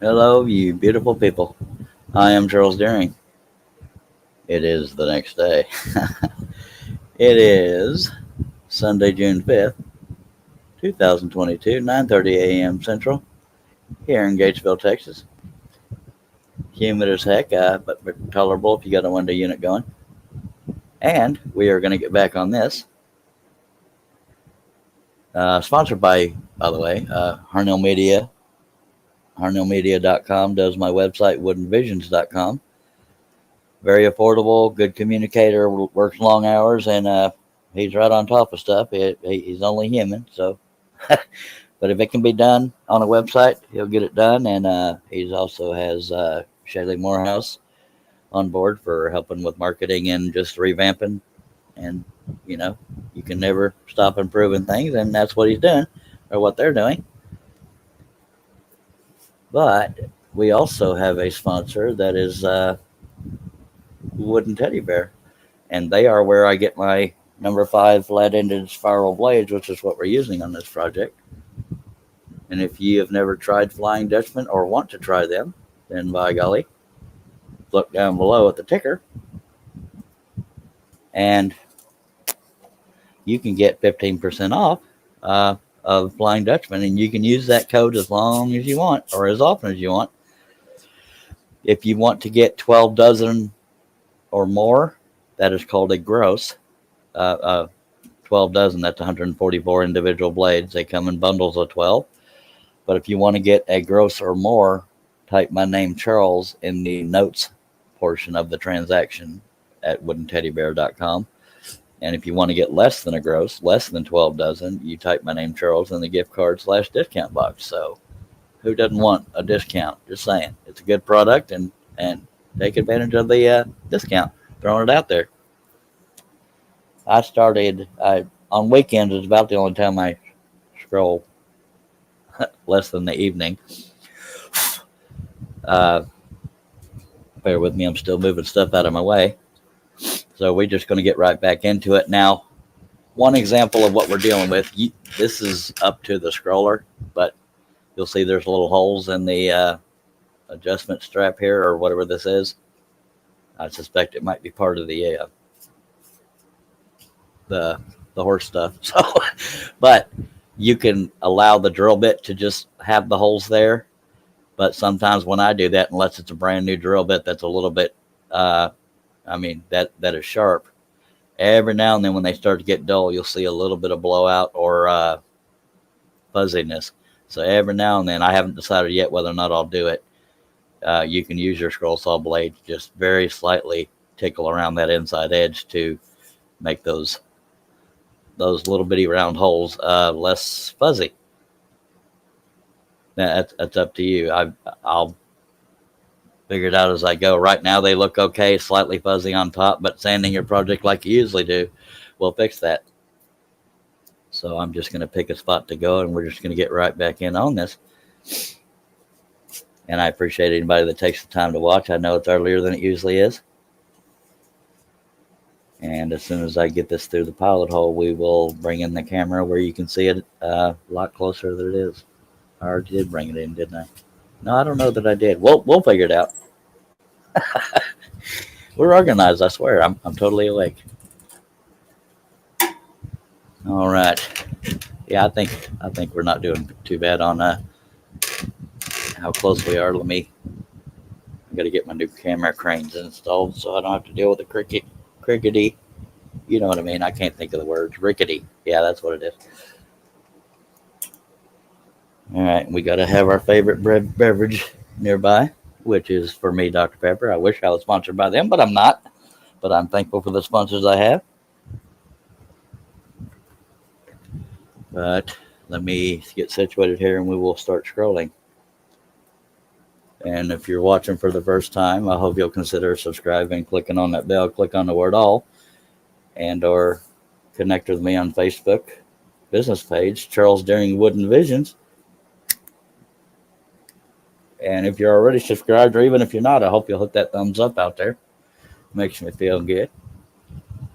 Hello, you beautiful people. I am Charles Deering. It is the next day. It is Sunday, June 5th, 2022, 9:30 a.m. Central, here in Gatesville, Texas. Humid as heck, but tolerable if you got a window unit going. And we are going to get back on this. Sponsored by the way, Harnell Media. HarnellMedia.com does my website, woodenvisions.com. Very affordable, good communicator, works long hours, and he's right on top of stuff. He's only human, so. But if it can be done on a website, he'll get it done. And he also has Shaylee Morehouse on board for helping with marketing and just revamping. And, you know, you can never stop improving things, and that's what he's doing, or what they're doing. But we also have a sponsor that is Wooden Teddy Bear, and they are where I get my number 5 flat-ended spiral blades, which is what we're using on this project. And if you have never tried Flying Dutchman or want to try them, then by golly, look down below at the ticker, and you can get 15% off of Flying Dutchman, and you can use that code as long as you want or as often as you want. If you want to get 12 dozen or more, that is called a gross. 12 dozen, that's 144 individual blades. They come in bundles of 12. But if you want to get a gross or more, type my name Charles in the notes portion of the transaction at woodenteddybear.com. And if you want to get less than a gross, less than 12 dozen, you type my name Charles in the gift card / discount box. So who doesn't want a discount? Just saying. It's a good product, and take advantage of the discount. Throwing it out there. I started on weekends. It's about the only time I scroll, less than the evening. Bear with me. I'm still moving stuff out of my way. So we're just going to get right back into it. Now, one example of what we're dealing with, this is up to the scroller, but you'll see there's little holes in the adjustment strap here, or whatever this is. I suspect it might be part of the horse stuff. So, but you can allow the drill bit to just have the holes there. But sometimes when I do that, unless it's a brand new drill bit that's a little bit, that is sharp, every now and then when they start to get dull, you'll see a little bit of blowout or fuzziness. So every now and then, I haven't decided yet whether or not I'll do it. You can use your scroll saw blade to just very slightly tickle around that inside edge to make those little bitty round holes less fuzzy. Now, that's up to you. I'll figure it out as I go. Right now they look okay, slightly fuzzy on top, but sanding your project like you usually do will fix that. So I'm just going to pick a spot to go, and we're just going to get right back in on this. And I appreciate anybody that takes the time to watch. I know it's earlier than it usually is. And as soon as I get this through the pilot hole, we will bring in the camera where you can see it a lot closer than it is. I already did bring it in, didn't I? No, I don't know that I did. We'll figure it out. We're organized, I swear. I'm totally awake. All right. Yeah, I think we're not doing too bad on how close we are. I got to get my new camera cranes installed so I don't have to deal with the crickety. You know what I mean? I can't think of the words. Rickety. Yeah, that's what it is. All right, we got to have our favorite beverage nearby, which is, for me, Dr. Pepper. I wish I was sponsored by them, but I'm not. But I'm thankful for the sponsors I have. But let me get situated here, and we will start scrolling. And if you're watching for the first time, I hope you'll consider subscribing, clicking on that bell, click on the word all, and or connect with me on Facebook business page, Charles Deering Wooden Visions. And if you're already subscribed, or even if you're not, I hope you'll hit that thumbs up out there. Makes me feel good.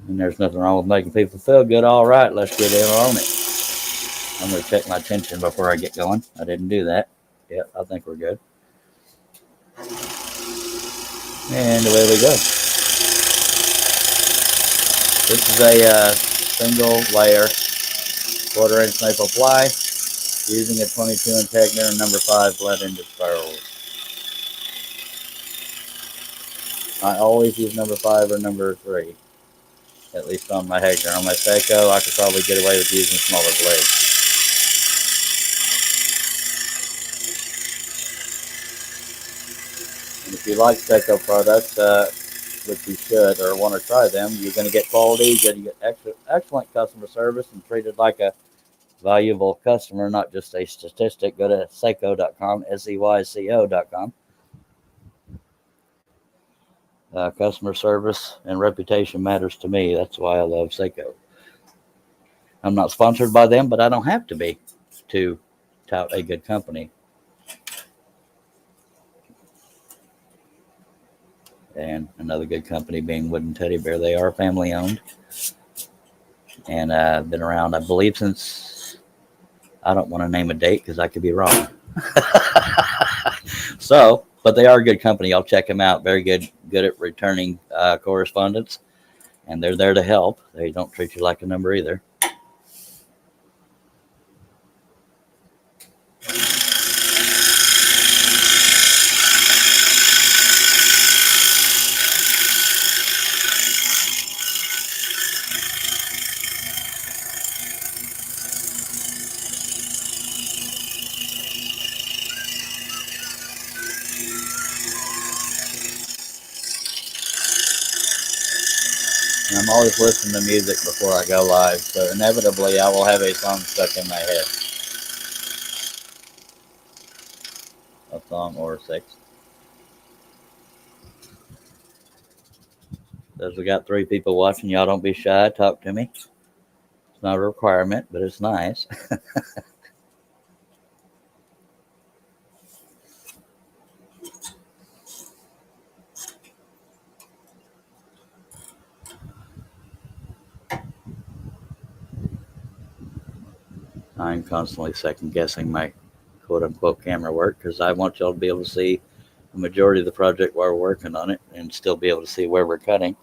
And there's nothing wrong with making people feel good. All right, let's get in on it. I'm going to check my tension before I get going. I didn't do that. Yep, I think we're good. And away we go. This is a single layer 1/4 inch maple ply using a 22 inch Hegner and number 5 blend into spirals. I always use number 5 or number 3, at least on my Hegner. On my Seiko, I could probably get away with using smaller blades. And if you like Seiko products, which you should, or want to try them, you're going to get quality, you're going to get excellent customer service, and treated like a valuable customer, not just a statistic. Go to Seiko.com, SEYCO.com. Customer service and reputation matters to me. That's why I love Seiko. I'm not sponsored by them, but I don't have to be to tout a good company. And another good company being Wooden Teddy Bear. They are family owned and been around, I believe, since, I don't want to name a date because I could be wrong. So, but they are a good company. I'll check them out. Very good at returning correspondence, and they're there to help. They don't treat you like a number either. And I'm always listening to music before I go live, so inevitably I will have a song stuck in my head. A song or 6. As we got 3 people watching, y'all don't be shy. Talk to me. It's not a requirement, but it's nice. I'm constantly second guessing my quote unquote camera work because I want y'all to be able to see the majority of the project while we're working on it and still be able to see where we're cutting.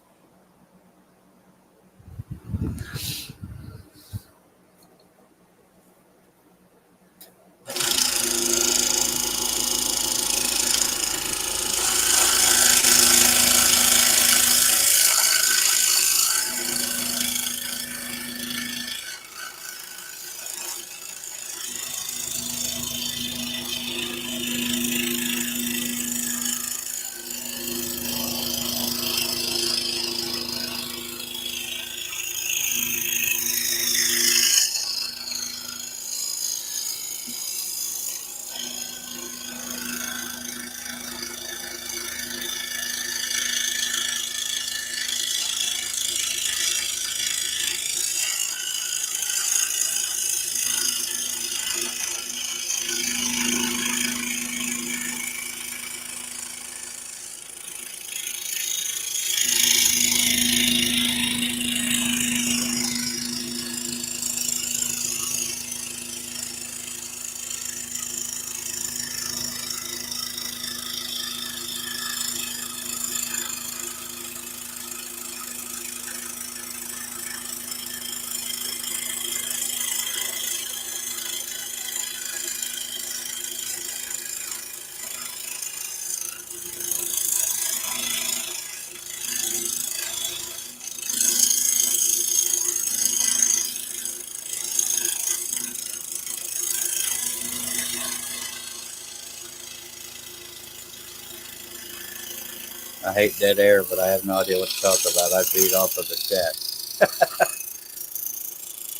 I hate dead air, but I have no idea what to talk about. I feed off of the chat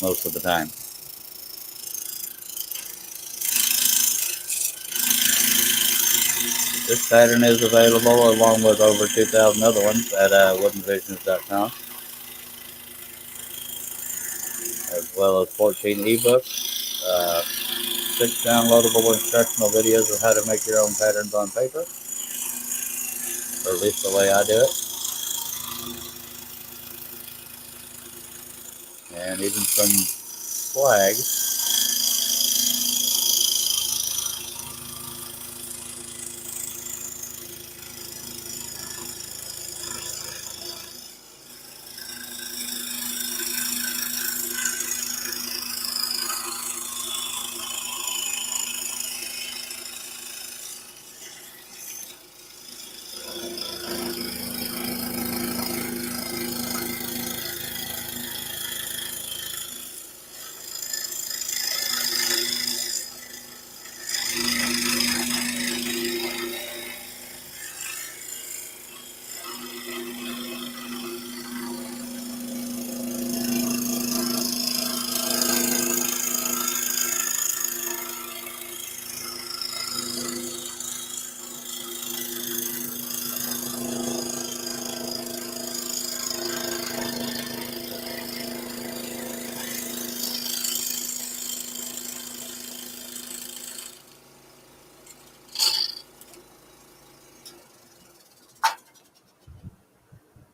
most of the time. This pattern is available along with over 2,000 other ones at woodenvisions.com, as well as 14 ebooks, 6 downloadable instructional videos of how to make your own patterns on paper, or at least the way I do it, and even some flags.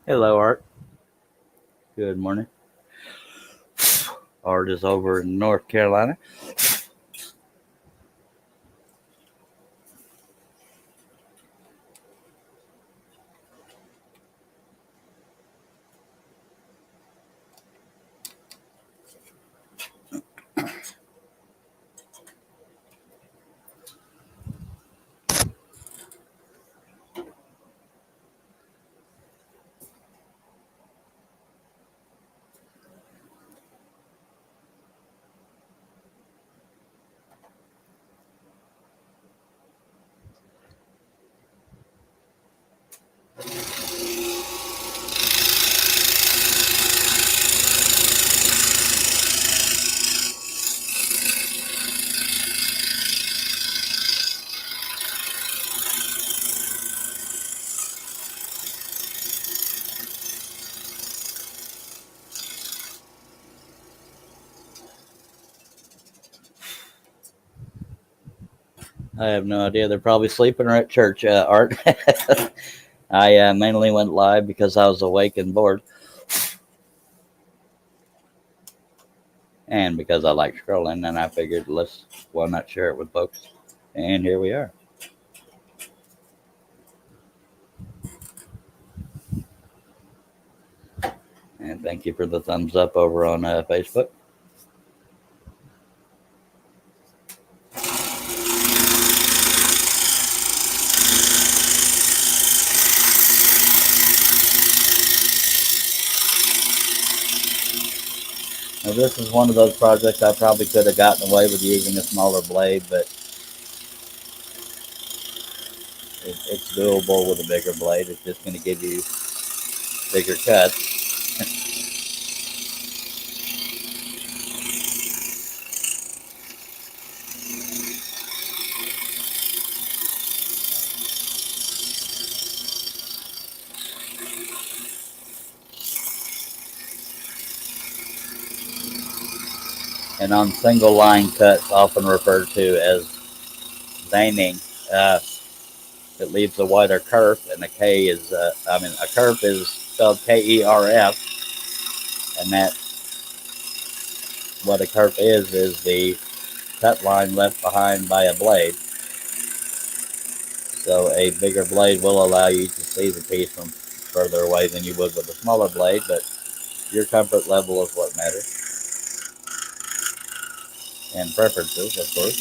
Hello, Art. Good morning. Art is over in North Carolina. I have no idea. They're probably sleeping or at church, Art. I mainly went live because I was awake and bored, and because I like scrolling, and I figured why not share it with folks? And here we are. And thank you for the thumbs up over on Facebook. Now, this is one of those projects I probably could have gotten away with using a smaller blade, but it's doable with a bigger blade. It's just going to give you bigger cuts. And on single line cuts, often referred to as veining, uh, it leaves a wider kerf, and a kerf is spelled KERF, and that what a kerf is the cut line left behind by a blade. So a bigger blade will allow you to see the piece from further away than you would with a smaller blade, but your comfort level is what matters, and preferences, of course.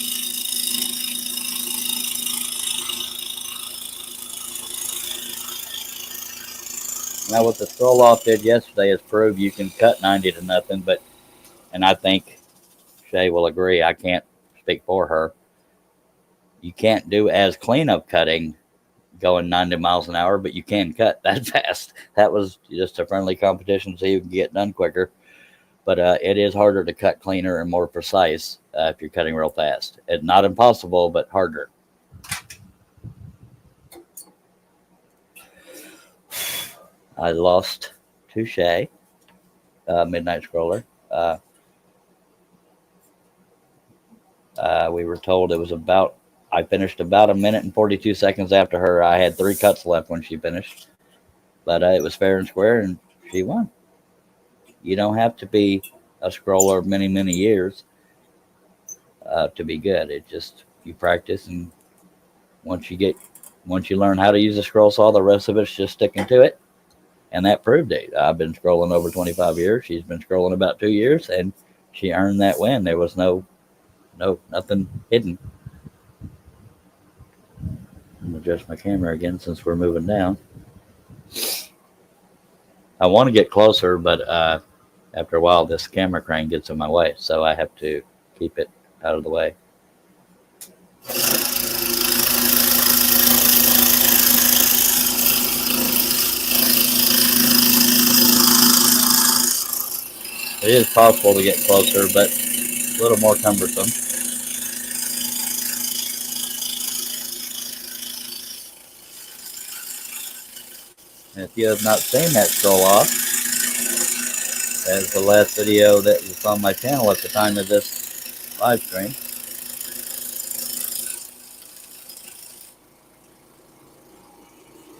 Now, what the scroll off did yesterday is prove you can cut 90 to nothing, and I think Shay will agree. I can't speak for her. You can't do as clean of cutting going 90 miles an hour, but you can cut that fast. That was just a friendly competition, so you can get done quicker. But it is harder to cut cleaner and more precise if you're cutting real fast. It's not impossible, but harder. I lost to Shay, Midnight Scroller. We were told it was about. I finished about a minute and 42 seconds after her. I had 3 cuts left when she finished, but it was fair and square, and she won. You don't have to be a scroller many years to be good. It just you practice, and once you learn how to use a scroll saw, the rest of it's just sticking to it, and that proved it. I've been scrolling over 25 years. She's been scrolling about 2 years, and she earned that win. There was nothing hidden. I'm gonna adjust my camera again since we're moving down. I want to get closer, but after a while, this camera crane gets in my way, so I have to keep it out of the way. It is possible to get closer, but a little more cumbersome. And if you have not seen that scroll off, as the last video that was on my channel at the time of this live stream,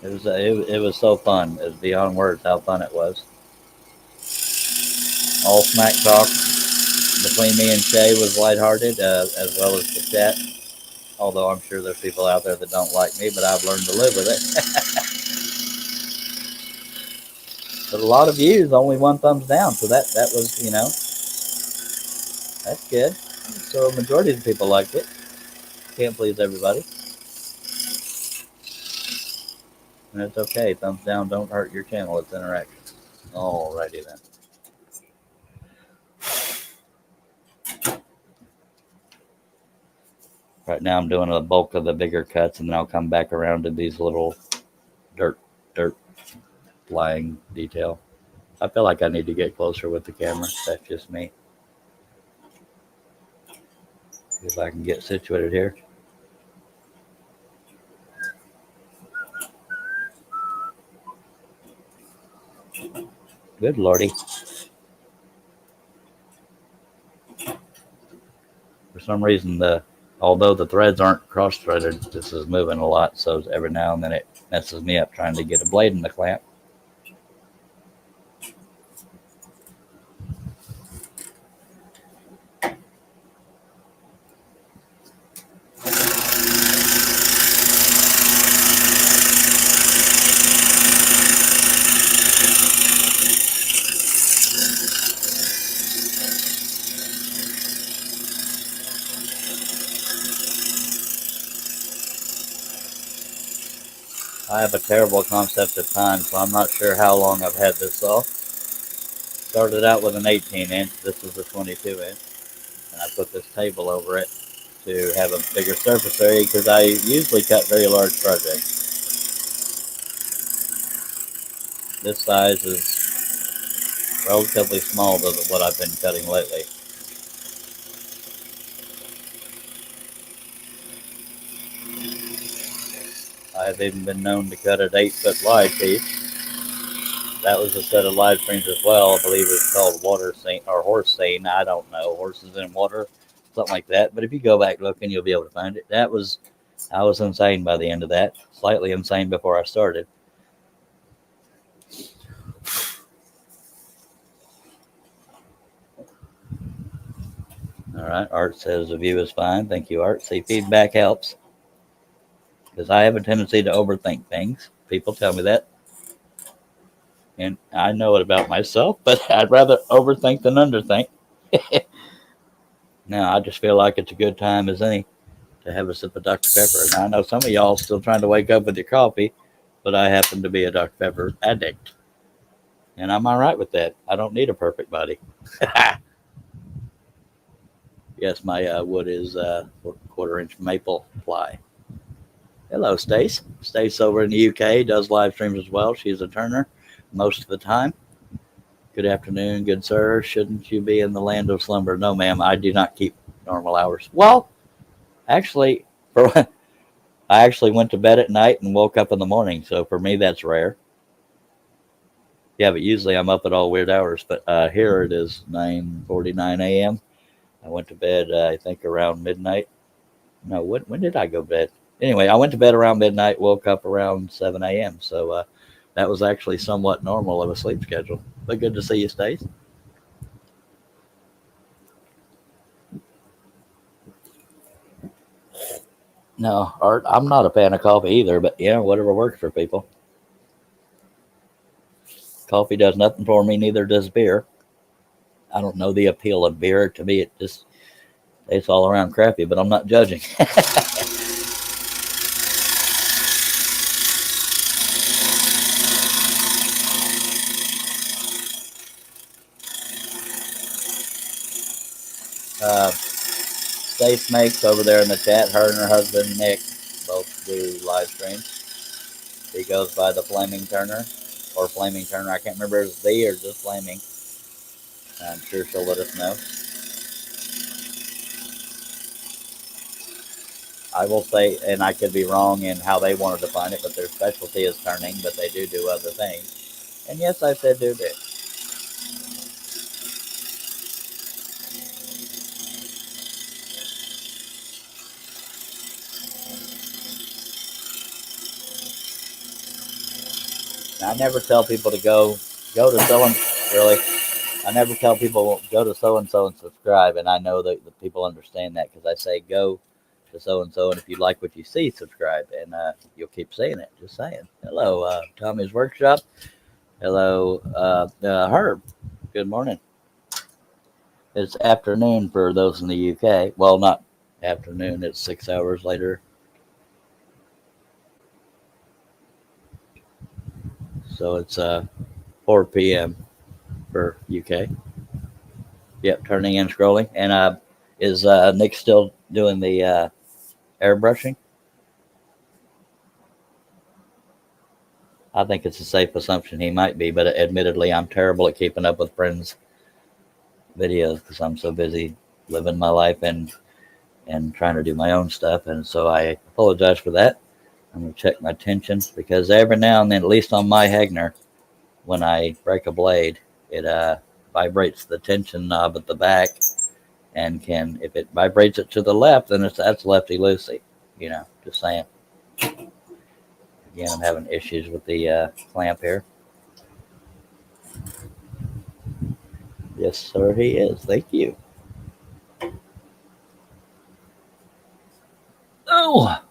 It was so fun. It's beyond words how fun it was. All smack talk between me and Shay was lighthearted, as well as the chat. Although I'm sure there's people out there that don't like me, but I've learned to live with it. But a lot of views, only one thumbs down. So that was, that's good. So a majority of the people liked it. Can't please everybody. And it's okay. Thumbs down don't hurt your channel. It's interaction. Alrighty then. Right now I'm doing a bulk of the bigger cuts, and then I'll come back around to these little dirt, dirt flying detail. I feel like I need to get closer with the camera. That's just me. See if I can get situated here. Good lordy. For some reason, although the threads aren't cross-threaded, this is moving a lot, so every now and then it messes me up trying to get a blade in the clamp. I have a terrible concept of time, so I'm not sure how long I've had this saw. Started out with an 18-inch. This is a 22-inch. And I put this table over it to have a bigger surface area because I usually cut very large projects. This size is relatively small to what I've been cutting lately. I've even been known to cut an 8-foot live piece. That was a set of live streams as well. I believe it's called water scene or horse scene. I don't know. Horses in water, something like that. But if you go back looking, you'll be able to find it. I was insane by the end of that. Slightly insane before I started. All right. Art says the view is fine. Thank you, Art. See, feedback helps because I have a tendency to overthink things. People tell me that. And I know it about myself, but I'd rather overthink than underthink. Now, I just feel like it's a good time as any to have a sip of Dr. Pepper. And I know some of y'all still trying to wake up with your coffee, but I happen to be a Dr. Pepper addict. And I'm all right with that. I don't need a perfect body. Yes, my wood is 1/4-inch maple ply. Hello, Stace. Stace over in the UK does live streams as well. She's a turner most of the time. Good afternoon, good sir. Shouldn't you be in the land of slumber? No, ma'am. I do not keep normal hours. Well, actually, I actually went to bed at night and woke up in the morning. So for me, that's rare. Yeah, but usually I'm up at all weird hours. But here it is 9:49 a.m. I went to bed, I think, around midnight. No, when did I go to bed? Anyway, I went to bed around midnight, woke up around 7 a.m. So that was actually somewhat normal of a sleep schedule. But good to see you, Stace. No, Art, I'm not a fan of coffee either, but whatever works for people. Coffee does nothing for me, neither does beer. I don't know the appeal of beer. To me, it just tastes all around crappy, but I'm not judging. Stace makes over there in the chat, her and her husband, Nick, both do live streams. He goes by the Flaming Turner or Flaming Turner. I can't remember if it's the or just Flaming. I'm sure she'll let us know. I will say, and I could be wrong in how they want to define it, but their specialty is turning, but they do other things. And yes, I said do this. I never tell people to go to so and really. I never tell people go to so and subscribe, and I know that the people understand that because I say go to so and if you like what you see, subscribe, and you'll keep saying it. Just saying. Hello, Tommy's Workshop. Hello, Herb. Good morning. It's afternoon for those in the UK. Well, not afternoon. It's 6 hours later. So it's 4 p.m. for UK. Yep, turning and scrolling. And is Nick still doing the airbrushing? I think it's a safe assumption he might be, but admittedly, I'm terrible at keeping up with friends' videos because I'm so busy living my life and trying to do my own stuff. And so I apologize for that. I'm going to check my tensions because every now and then, at least on my Hagner, when I break a blade, it vibrates the tension knob at the back, and if it vibrates it to the left, then that's lefty loosey. Just saying. Again, I'm having issues with the clamp here. Yes, sir, he is. Thank you. Oh,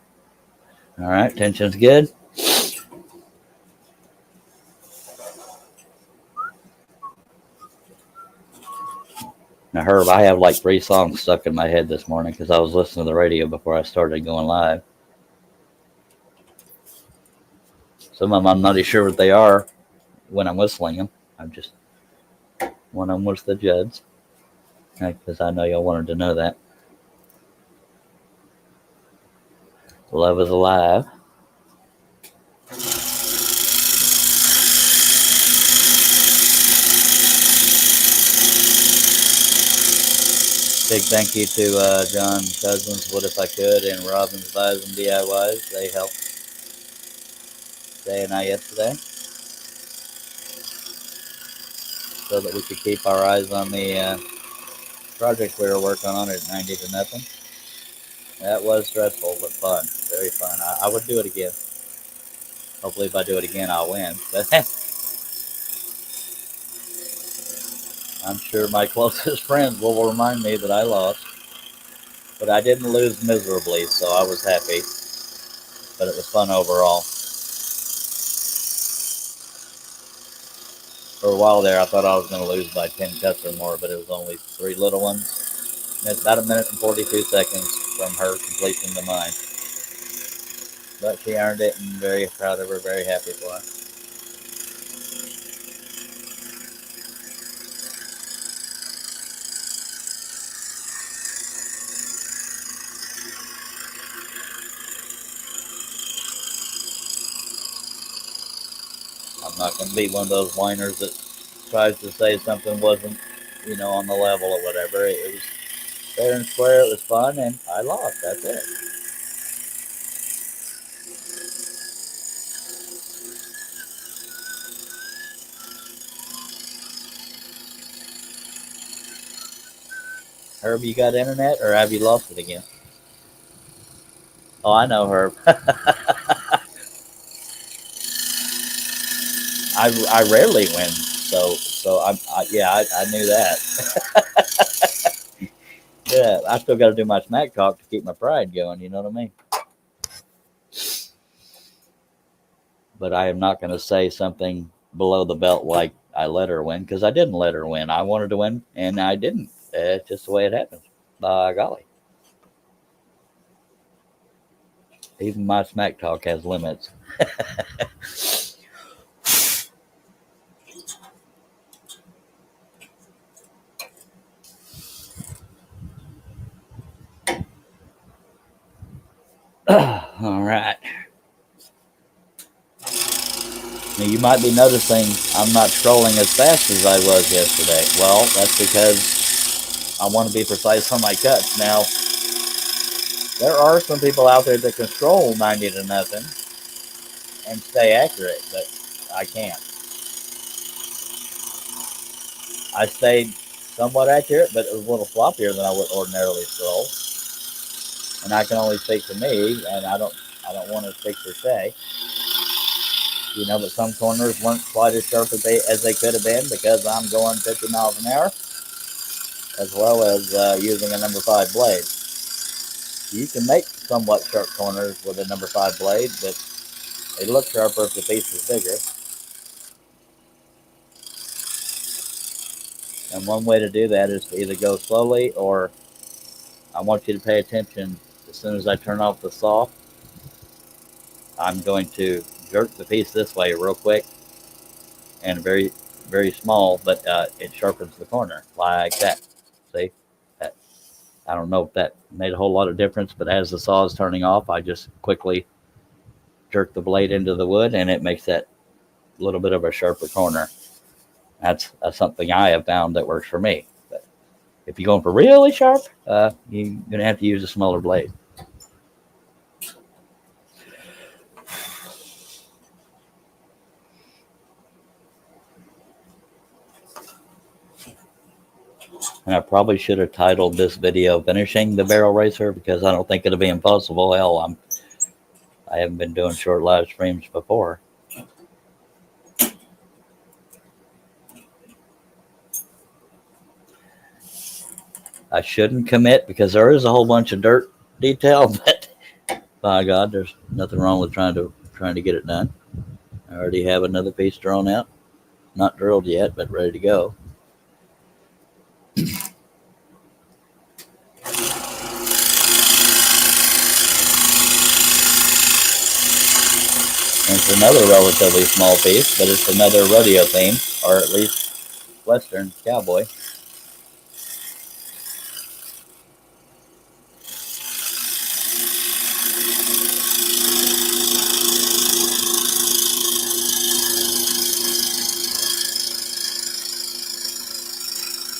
all right. Tension's good. Now, Herb, I have like 3 songs stuck in my head this morning because I was listening to the radio before I started going live. Some of them I'm not even sure what they are when I'm whistling them. One of them was the Judds, because I know y'all wanted to know that. Love is Alive. Big thank you to John Cousins, What If I Could, and Robin's Buys and DIYs. They helped Jay and I yesterday so that we could keep our eyes on the project we were working on at 90 to nothing. That was stressful, but fun. Very fun. I would do it again. Hopefully, if I do it again, I'll win. But I'm sure my closest friends will remind me that I lost. But I didn't lose miserably, so I was happy. But it was fun overall. For a while there, I thought I was going to lose by 10 cuts or more, but it was only 3 little ones. And it's about 1 minute and 42 seconds from her completing the mine. But she earned it, and very proud of her, very happy for her. I'm not going to be one of those whiners that tries to say something wasn't, on the level or whatever. It was fair and square. It was fun, and I lost. That's it. Herb, you got internet, or have you lost it again? Oh, I know, Herb. I rarely win, so I knew that. Yeah, I still got to do my smack talk to keep my pride going. You know what I mean? But I am not going to say something below the belt like I let her win, because I didn't let her win. I wanted to win, and I didn't. It's just the way it happens. By golly. Even my smack talk has limits. All right. Now you might be noticing I'm not scrolling as fast as I was yesterday. Well, that's because I want to be precise on my cuts. Now, there are some people out there that can scroll 90 to nothing and stay accurate, but I can't. I stayed somewhat accurate, but it was a little floppier than I would ordinarily scroll. And I can only speak for me, and I don't want to speak for Shay. But some corners weren't quite as sharp as they could have been because I'm going 50 miles an hour, as well as using a number 5 blade. You can make somewhat sharp corners with a number 5 blade, but they look sharper if the piece is bigger. And one way to do that is to either go slowly, or I want you to pay attention. As soon as I turn off the saw, I'm going to jerk the piece this way real quick, and very, very small, but it sharpens the corner like that. See? That, I don't know if that made a whole lot of difference, but as the saw is turning off, I just quickly jerk the blade into the wood, and it makes that little bit of a sharper corner. That's something I have found that works for me. But if you're going for really sharp, you're going to have to use a smaller blade. And I probably should have titled this video "Finishing the Barrel Racer," because I don't think it'll be impossible. Hell, I haven't been doing short live streams before. I shouldn't commit because there is a whole bunch of dirt detail, but by God, there's nothing wrong with trying to get it done. I already have another piece drawn out, not drilled yet, but ready to go. And it's another relatively small piece, but it's another rodeo theme, or at least Western cowboy.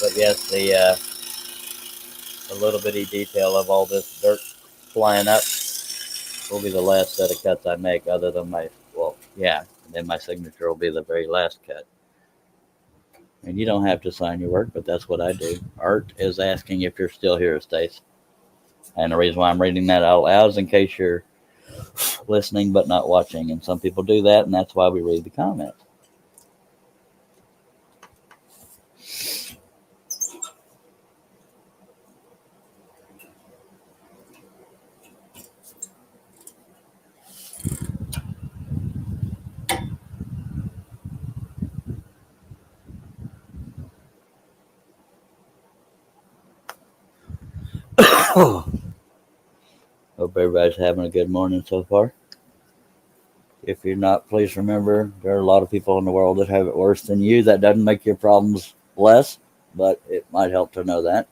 But yes, the little bitty detail of all this dirt flying up will be the last set of cuts I make, other than and then my signature will be the very last cut. And you don't have to sign your work, but that's what I do. Art is asking if you're still here, Stace. And the reason why I'm reading that out loud is in case you're listening but not watching. And some people do that, and that's why we read the comments. Hope everybody's having a good morning so far. If you're not, please remember there are a lot of people in the world that have it worse than you. That doesn't make your problems less, but it might help to know that.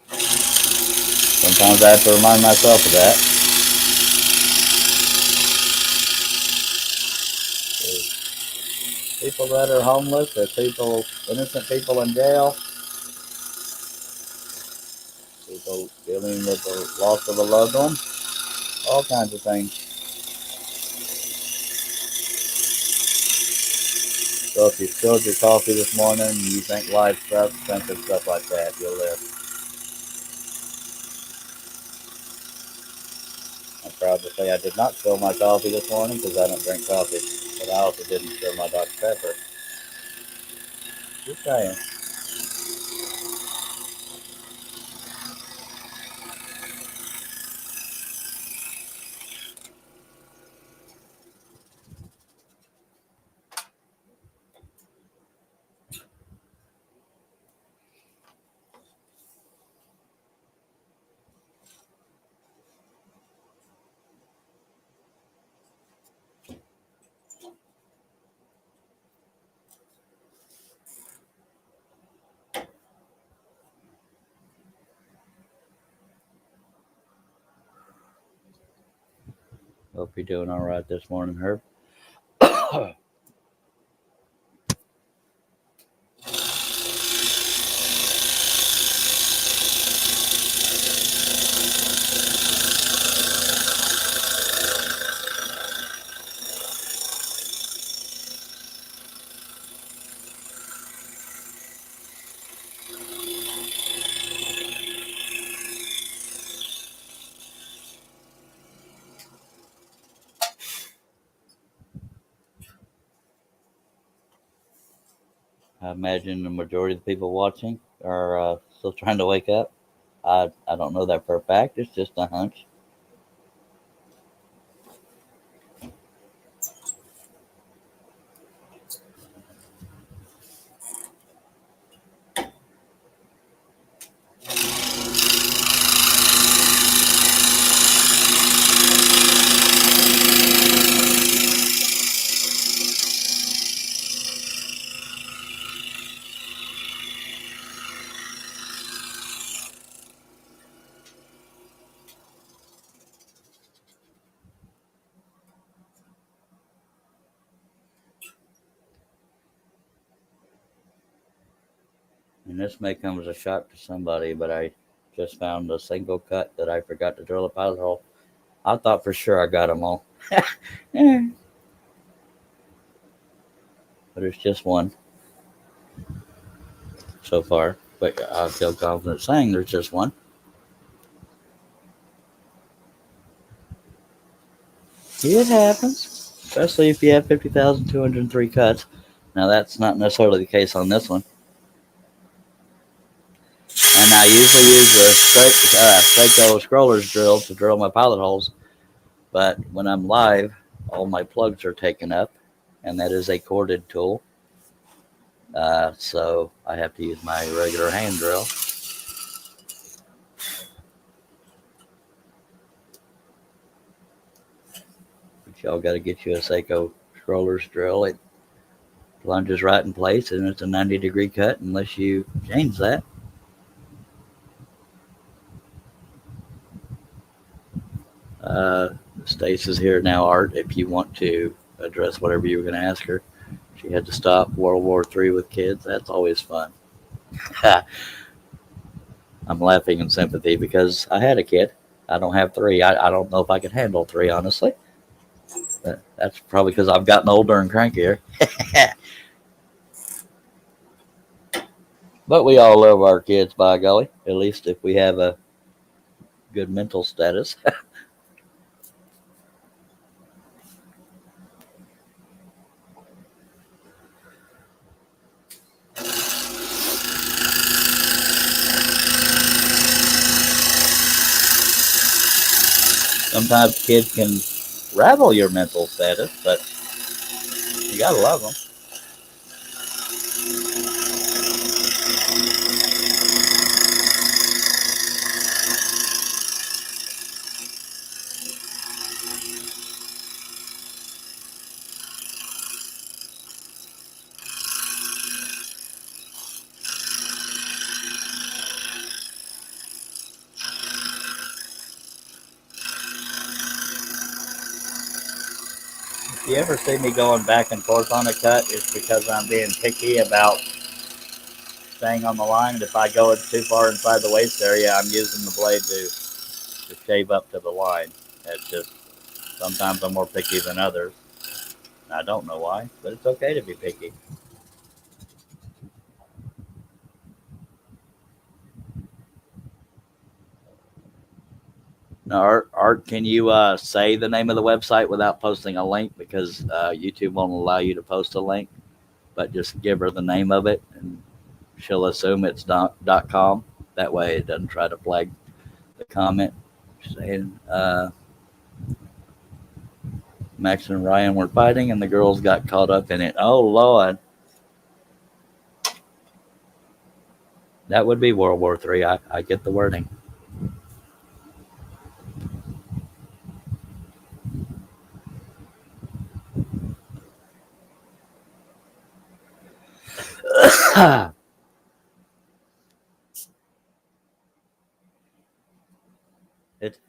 Sometimes I have to remind myself of that. There's people that are homeless, there's innocent people in jail, people dealing with the loss of a loved one, all kinds of things. So if you spilled your coffee this morning and you think life sucks, think of stuff like that. You'll live. I'm proud to say I did not spill my coffee this morning because I don't drink coffee. But I also didn't spill my Dr. Pepper. Just saying. Hope you're doing all right this morning, Herb. I imagine the majority of the people watching are still trying to wake up. I don't know that for a fact. It's just a hunch. And this may come as a shock to somebody, but I just found a single cut that I forgot to drill a pilot hole. I thought for sure I got them all. Yeah, but it's just one so far. But I feel confident saying there's just one. It happens, especially if you have 50,203 cuts. Now, that's not necessarily the case on this one. And I usually use the Seiko scrollers drill to drill my pilot holes. But when I'm live, all my plugs are taken up, and that is a corded tool. So I have to use my regular hand drill. But y'all got to get you a Seiko scrollers drill. It plunges right in place, and it's a 90-degree cut unless you change that. Stace is here now, Art, if you want to address whatever you were going to ask her. She had to stop World War III with kids. That's always fun. I'm laughing in sympathy because I had a kid. I don't have three. I don't know if I could handle three, honestly. But that's probably because I've gotten older and crankier. But we all love our kids, by golly. At least if we have a good mental status. Sometimes kids can rattle your mental status, but you gotta love them. If you ever see me going back and forth on a cut, it's because I'm being picky about staying on the line. And if I go too far inside the waist area, I'm using the blade to shave up to the line. It's just sometimes I'm more picky than others. I don't know why, but it's okay to be picky. Now, Art, can you say the name of the website without posting a link? Because YouTube won't allow you to post a link, but just give her the name of it, and she'll assume it's .com. That way it doesn't try to flag the comment saying Max and Ryan were fighting and the girls got caught up in it. Oh, Lord. That would be World War III. I get the wording.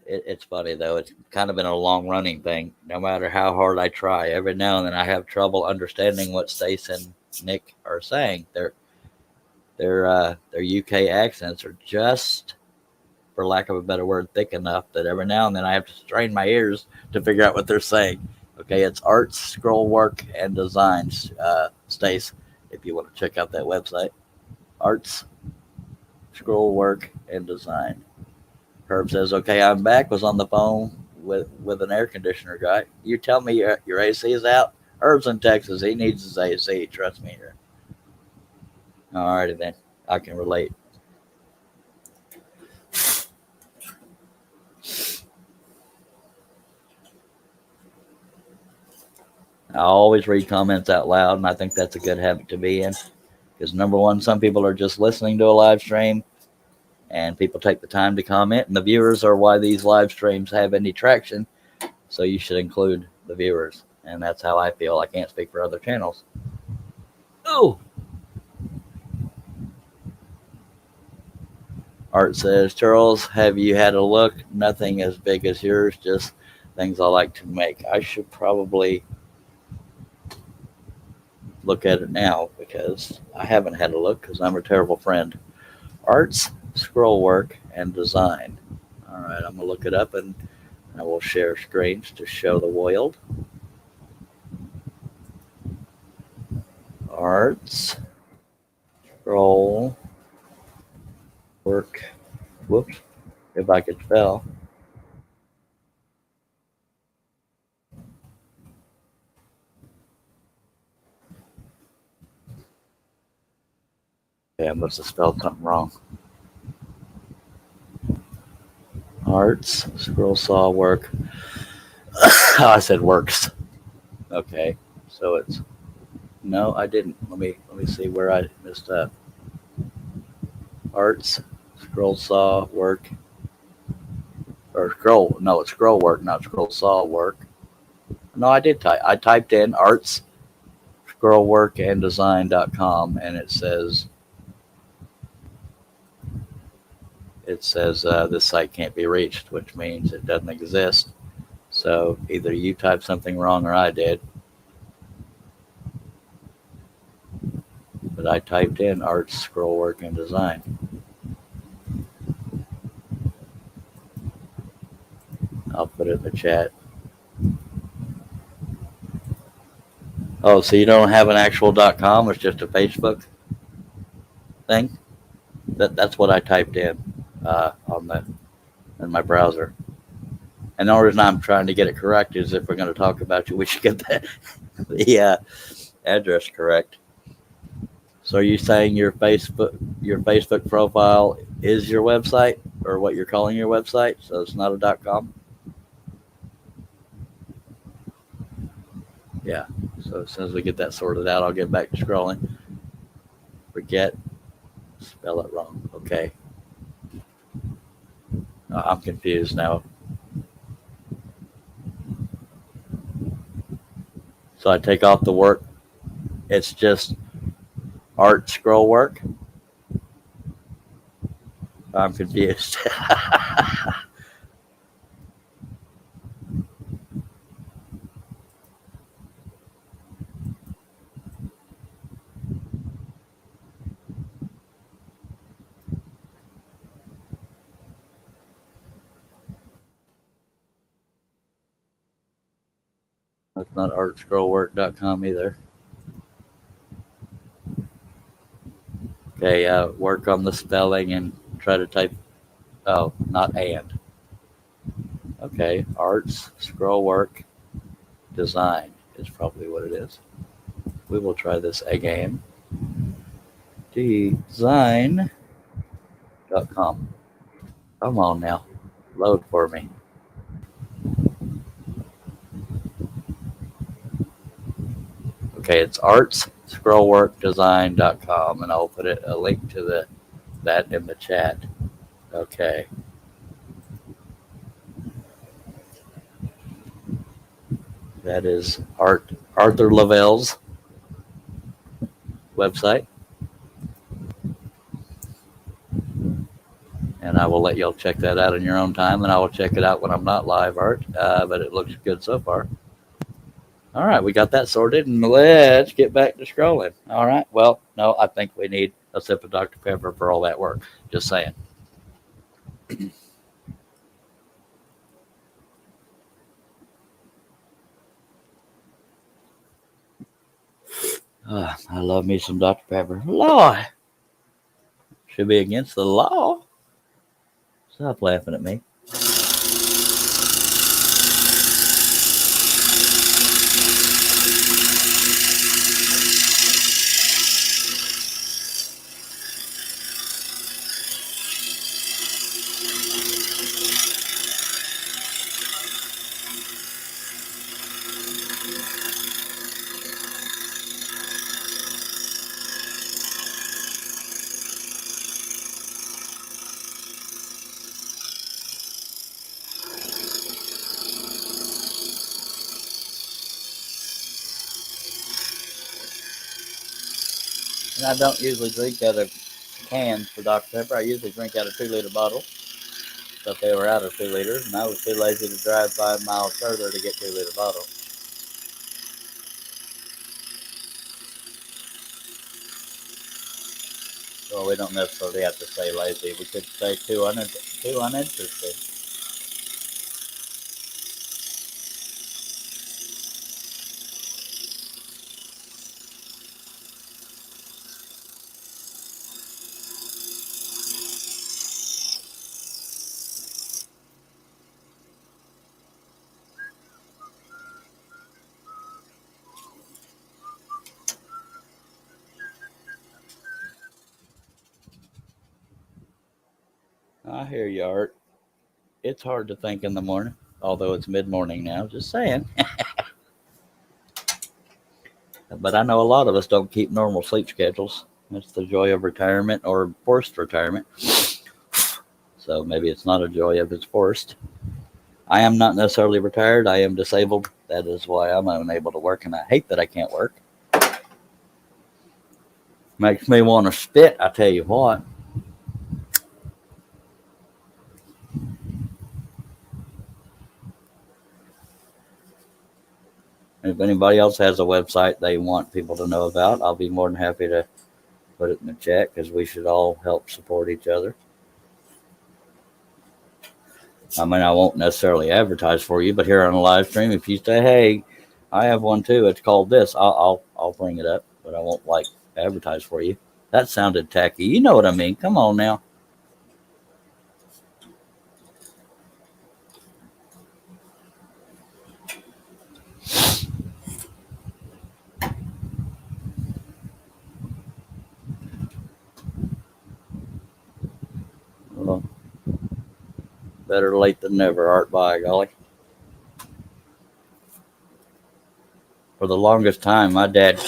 It's funny though. It's kind of been a long running thing. No matter how hard I try, every now and then I have trouble understanding what Stace and Nick are saying. Their UK accents are just, for lack of a better word, thick enough that every now and then I have to strain my ears to figure out what they're saying. Okay, it's Arts, Scroll Work, and Designs. Stace, if you want to check out that website, Arts, Scroll Work, and Design. Herb says, "Okay, I'm back. Was on the phone with an air conditioner guy. You tell me your AC is out. Herb's in Texas. He needs his AC. Trust me here." Alrighty then. I can relate. I always read comments out loud, and I think that's a good habit to be in. Because number one, some people are just listening to a live stream, and people take the time to comment, and the viewers are why these live streams have any traction. So you should include the viewers, and that's how I feel. I can't speak for other channels. Oh, Art says, Charles, have you had a look? Nothing as big as yours, just things I like to make. I should probably look at it now because I haven't had a look because I'm a terrible friend. Arts, scroll work, and design. All right, I'm going to look it up and I will share screens to show the world. Arts, scroll, work. Whoops, if I could spell. Yeah, I must have spelled something wrong. Arts, scroll saw work. I said works. Okay, so it's no, I didn't. Let me see where I messed up. Arts, scroll saw work, or scroll. No, it's scroll work, not scroll saw work. No, I did type. I typed in arts, scroll work, and design.com, and it says this site can't be reached, which means it doesn't exist. So either you typed something wrong or I did. But I typed in arts, scroll work, and design. I'll put it in the chat. Oh, so you don't have an actual .com? It's just a Facebook thing? That's what I typed in in my browser. And the only reason I'm trying to get it correct is if we're going to talk about you, we should get the address correct. So are you saying your Facebook profile is your website, or what you're calling your website? So it's not a .com? Yeah. So as soon as we get that sorted out, I'll get back to scrolling. Forget, spell it wrong. Okay. I'm confused now. So I take off the work. It's just art scroll work. I'm confused. That's not artscrollwork.com either. Okay, work on the spelling and try to type. Oh, not and. Okay, arts, scroll work, design is probably what it is. We will try this again. Design.com. Come on now, load for me. Okay, it's arts, scrollwork, design.com, and I'll put a link to that in the chat. Okay. That is Arthur Lavell's website. And I will let y'all check that out in your own time, and I will check it out when I'm not live, Art. But it looks good so far. All right, we got that sorted, and let's get back to scrolling. All right. Well, no, I think we need a sip of Dr. Pepper for all that work. Just saying. I love me some Dr. Pepper. Lord, should be against the law. Stop laughing at me. I don't usually drink out of cans for Dr. Pepper. I usually drink out of 2 liter bottles. But they were out of 2 liters, and I was too lazy to drive 5 miles further to get 2 liter bottles. Well, we don't necessarily have to say lazy. We could say too uninterested. I hear you, Art. It's hard to think in the morning, although it's mid-morning now. Just saying. But I know a lot of us don't keep normal sleep schedules. That's the joy of retirement or forced retirement. So maybe it's not a joy if it's forced. I am not necessarily retired. I am disabled. That is why I'm unable to work, and I hate that I can't work. Makes me want to spit, I tell you what. If anybody else has a website they want people to know about, I'll be more than happy to put it in the chat because we should all help support each other. I mean, I won't necessarily advertise for you, but here on a live stream, if you say, "Hey, I have one too. It's called this," I'll bring it up, but I won't advertise for you. That sounded tacky. You know what I mean? Come on now. Well, better late than never, Art, by golly. For the longest time, my dad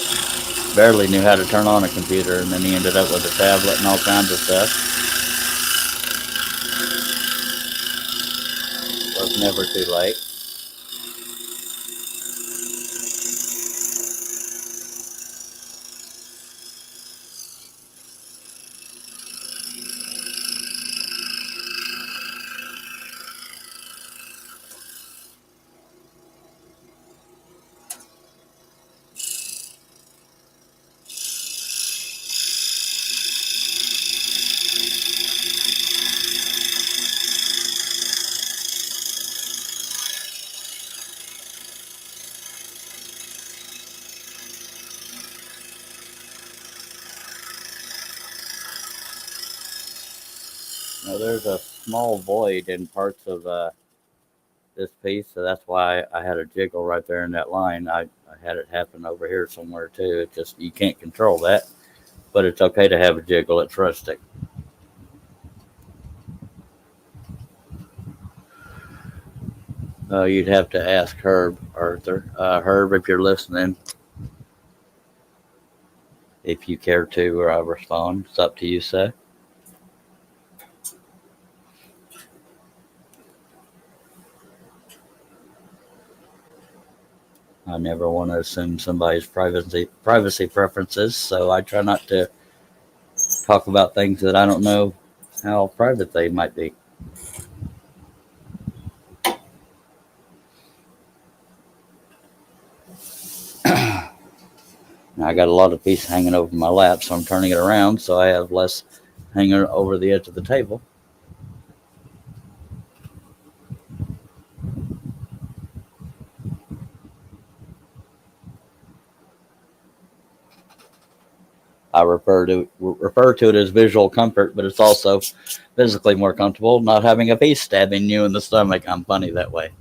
barely knew how to turn on a computer, and then he ended up with a tablet and all kinds of stuff. It was never too late. Now, there's a small void in parts of this piece, so that's why I had a jiggle right there in that line. I had it happen over here somewhere too. It just, you can't control that, but it's okay to have a jiggle. It's rustic. You'd have to ask Herb, Arthur. Herb, if you're listening, if you care to respond, it's up to you, sir. I never want to assume somebody's privacy preferences, so I try not to talk about things that I don't know how private they might be. I got a lot of pieces hanging over my lap, so I'm turning it around so I have less hanging over the edge of the table. I refer to it as visual comfort, but it's also physically more comfortable not having a piece stabbing you in the stomach. I'm funny that way.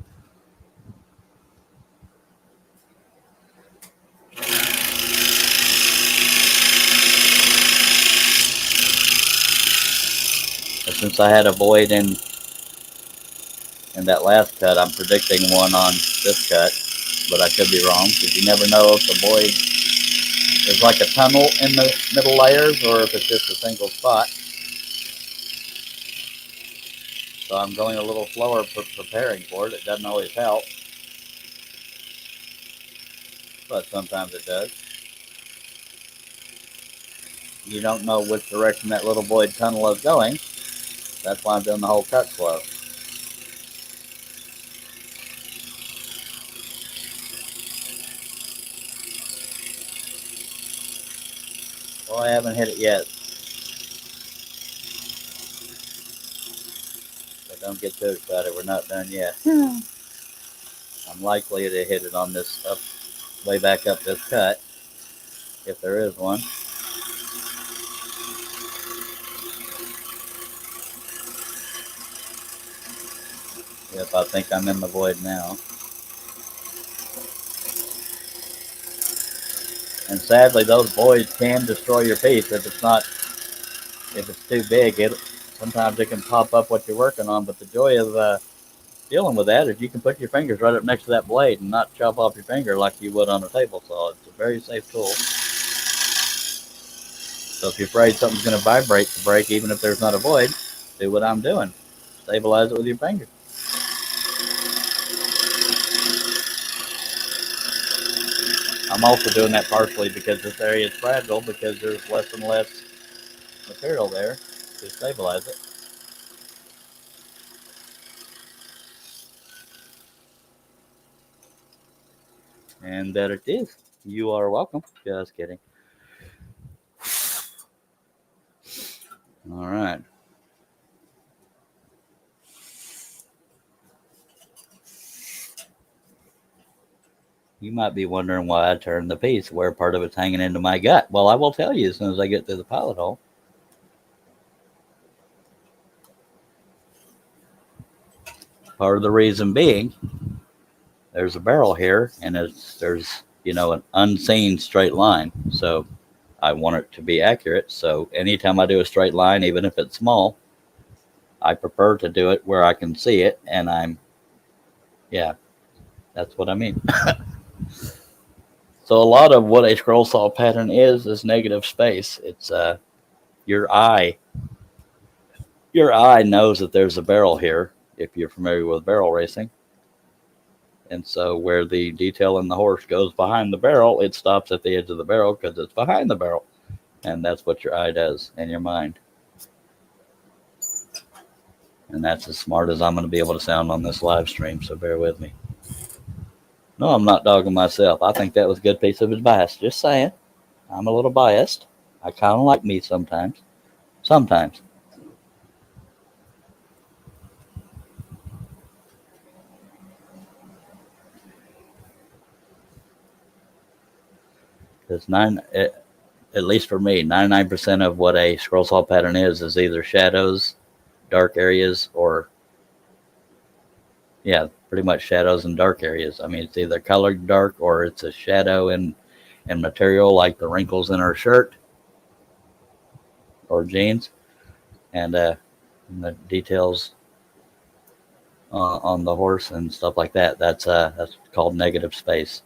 But since I had a void in that last cut, I'm predicting one on this cut, but I could be wrong because you never know if the void is like a tunnel in the middle layers or if it's just a single spot. So I'm going a little slower preparing for it. It doesn't always help, but sometimes it does. you don't know which direction that little void tunnel is going. That's why I'm doing the whole cut slow. Well, I haven't hit it yet. But don't get too excited. We're not done yet. I'm likely to hit it on this up, way back up this cut, if there is one. Yep, I think I'm in the void now. And sadly, those voids can destroy your piece if it's too big. Sometimes it can pop up what you're working on. But the joy of dealing with that is you can put your fingers right up next to that blade and not chop off your finger like you would on a table saw. It's a very safe tool. So if you're afraid something's going to vibrate to break, even if there's not a void, do what I'm doing. Stabilize it with your finger. I'm also doing that partially because this area is fragile because there's less and less material there to stabilize it. And there it is. You are welcome. Just kidding. All right. You might be wondering why I turned the piece, where part of it's hanging into my gut. Well, I will tell you as soon as I get through the pilot hole. Part of the reason being, there's a barrel here, and there's an unseen straight line. So I want it to be accurate. So anytime I do a straight line, even if it's small, I prefer to do it where I can see it, and that's what I mean. So a lot of what a scroll saw pattern is negative space. It's your eye. Your eye knows that there's a barrel here, if you're familiar with barrel racing. And so where the detail in the horse goes behind the barrel, it stops at the edge of the barrel because it's behind the barrel. And that's what your eye does and your mind. And that's as smart as I'm going to be able to sound on this live stream, so bear with me. No, I'm not dogging myself. I think that was a good piece of advice. Just saying. I'm a little biased. I kind of like me sometimes. Sometimes. Because at least for me, 99% of what a scroll saw pattern is either shadows, dark areas, or pretty much shadows and dark areas. I mean, it's either colored dark or it's a shadow in material like the wrinkles in our shirt or jeans, and the details on the horse and stuff like that. That's called negative space.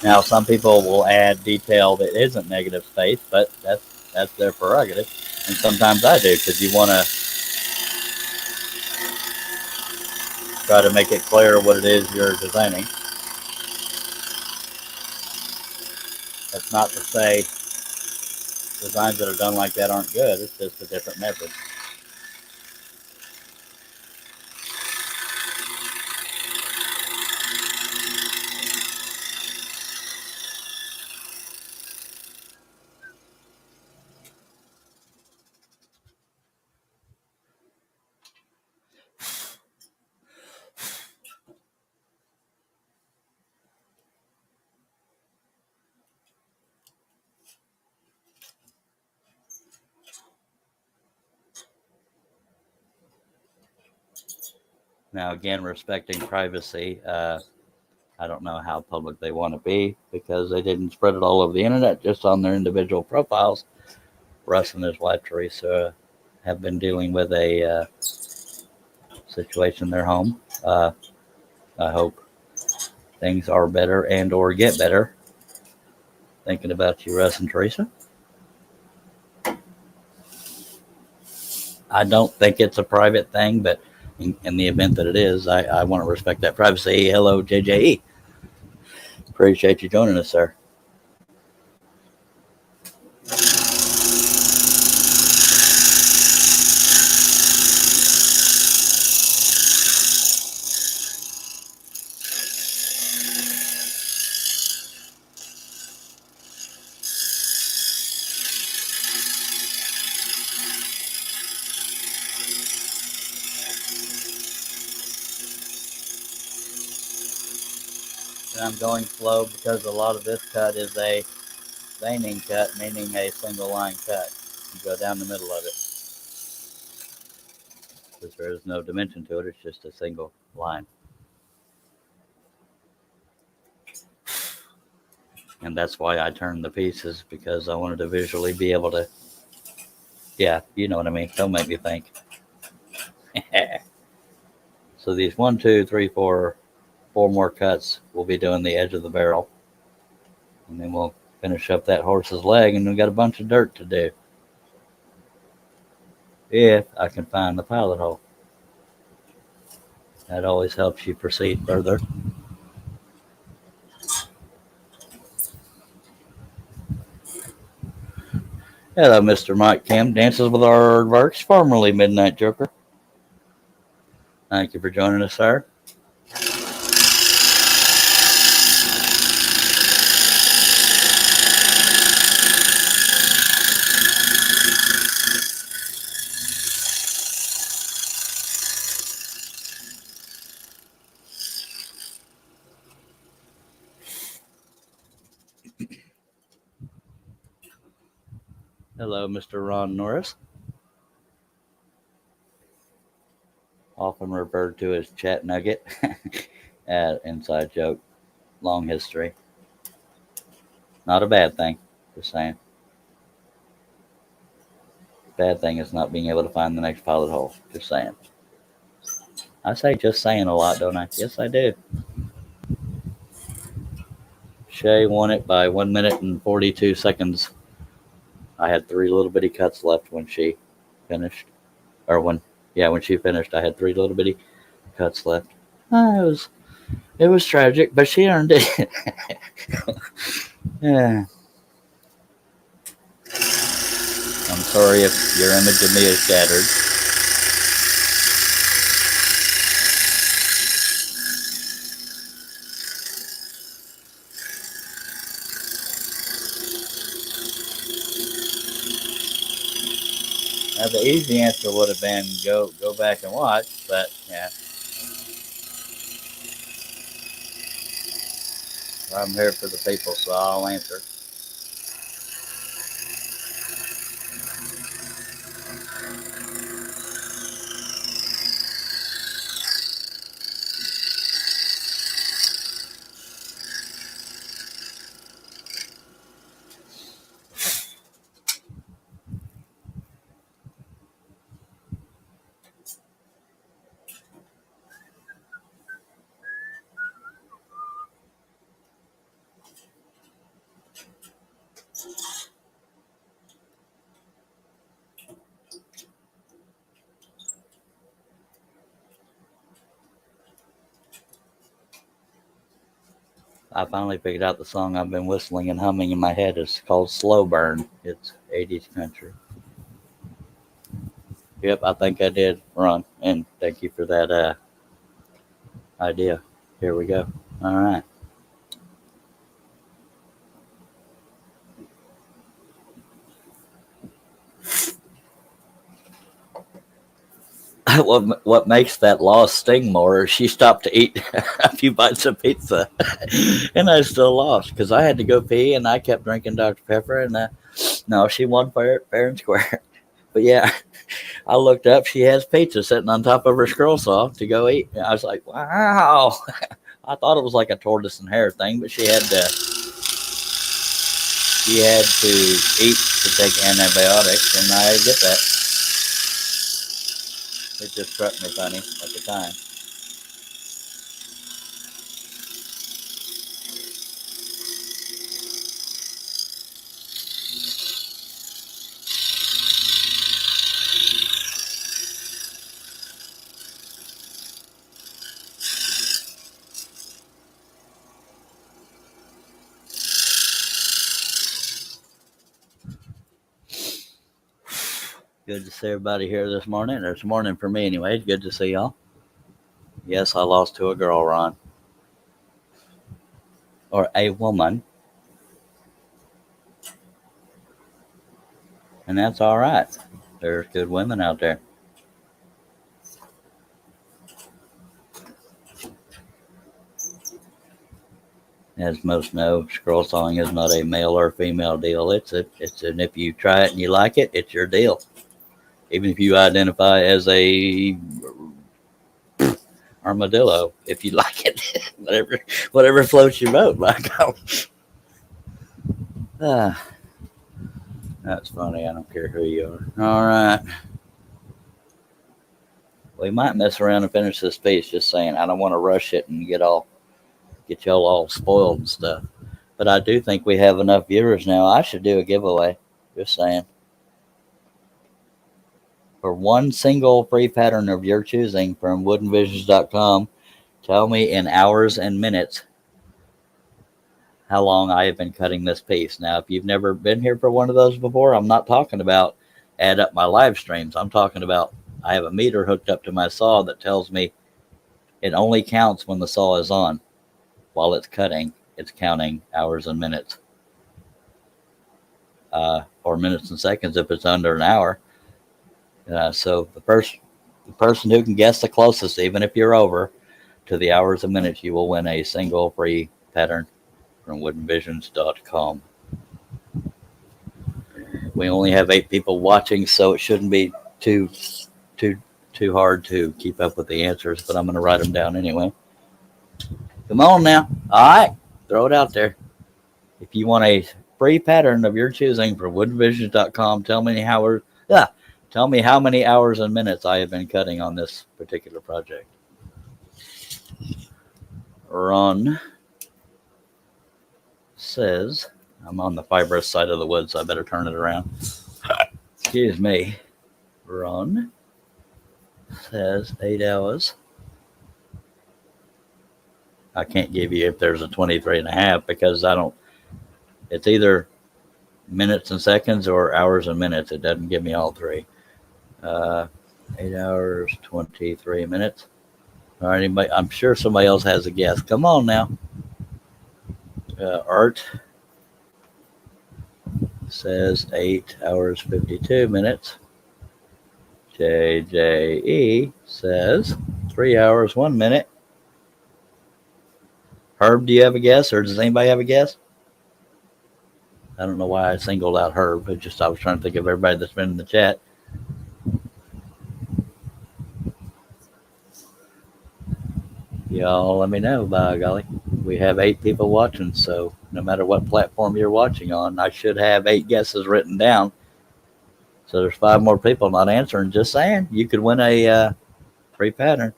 Now, some people will add detail that isn't negative space, but that's their prerogative. And sometimes I do, because you want to try to make it clear what it is you're designing. That's not to say designs that are done like that aren't good. It's just a different method. Now, again, respecting privacy, I don't know how public they want to be because they didn't spread it all over the internet, just on their individual profiles. Russ and his wife, Teresa, have been dealing with a situation in their home. I hope things are better and or get better. Thinking about you, Russ and Teresa. I don't think it's a private thing, but in the event that it is, I want to respect that privacy. Hello, JJE. Appreciate you joining us, sir. And I'm going slow because a lot of this cut is a veining cut, meaning a single line cut. You go down the middle of it because there is no dimension to it. It's just a single line. And that's why I turned the pieces, because I wanted to visually be able to, yeah, you know what I mean. Don't make me think. So these 1, 2, 3, 4 more cuts, we'll be doing the edge of the barrel. And then we'll finish up that horse's leg, and we've got a bunch of dirt to do. If I can find the pilot hole. That always helps you proceed further. Hello, Mr. Mike Kim, Dances with Aardvarks, formerly Midnight Joker. Thank you for joining us, sir. Hello, Mr. Ron Norris. Often referred to as Chat Nugget. Inside joke. Long history. Not a bad thing. Just saying. Bad thing is not being able to find the next pilot hole. Just saying. I say just saying a lot, don't I? Yes, I do. Shay won it by 1 minute and 42 seconds. I had 3 little bitty cuts left when she finished. Or when she finished, I had 3 little bitty cuts left. It was tragic, but she earned it. Yeah. I'm sorry if your image of me is shattered. Now, the easy answer would have been go back and watch, but yeah. I'm here for the people, so I'll answer. I finally figured out the song I've been whistling and humming in my head. It's called Slow Burn. It's 80s country. Yep, I think I did, Ron. And thank you for that idea. Here we go. All right. What makes that loss sting more is she stopped to eat a few bites of pizza, and I still lost because I had to go pee, and I kept drinking Dr. Pepper, and no, she won fair and square. But yeah, I looked up, she has pizza sitting on top of her scroll saw to go eat. And I was like, wow. I thought it was like a tortoise and hare thing, but she had to eat to take antibiotics, and I get that. It just struck me funny at the time. Good to see everybody here this morning. Or it's morning for me anyway. It's good to see y'all. Yes, I lost to a girl, Ron. Or a woman. And that's all right. There's good women out there. As most know, scroll sawing is not a male or female deal. It's and if you try it and you like it, it's your deal. Even if you identify as a armadillo, if you like it, whatever floats your boat, Michael. That's funny. I don't care who you are. All right. We might mess around and finish this piece. Just saying, I don't want to rush it and get y'all all spoiled and stuff. But I do think we have enough viewers now. I should do a giveaway. Just saying. For one single free pattern of your choosing from woodenvisions.com, tell me in hours and minutes how long I have been cutting this piece. Now, if you've never been here for one of those before, I'm not talking about add up my live streams. I'm talking about I have a meter hooked up to my saw that tells me it only counts when the saw is on. While it's cutting, it's counting hours and minutes. Or minutes and seconds if it's under an hour. So the person who can guess the closest, even if you're over, to the hours and minutes, you will win a single free pattern from woodenvisions.com. We only have 8 people watching, so it shouldn't be too hard to keep up with the answers, but I'm going to write them down anyway. Come on now. All right. Throw it out there. If you want a free pattern of your choosing from woodenvisions.com, tell me how many hours and minutes I have been cutting on this particular project. Ron says, I'm on the fibrous side of the woods, so I better turn it around. Excuse me. Ron says 8 hours. I can't give you if there's a 23 and a half because it's either minutes and seconds or hours and minutes. It doesn't give me all three. 8 hours, 23 minutes. All right, anybody? I'm sure somebody else has a guess. Come on now. Art says 8 hours, 52 minutes. JJE says 3 hours, 1 minute. Herb, do you have a guess, or does anybody have a guess? I don't know why I singled out Herb. I was trying to think of everybody that's been in the chat. Y'all let me know, by golly. We have 8 people watching, so no matter what platform you're watching on, I should have 8 guesses written down. So there's 5 more people not answering. Just saying, you could win a free pattern.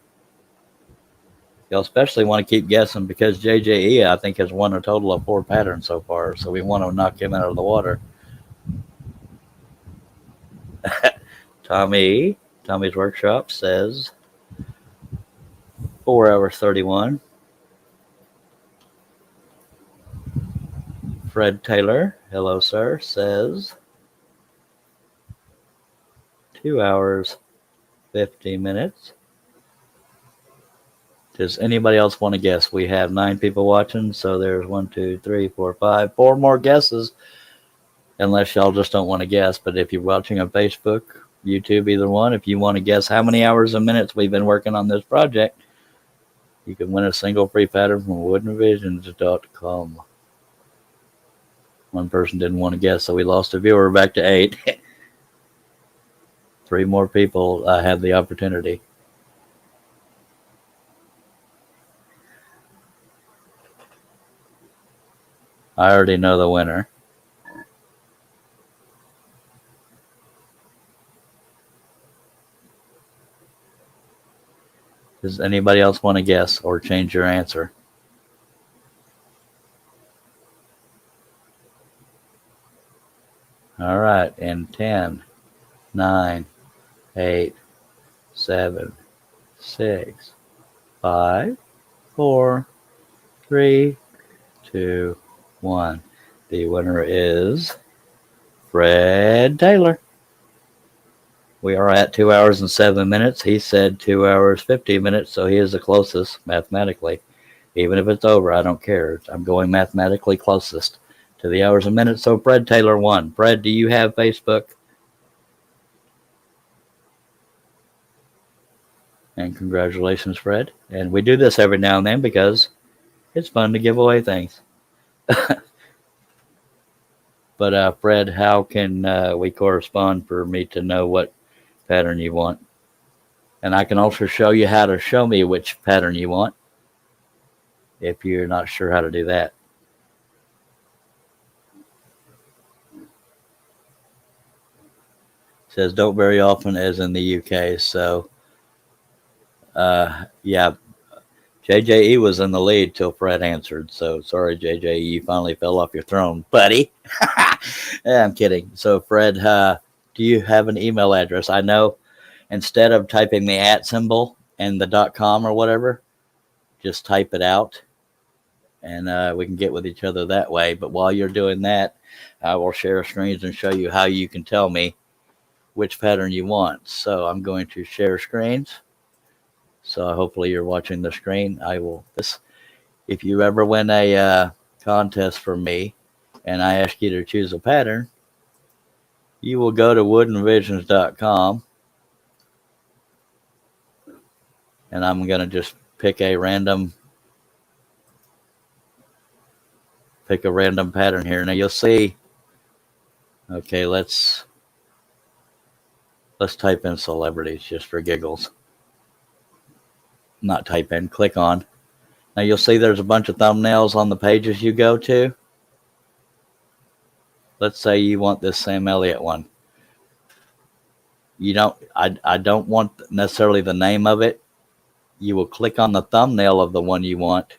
You'll especially want to keep guessing because JJE, I think, has won a total of 4 patterns so far. So we want to knock him out of the water. Tommy's Workshop says 4 hours 31. Fred Taylor, hello sir, says 2 hours 50 minutes. Does anybody else want to guess? We have 9 people watching, so there's 1, 2, 3, 4, 5, 4 more guesses. Unless y'all just don't want to guess. But if you're watching on Facebook, YouTube, either one, if you want to guess how many hours and minutes we've been working on this project, you can win a single free pattern from woodenvisions.com. One person didn't want to guess, so we lost a viewer back to 8. 3 more people have the opportunity. I already know the winner. Does anybody else want to guess or change your answer? All right, in 10, 9, 8, 7, 6, 5, 4, 3, 2, 1. The winner is Fred Taylor. We are at 2 hours and 7 minutes. He said 2 hours, 15 minutes, so he is the closest mathematically. Even if it's over, I don't care. I'm going mathematically closest to the hours and minutes. So Fred Taylor won. Fred, do you have Facebook? And congratulations, Fred. And we do this every now and then because it's fun to give away things. But Fred, how can we correspond for me to know what pattern you want? And I can also show you how to show me which pattern you want if you're not sure how to do that. It says don't very often as in the UK. So, yeah, JJE was in the lead till Fred answered. So sorry, JJE, you finally fell off your throne, buddy. Yeah, I'm kidding. So Fred, do you have an email address? I know instead of typing the @ symbol and the .com or whatever, just type it out, and we can get with each other that way. But while you're doing that, I will share screens and show you how you can tell me which pattern you want. So I'm going to share screens. So hopefully you're watching the screen. I will this. If you ever win a contest from me, and I ask you to choose a pattern, you will go to woodenvisions.com, and I'm going to just pick a random pattern here. Now you'll see. Okay, let's type in celebrities just for giggles. Not type in, click on. Now you'll see there's a bunch of thumbnails on the pages you go to. Let's say you want this Sam Elliott one. You don't. I don't want necessarily the name of it. You will click on the thumbnail of the one you want,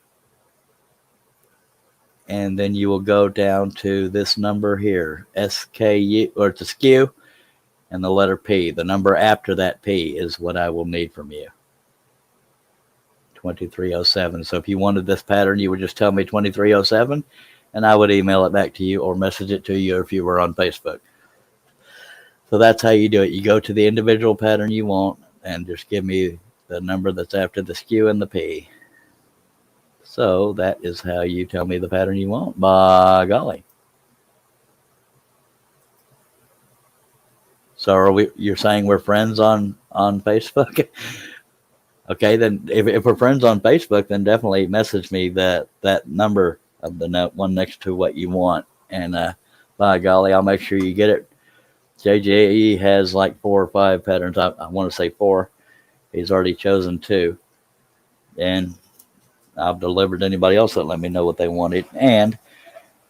and then you will go down to this number here, SKU, or it's a SKU, and the letter P. The number after that P is what I will need from you. 2307. So if you wanted this pattern, you would just tell me 2307, and I would email it back to you or message it to you if you were on Facebook. So that's how you do it. You go to the individual pattern you want and just give me the number that's after the SKU and the P. So that is how you tell me the pattern you want. By golly. So you're saying we're friends on Facebook? Okay, then if we're friends on Facebook, then definitely message me that number of the one next to what you want. And by golly, I'll make sure you get it. JJE has like 4 or 5 patterns. I want to say 4. He's already chosen 2. And I've delivered to anybody else that let me know what they wanted. And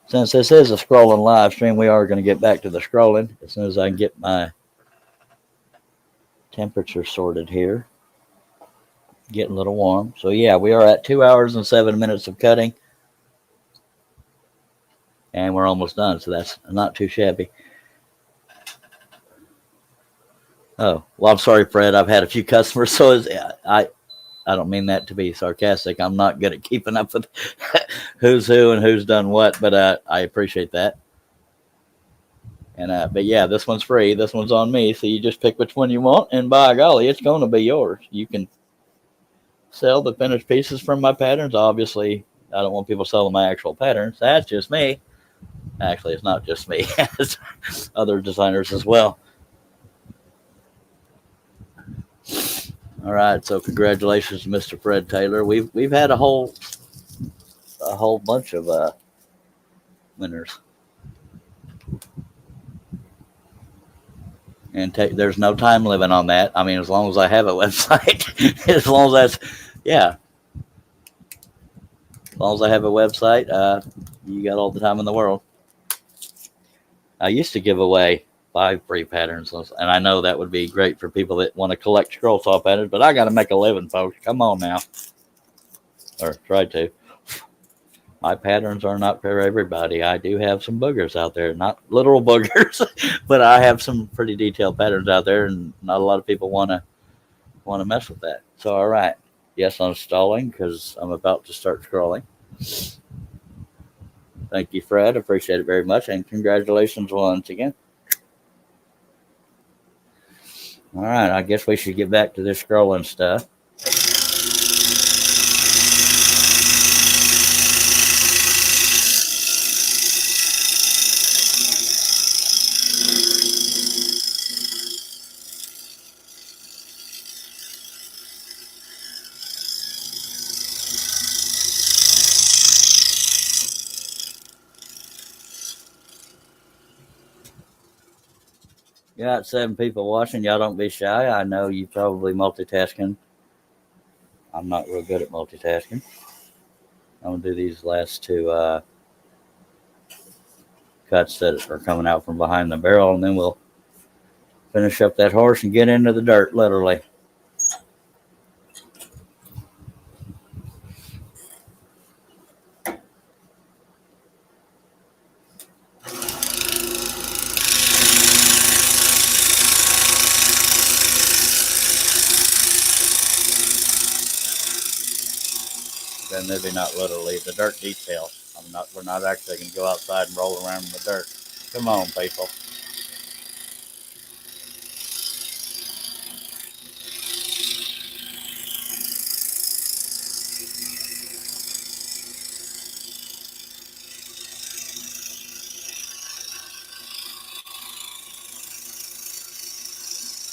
since this is a scrolling live stream, we are going to get back to the scrolling as soon as I can get my temperature sorted here. Getting a little warm. So yeah, we are at 2 hours and 7 minutes of cutting. And we're almost done, so that's not too shabby. Oh, well, I'm sorry, Fred. I've had a few customers, so I don't mean that to be sarcastic. I'm not good at keeping up with who's who and who's done what, but I appreciate that. And but yeah, this one's free. This one's on me, so you just pick which one you want, and by golly, it's going to be yours. You can sell the finished pieces from my patterns. Obviously, I don't want people selling my actual patterns. That's just me. Actually, it's not just me. It's other designers as well. All right, so congratulations, Mr. Fred Taylor. We've had a whole bunch of winners, and there's no time limit on that. I mean, as long as I have a website, as long as as long as I have a website, you got all the time in the world. I used to give away 5 free patterns, and I know that would be great for people that want to collect scroll saw patterns, but I got to make a living, folks. Come on now. Or try to. My patterns are not for everybody. I do have some boogers out there, not literal boogers, but I have some pretty detailed patterns out there, and not a lot of people want to mess with that. So, all right. Yes, I'm stalling because I'm about to start scrolling. Thank you, Fred. Appreciate it very much, and congratulations once again. All right, I guess we should get back to this scrolling stuff. You got 7 people watching. Y'all don't be shy. I know you probably multitasking. I'm not real good at multitasking. I'm gonna do these last 2 cuts that are coming out from behind the barrel, and then we'll finish up that horse and get into the dirt, literally. Then maybe not literally the dirt detail. We're not actually going to go outside and roll around in the dirt. Come on, people.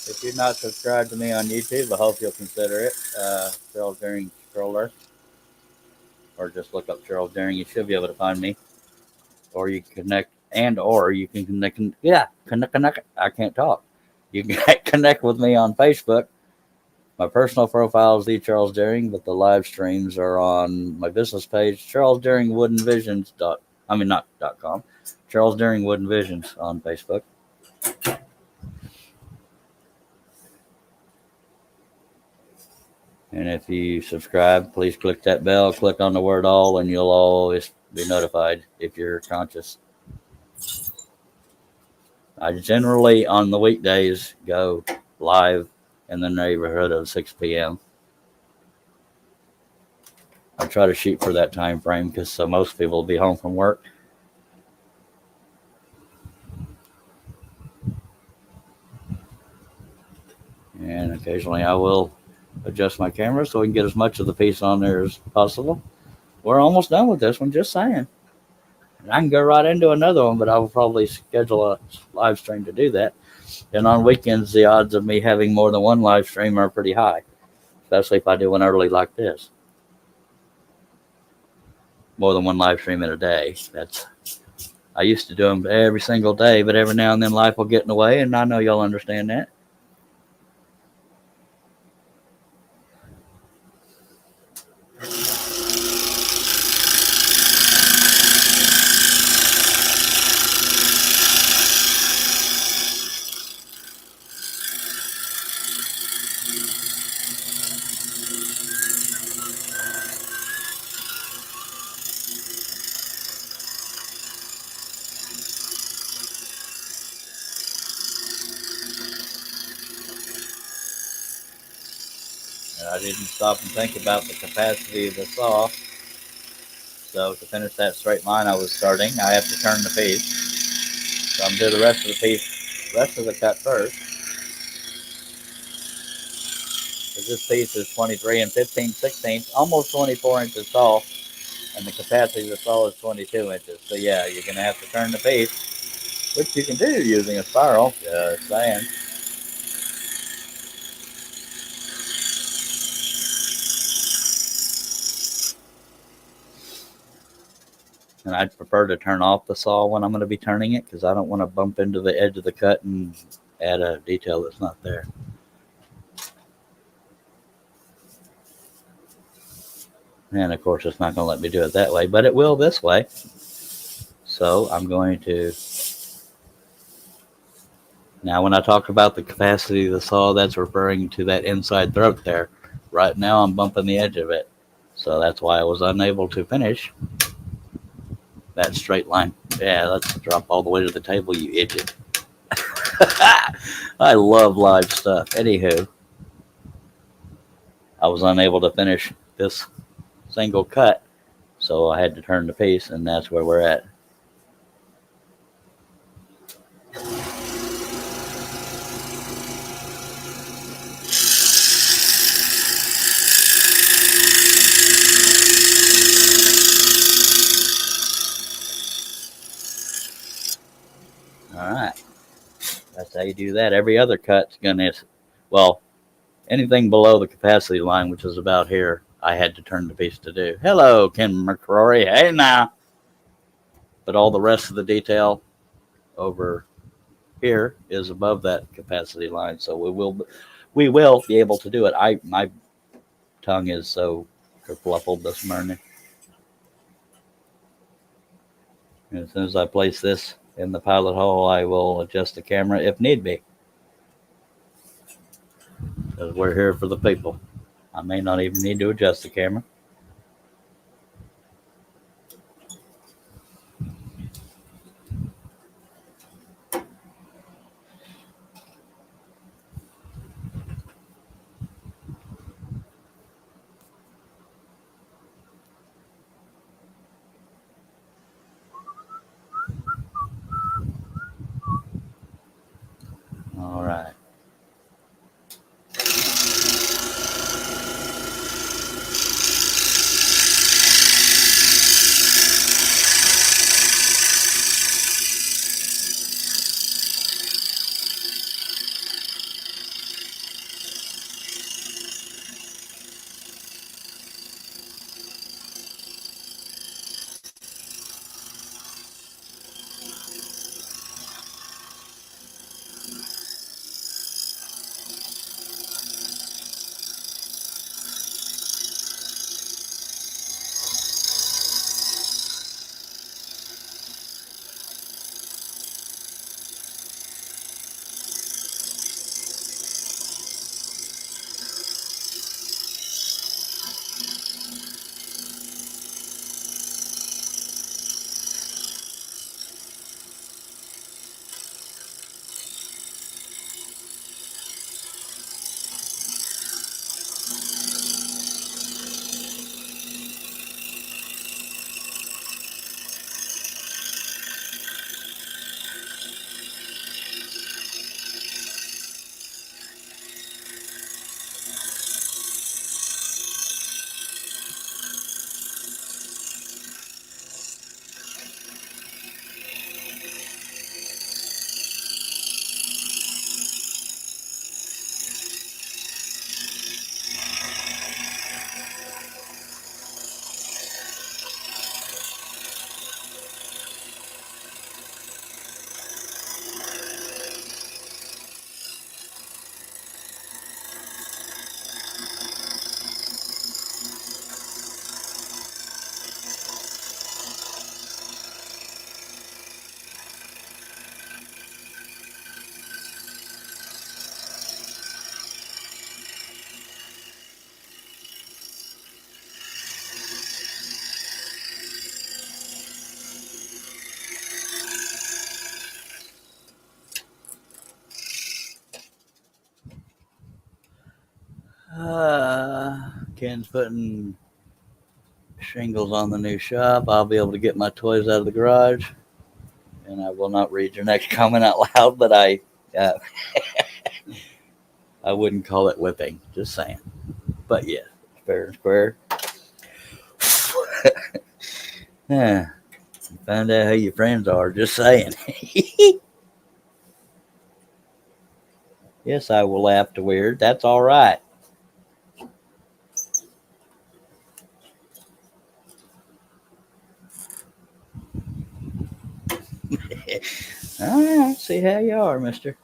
If you're not subscribed to me on YouTube, I hope you'll consider it. Charles Deering Stroller, or just look up Charles Deering. You should be able to find me. Or you can connect, or you can connect. Yeah, connect. I can't talk. You can connect with me on Facebook. My personal profile is the Charles Deering, but the live streams are on my business page, Charles Deering Wooden Visions. Not .com. Charles Deering Wooden Visions on Facebook. And if you subscribe, please click that bell, click on the word all, and you'll always be notified if you're conscious. I generally, on the weekdays, go live in the neighborhood of 6 p.m. I try to shoot for that time frame because most people will be home from work. And occasionally I will adjust my camera so we can get as much of the piece on there as possible. We're almost done with this one, just saying. And I can go right into another one, but I will probably schedule a live stream to do that. And on weekends, the odds of me having more than one live stream are pretty high, especially if I do one early like this. More than one live stream in a day. I used to do them every single day, but every now and then life will get in the way, and I know y'all understand that. And I didn't stop and think about the capacity of the saw. So to finish that straight line I was starting, I have to turn the piece. So I'm going to do the rest of the cut first. Because this piece is 23 and 15/16, almost 24 inches tall, and the capacity of the saw is 22 inches. So yeah, you're going to have to turn the piece, which you can do using a spiral, just saying. And I'd prefer to turn off the saw when I'm going to be turning it because I don't want to bump into the edge of the cut and add a detail that's not there. And of course, it's not going to let me do it that way, but it will this way. So I'm going to. Now, when I talk about the capacity of the saw, that's referring to that inside throat there. Right now, I'm bumping the edge of it. So that's why I was unable to finish that straight line. Yeah, let's drop all the way to the table, you idiot. I love live stuff. Anywho, I was unable to finish this single cut, so I had to turn the piece, and that's where we're at. All right. That's how you do that. Every other cut's gonna, well, anything below the capacity line, which is about here, I had to turn the piece to do. Hello, Ken McCrory. Hey now. But all the rest of the detail over here is above that capacity line, so we will be able to do it. My tongue is so kerfluffled this morning. And as soon as I place this in the pilot hole, I will adjust the camera if need be, because we're here for the people. I may not even need to adjust the camera. All right. Ken's putting shingles on the new shop. I'll be able to get my toys out of the garage. And I will not read your next comment out loud, but uh, I wouldn't call it whipping. Just saying. But yeah, fair and square. Yeah, find out who your friends are. Just saying. Yes, I will laugh to weird. That's all right. All right, see how you are, mister.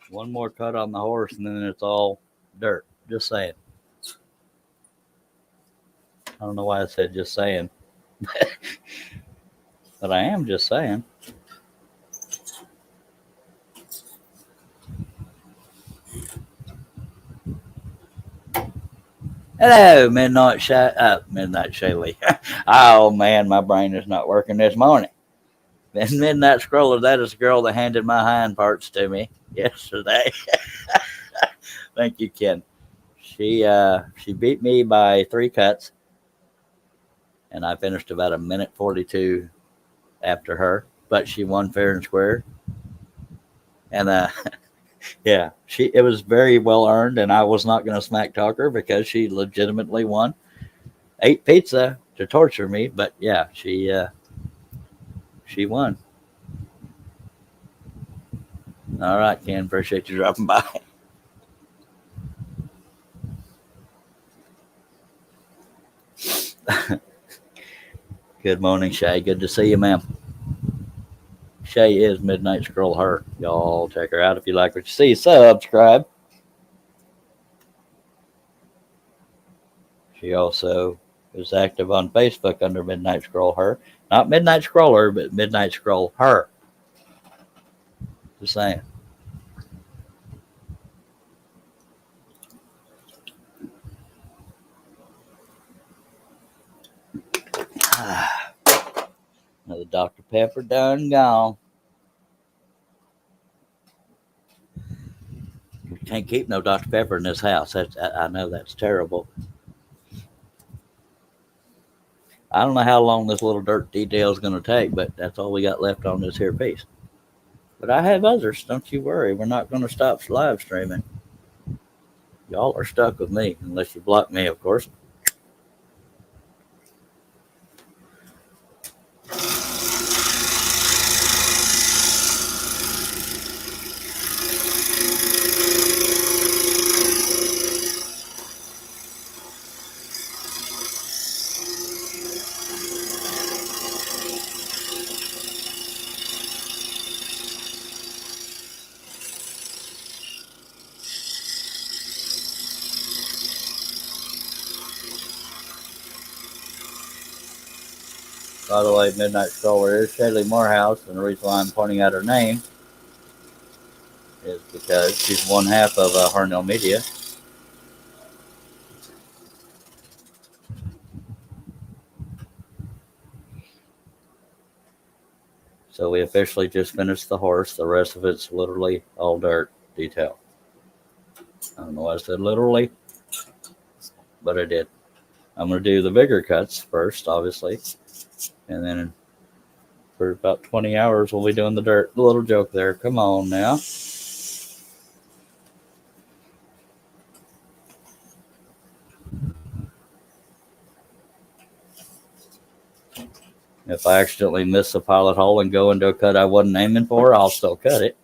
One more cut on the horse, and then it's all dirt. Just saying. I don't know why I said just saying, but I am just saying. Hello, Midnight Shaylee. Oh man, my brain is not working this morning. Then Midnight Scroller, that is the girl that handed my hind parts to me yesterday. Thank you, Ken. She beat me by 3 cuts, and I finished about a minute 42 after her, but she won fair and square. And yeah, she it was very well earned, and I was not going to smack talk her because she legitimately won. Ate pizza to torture me, but yeah, she won. All right, Ken, appreciate you dropping by. Good morning, Shay. Good to see you, ma'am. Shay is Midnight Scroll Her. Y'all check her out if you like what you see. Subscribe. She also is active on Facebook under Midnight Scroll Her. Not Midnight Scroller, but Midnight Scroll Her. Just saying. Another Dr. Pepper done gone. Can't keep no Dr. Pepper in this house. I know that's terrible. I don't know how long this little dirt detail is going to take, but that's all we got left on this here piece. But I have others. Don't you worry. We're not going to stop live streaming. Y'all are stuck with me, unless you block me, of course. By the way, Midnight Stroller is Shaylee Morehouse, and the reason why I'm pointing out her name is because she's one half of Harnell Media. So we officially just finished the horse. The rest of it's literally all dirt detail. I don't know why I said literally, but I did. I'm going to do the bigger cuts first, obviously, and then for about 20 hours we'll be doing the dirt. The little joke there. Come on now. If I accidentally miss a pilot hole and go into a cut I wasn't aiming for, I'll still cut it.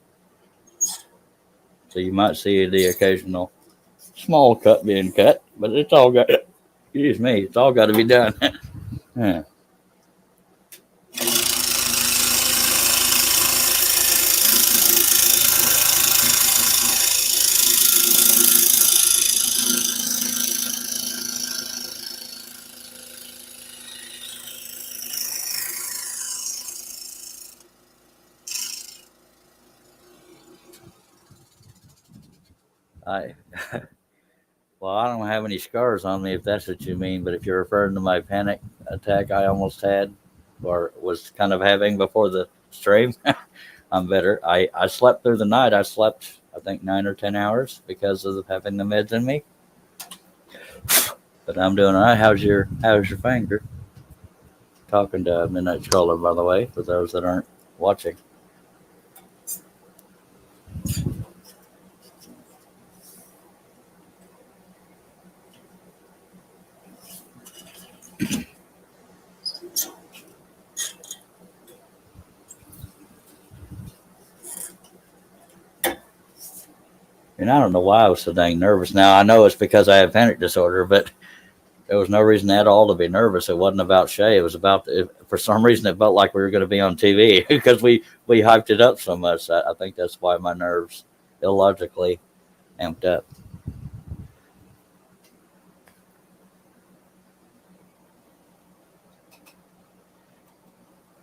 So you might see the occasional small cut being cut, but it's all got, excuse me, it's all got to be done. Yeah. I Well, I don't have any scars on me if that's what you mean, but if you're referring to my panic attack I almost had or was kind of having before the stream, I'm better. I slept through the night. I slept, I think, 9 or 10 hours because of having the meds in me. But I'm doing all right. How's your finger? Talking to Midnight Stroller, by the way, for those that aren't watching. And I don't know why I was so dang nervous. Now I know it's because I have panic disorder, but there was no reason at all to be nervous. It wasn't about Shay. It was about, for some reason, it felt like we were going to be on TV because we hyped it up so much. I think that's why my nerves illogically amped up.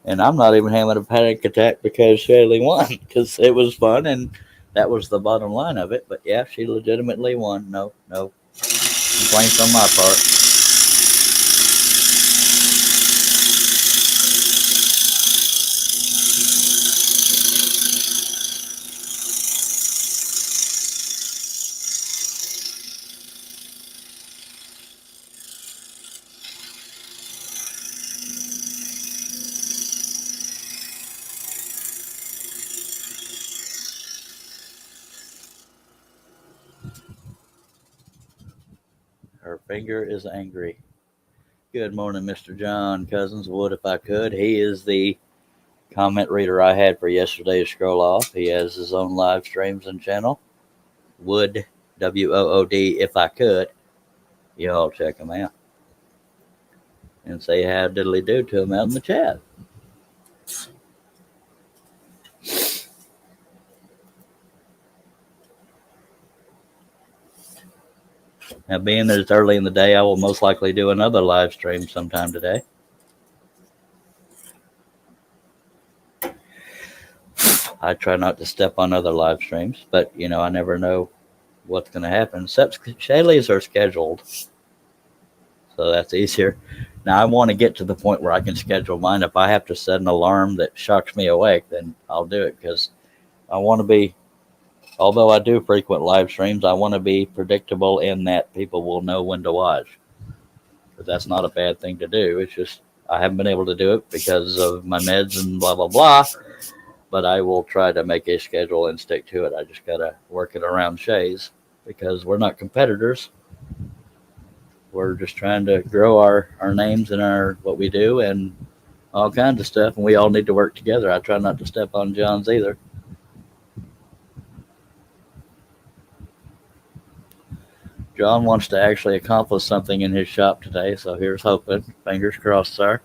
And I'm not even having a panic attack because Shaylee won because it was fun and that was the bottom line of it. But yeah, she legitimately won. No, no. complaints on my part. Her finger is angry. Good morning, Mr. John Cousins. Would if I could. He is the comment reader I had for yesterday's scroll off. He has his own live streams and channel. Would, WOOD, if I could. You all check him out and say how diddly do to him out in the chat. Now, being that it's early in the day, I will most likely do another live stream sometime today. I try not to step on other live streams, but I never know what's going to happen. Except Shaylee's are scheduled, so that's easier. Now I want to get to the point where I can schedule mine. If I have to set an alarm that shocks me awake, then I'll do it, because I want to be. Although I do frequent live streams, I want to be predictable in that people will know when to watch. But that's not a bad thing to do. It's just I haven't been able to do it because of my meds and blah, blah, blah. But I will try to make a schedule and stick to it. I just got to work it around Shay's, because we're not competitors. We're just trying to grow our names and what we do and all kinds of stuff. And we all need to work together. I try not to step on John's either. John wants to actually accomplish something in his shop today, so here's hoping. Fingers crossed, sir.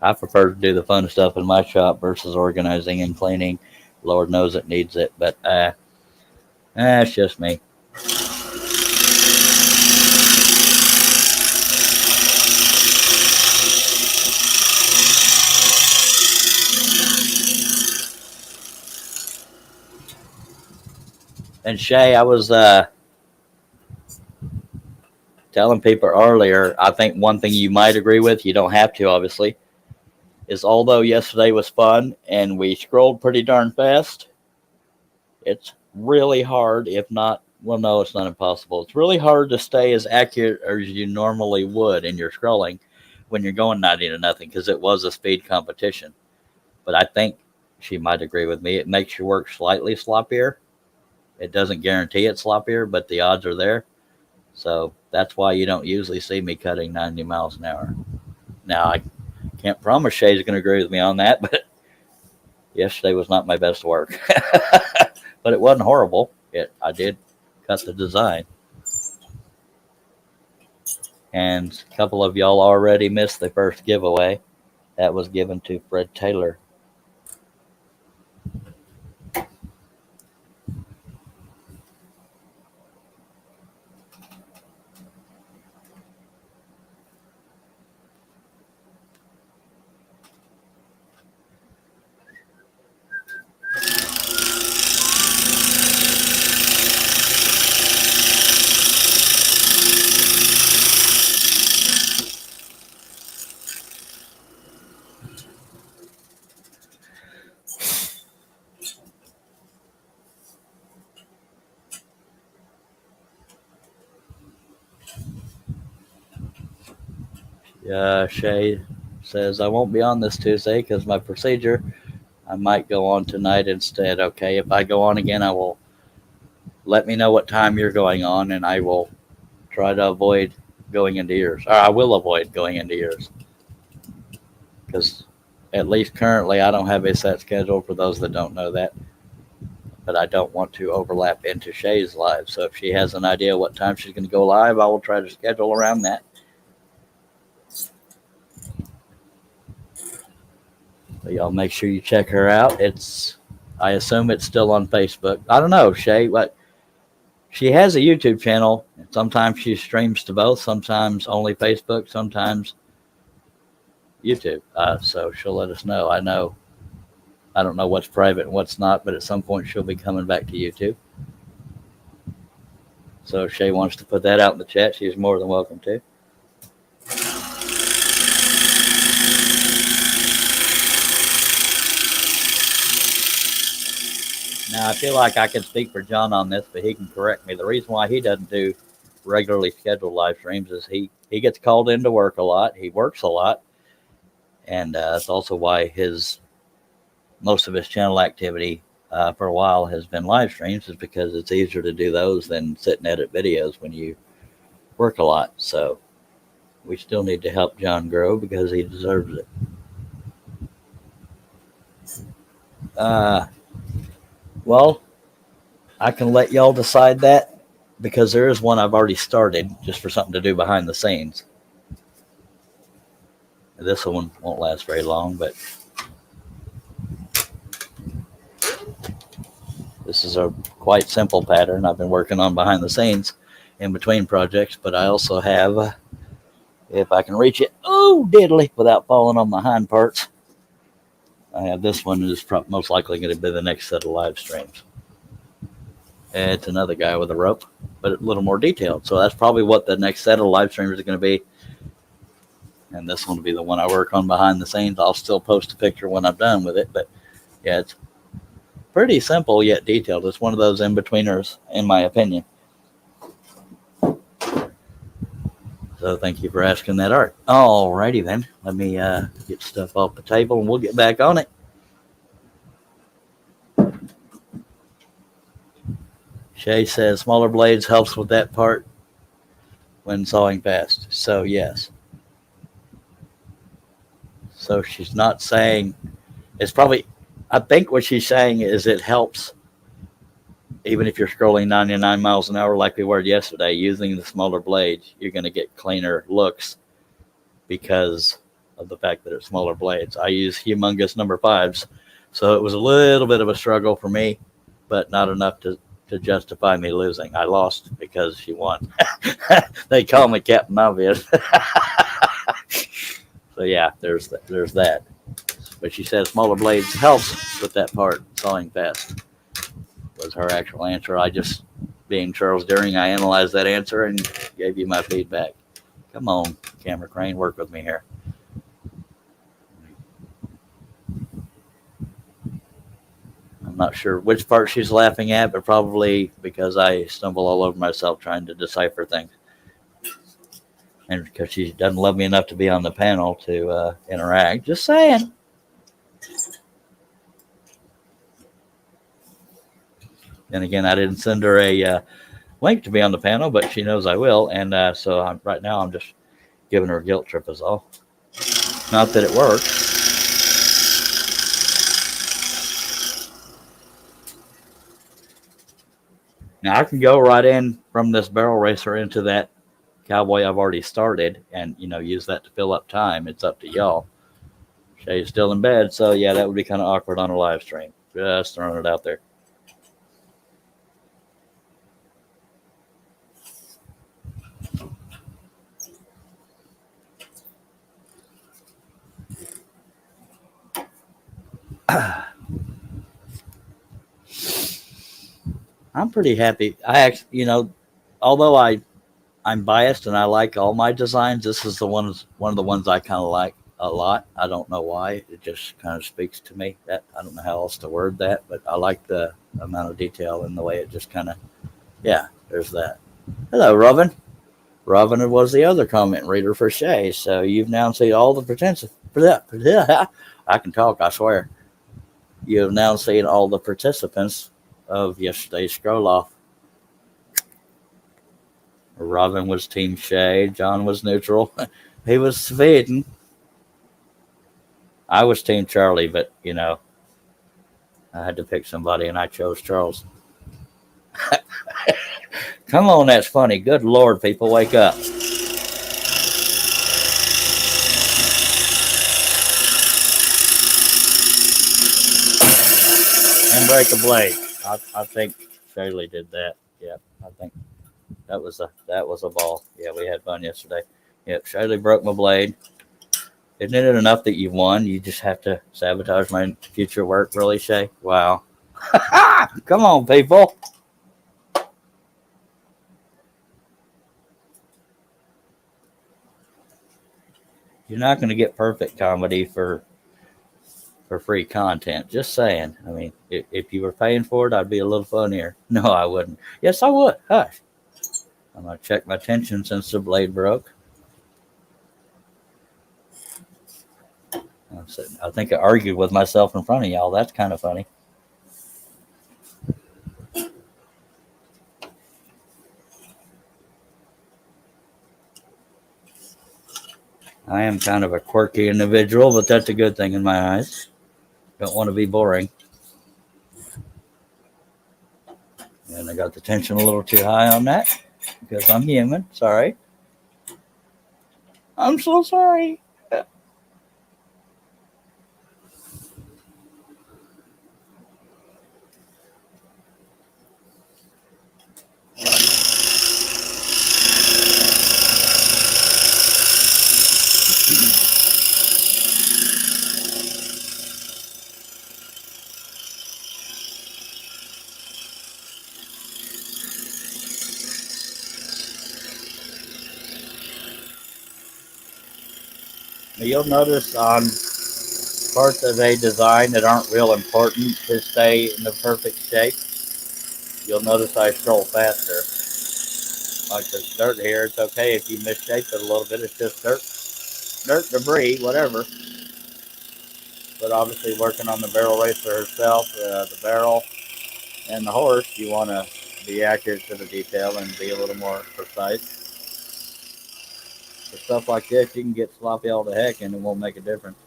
I prefer to do the fun stuff in my shop versus organizing and cleaning. Lord knows it needs it, but it's just me. And Shay, I was telling people earlier, I think one thing you might agree with, you don't have to obviously, is although yesterday was fun and we scrolled pretty darn fast, it's really hard, if not, well, no, it's not impossible. It's really hard to stay as accurate as you normally would in your scrolling when you're going 90 to nothing, because it was a speed competition. But I think she might agree with me. It makes your work slightly sloppier. It doesn't guarantee it's sloppier, but the odds are there. So that's why you don't usually see me cutting 90 miles an hour. Now, I can't promise Shay's going to agree with me on that, but yesterday was not my best work. But it wasn't horrible. I did cut the design. And a couple of y'all already missed the first giveaway. That was given to Fred Taylor. Shay says, I won't be on this Tuesday because my procedure. I might go on tonight instead. Okay, if I go on again, I will let me know what time you're going on, and I will try to avoid going into yours. Or I will avoid going into yours, because at least currently I don't have a set schedule, for those that don't know that. But I don't want to overlap into Shay's live. So if she has an idea what time she's going to go live, I will try to schedule around that. But y'all make sure you check her out. I assume it's still on Facebook. I don't know, Shay, but she has a YouTube channel. Sometimes she streams to both, sometimes only Facebook, sometimes YouTube. So she'll let us know. I don't know what's private and what's not, but at some point she'll be coming back to YouTube. So if Shay wants to put that out in the chat, she's more than welcome to. Now, I feel like I can speak for John on this, but he can correct me. The reason why he doesn't do regularly scheduled live streams is he gets called into work a lot. He works a lot. And that's also why most of his channel activity for a while has been live streams, is because it's easier to do those than sit and edit videos when you work a lot. So we still need to help John grow because he deserves it. Well, I can let y'all decide that, because there is one I've already started just for something to do behind the scenes. This one won't last very long, but this is a quite simple pattern I've been working on behind the scenes in between projects. But I also have, if I can reach it, oh diddly, without falling on my hind parts, I have this one is most likely going to be the next set of live streams. It's another guy with a rope, but a little more detailed. So that's probably what the next set of live streams is going to be. And this one will be the one I work on behind the scenes. I'll still post a picture when I'm done with it. But yeah, it's pretty simple yet detailed. It's one of those in-betweeners, in my opinion. So thank you for asking that, Art. Alrighty then. Let me get stuff off the table and we'll get back on it. Shay says smaller blades helps with that part when sawing fast. So yes. So she's not saying, it's probably, I think what she's saying is it helps even if you're scrolling 99 miles an hour like we were yesterday. Using the smaller blades, you're going to get cleaner looks because of the fact that it's smaller blades. I use humongous number 5s, so it was a little bit of a struggle for me, but not enough to justify me losing. I lost because she won. They call me Captain Obvious. So yeah, there's that. But she says smaller blades helps with that part, sawing fast, was her actual answer. I just, being Charles Deering, I analyzed that answer and gave you my feedback. Come on, camera crane, work with me here. I'm not sure which part she's laughing at, but probably because I stumble all over myself trying to decipher things. And because she doesn't love me enough to be on the panel to interact. Just saying. And again, I didn't send her a link to be on the panel, but she knows I will. And so right now I'm just giving her a guilt trip is all. Not that it works. Now I can go right in from this barrel racer into that cowboy I've already started and, use that to fill up time. It's up to y'all. Shay's still in bed, so yeah, that would be kind of awkward on a live stream. Just throwing it out there. I'm pretty happy. I actually, although I'm biased and I like all my designs, this is one of the ones I kind of like a lot. I don't know why. It just kind of speaks to me. That I don't know how else to word that, but I like the amount of detail and the way it just kind of, yeah, there's that. Hello, Robin. Robin was the other comment reader for Shay. So you've now seen all the potential. I can talk, I swear. You have now seen all the participants of yesterday's scroll off. Robin was Team Shay. John was neutral. He was Sweden. I was Team Charlie, but I had to pick somebody, and I chose Charles. Come on, that's funny. Good Lord, people, wake up. And break a blade. I think Shaylee did that. Yeah, I think that was a ball. Yeah, we had fun yesterday. Yep, Shaylee broke my blade. Isn't it enough that you won? You just have to sabotage my future work, really, Shay? Wow. Come on, people. You're not going to get perfect comedy for free content. Just saying. I mean, if you were paying for it, I'd be a little funnier. No, I wouldn't. Yes, I would. Hush. I'm going to check my tension since the blade broke. I think I argued with myself in front of y'all. That's kind of funny. I am kind of a quirky individual, but that's a good thing in my eyes. Don't want to be boring. And I got the tension a little too high on that because I'm human. Sorry. I'm so sorry. You'll notice on parts of a design that aren't real important to stay in the perfect shape, you'll notice I scroll faster. Like this dirt here, it's okay if you misshape it a little bit. It's just dirt, debris, whatever. But obviously working on the barrel racer herself, the barrel and the horse, you want to be accurate to the detail and be a little more precise. For stuff like this, you can get sloppy all the heck and it won't make a difference.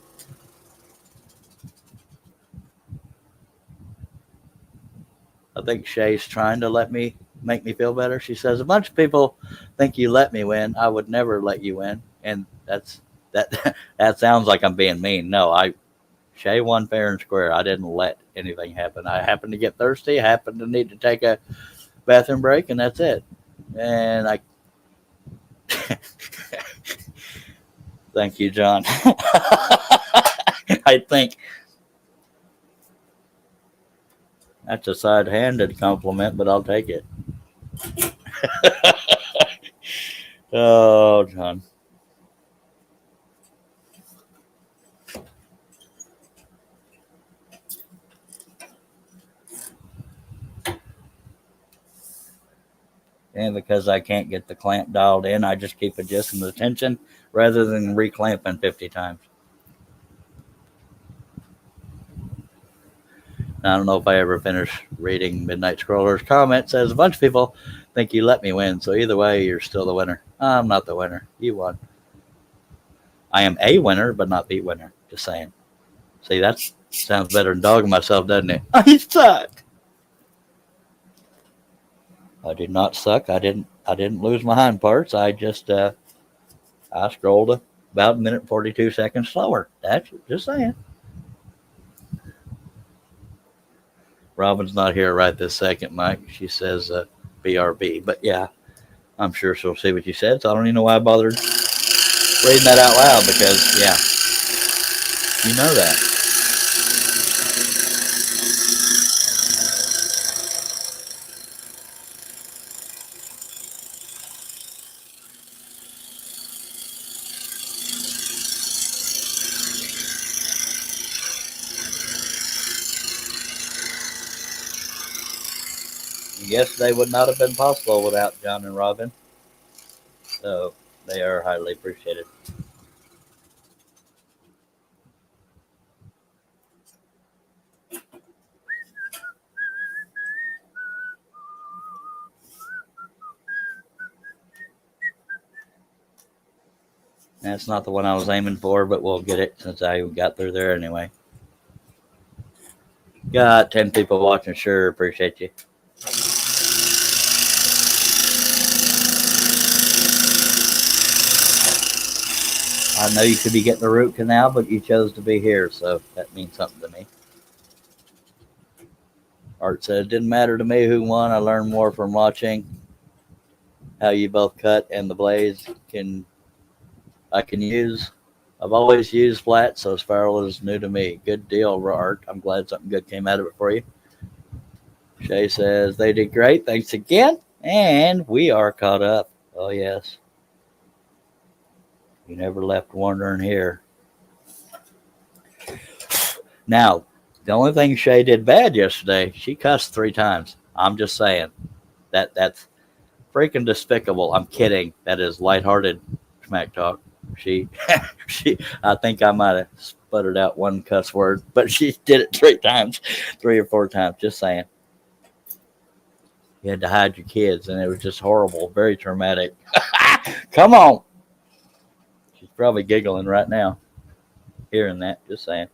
I think Shay's trying to make me feel better. She says, a bunch of people think you let me win. I would never let you win. And that that sounds like I'm being mean. No, Shay won fair and square. I didn't let anything happen. I happened to get thirsty, happened to need to take a bathroom break, and that's it. And I thank you, John. I think that's a side-handed compliment, but I'll take it. Oh, John. And because I can't get the clamp dialed in, I just keep adjusting the tension rather than reclamping 50 times. I don't know if I ever finished reading Midnight Scroller's comment. It says a bunch of people think you let me win, so either way, you're still the winner. I'm not the winner. You won. I am a winner, but not the winner. Just saying. See, that sounds better than dogging myself, doesn't it? I suck. I did not suck. I didn't lose my hind parts. I just I scrolled about a minute 42 seconds slower. That's just saying. Robin's not here right this second, Mike. She says BRB. But yeah, I'm sure she'll see what you said. So I don't even know why I bothered reading that out loud because, yeah, you know that. Yesterday would not have been possible without John and Robin. So they are highly appreciated. That's not the one I was aiming for, but we'll get it since I got through there anyway. Got 10 people watching. Sure, appreciate you. I know you could be getting the root canal, but you chose to be here, so that means something to me. Art said, it didn't matter to me who won. I learned more from watching how you both cut and the blades I can use. I've always used flat, so spiral is new to me. Good deal, Art. I'm glad something good came out of it for you. Shay says, they did great. Thanks again. And we are caught up. Oh, yes. You never left wondering here. Now, the only thing Shay did bad yesterday, she cussed 3 times. I'm just saying that's freaking despicable. I'm kidding. That is lighthearted smack talk. She, she. I think I might have sputtered out one cuss word, but she did it 3 times, 3 or 4 times. Just saying. You had to hide your kids, and it was just horrible, very traumatic. Come on. She's probably giggling right now, hearing that. Just saying.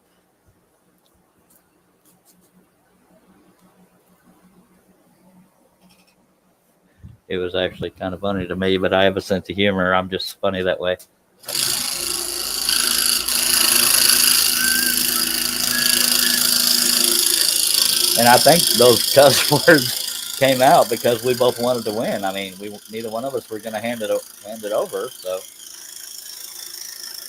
It was actually kind of funny to me, but I have a sense of humor. I'm just funny that way. And I think those cuss words came out because we both wanted to win. I mean, we neither one of us were going to hand it over. So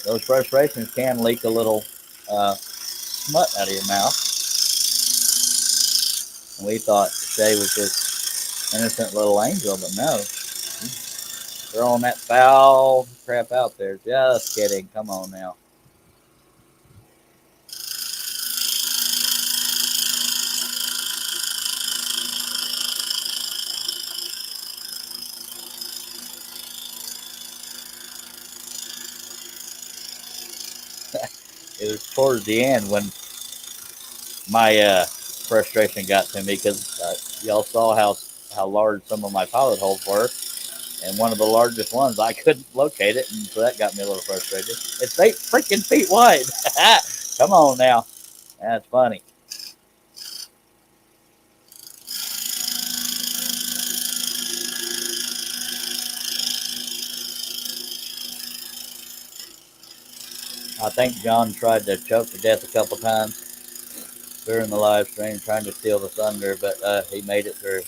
those frustrations can leak a little smut out of your mouth. And we thought Shay was this innocent little angel, but no, throwing that foul crap out there. Just kidding. Come on now. It was towards the end when my frustration got to me because y'all saw how large some of my pilot holes were, and one of the largest ones I couldn't locate it, and so that got me a little frustrated. It's 8 freaking feet wide. Come on now, that's funny. I think John tried to choke to death a couple times during the live stream, trying to steal the thunder, but he made it through.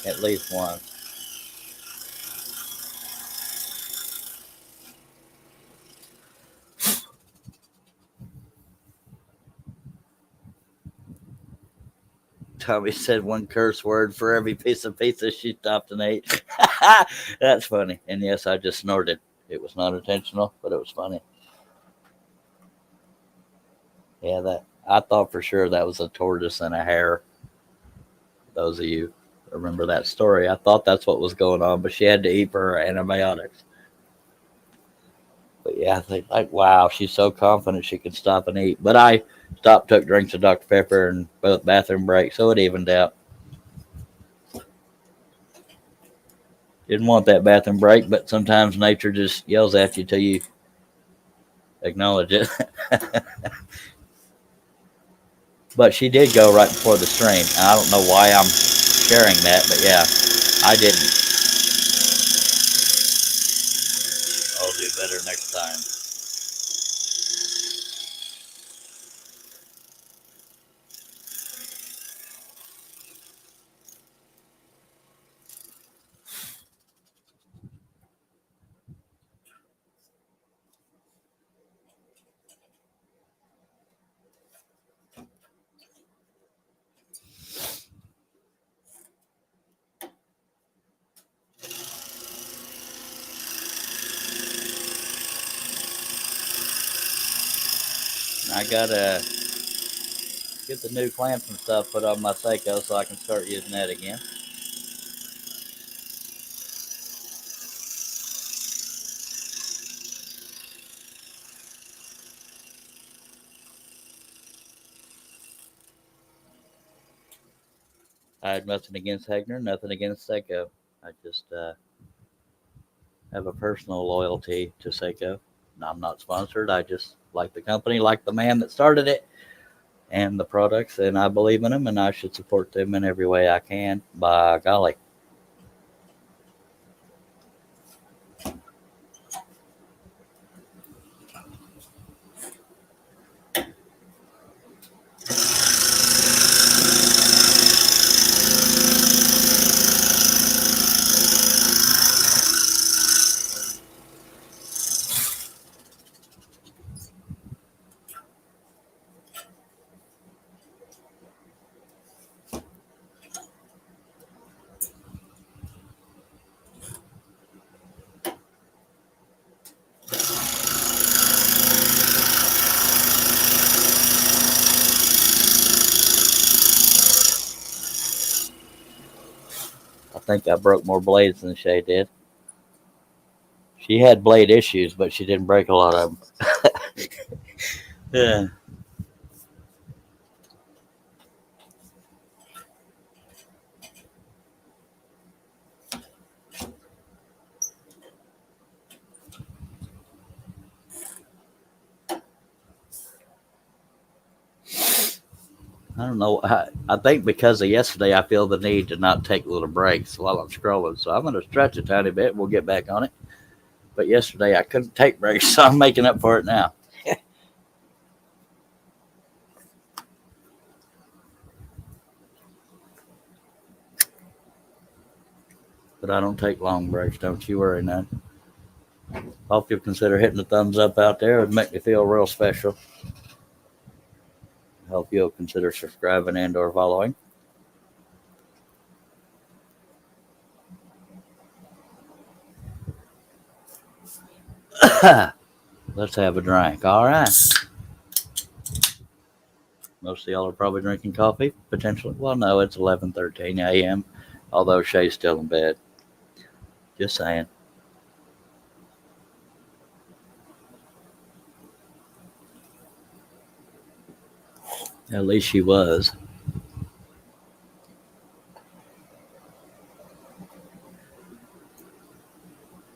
At least once. Tommy said one curse word for every piece of pizza she stopped and ate. That's funny. And yes, I just snorted. It was not intentional, but it was funny. Yeah, that I thought for sure that was a tortoise and a hare. Those of you remember that story. I thought that's what was going on, but she had to eat for her antibiotics. But yeah, I think like wow, she's so confident she could stop and eat. But I stopped, took drinks of Dr. Pepper and both bathroom breaks, so it evened out. Didn't want that bathroom break, but sometimes nature just yells at you till you acknowledge it. But she did go right before the stream. I don't know why I'm sharing that, but yeah, I didn't. I'll do better next time. I gotta get the new clamps and stuff put on my Seiko so I can start using that again. I had nothing against Hegner, nothing against Seiko. I just have a personal loyalty to Seiko. I'm not sponsored. I just like the company, like the man that started it, and the products, and I believe in them, and I should support them in every way I can. By golly. think I broke more blades than Shay did. She had blade issues, but she didn't break a lot of them. Yeah. I don't know. I think because of yesterday, I feel the need to not take little breaks while I'm scrolling. So I'm going to stretch a tiny bit. We'll get back on it. But yesterday, I couldn't take breaks, so I'm making up for it now. But I don't take long breaks. Don't you worry, none. Hope you'll consider hitting the thumbs up out there. It'd make me feel real special. Hope you'll consider subscribing and/or following. Let's have a drink. All right. Most of y'all are probably drinking coffee, potentially. Well, no, it's 11:13 a.m., although Shay's still in bed. Just saying. At least she was.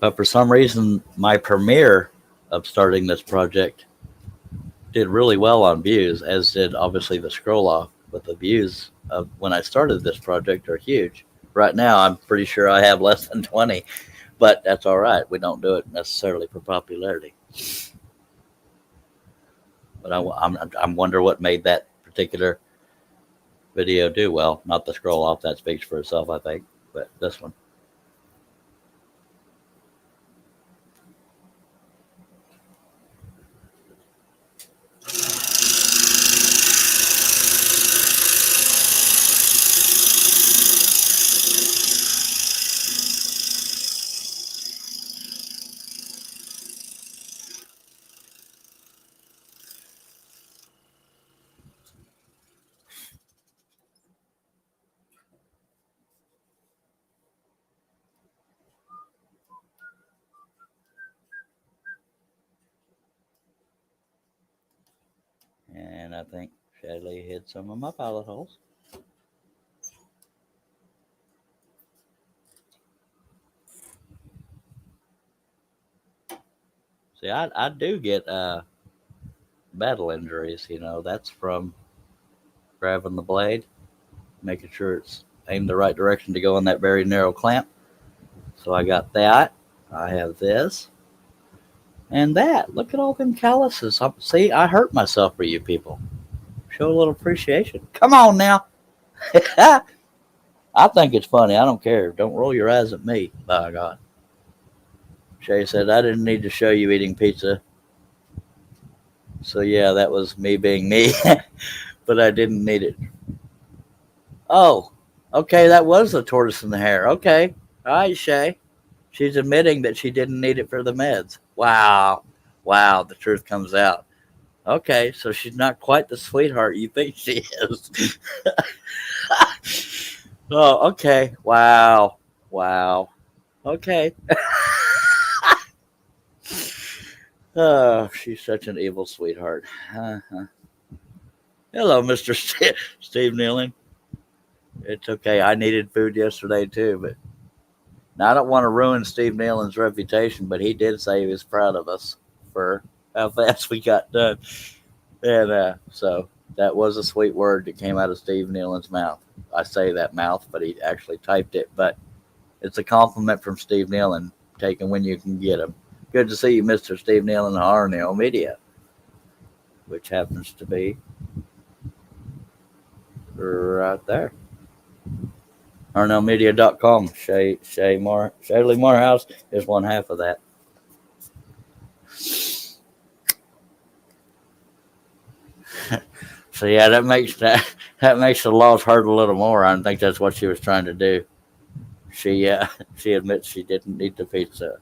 But for some reason, my premiere of starting this project did really well on views, as did obviously the scroll off. But the views of when I started this project are huge. Right now, I'm pretty sure I have less than 20, but that's all right. We don't do it necessarily for popularity. But I'm wonder what made that particular video do well. Not the scroll off, that speaks for itself, I think, but this one. And I think Shadley hit some of my pilot holes. See, I do get battle injuries, that's from grabbing the blade, making sure it's aimed the right direction to go in that very narrow clamp. So I got that. I have this. And that. Look at all them calluses. See, I hurt myself for you people. Show a little appreciation. Come on now. I think it's funny. I don't care. Don't roll your eyes at me, by God. Shay said, I didn't need to show you eating pizza. So, yeah, that was me being me. But I didn't need it. Oh, okay, that was the tortoise and the hare. Okay. All right, Shay. She's admitting that she didn't need it for the meds. Wow. Wow, the truth comes out. Okay, so she's not quite the sweetheart you think she is. Oh, okay. Wow. Wow. Okay. Oh, she's such an evil sweetheart. Uh-huh. Hello, Mr. Steve Nealon. It's okay. I needed food yesterday too, but now I don't want to ruin Steve Nealon's reputation, but he did say he was proud of us for how fast we got done. And so that was a sweet word that came out of Steve Nealon's mouth. I say that mouth, but he actually typed it. But it's a compliment from Steve Nealon, taken when you can get him. Good to see you, Mr. Steve Nealon of Arnell Media, which happens to be right there. ArnellMedia.com. Shadley Morehouse is one half of that. So yeah, that makes the laws hurt a little more. I think that's what she was trying to do. She admits she didn't need the pizza.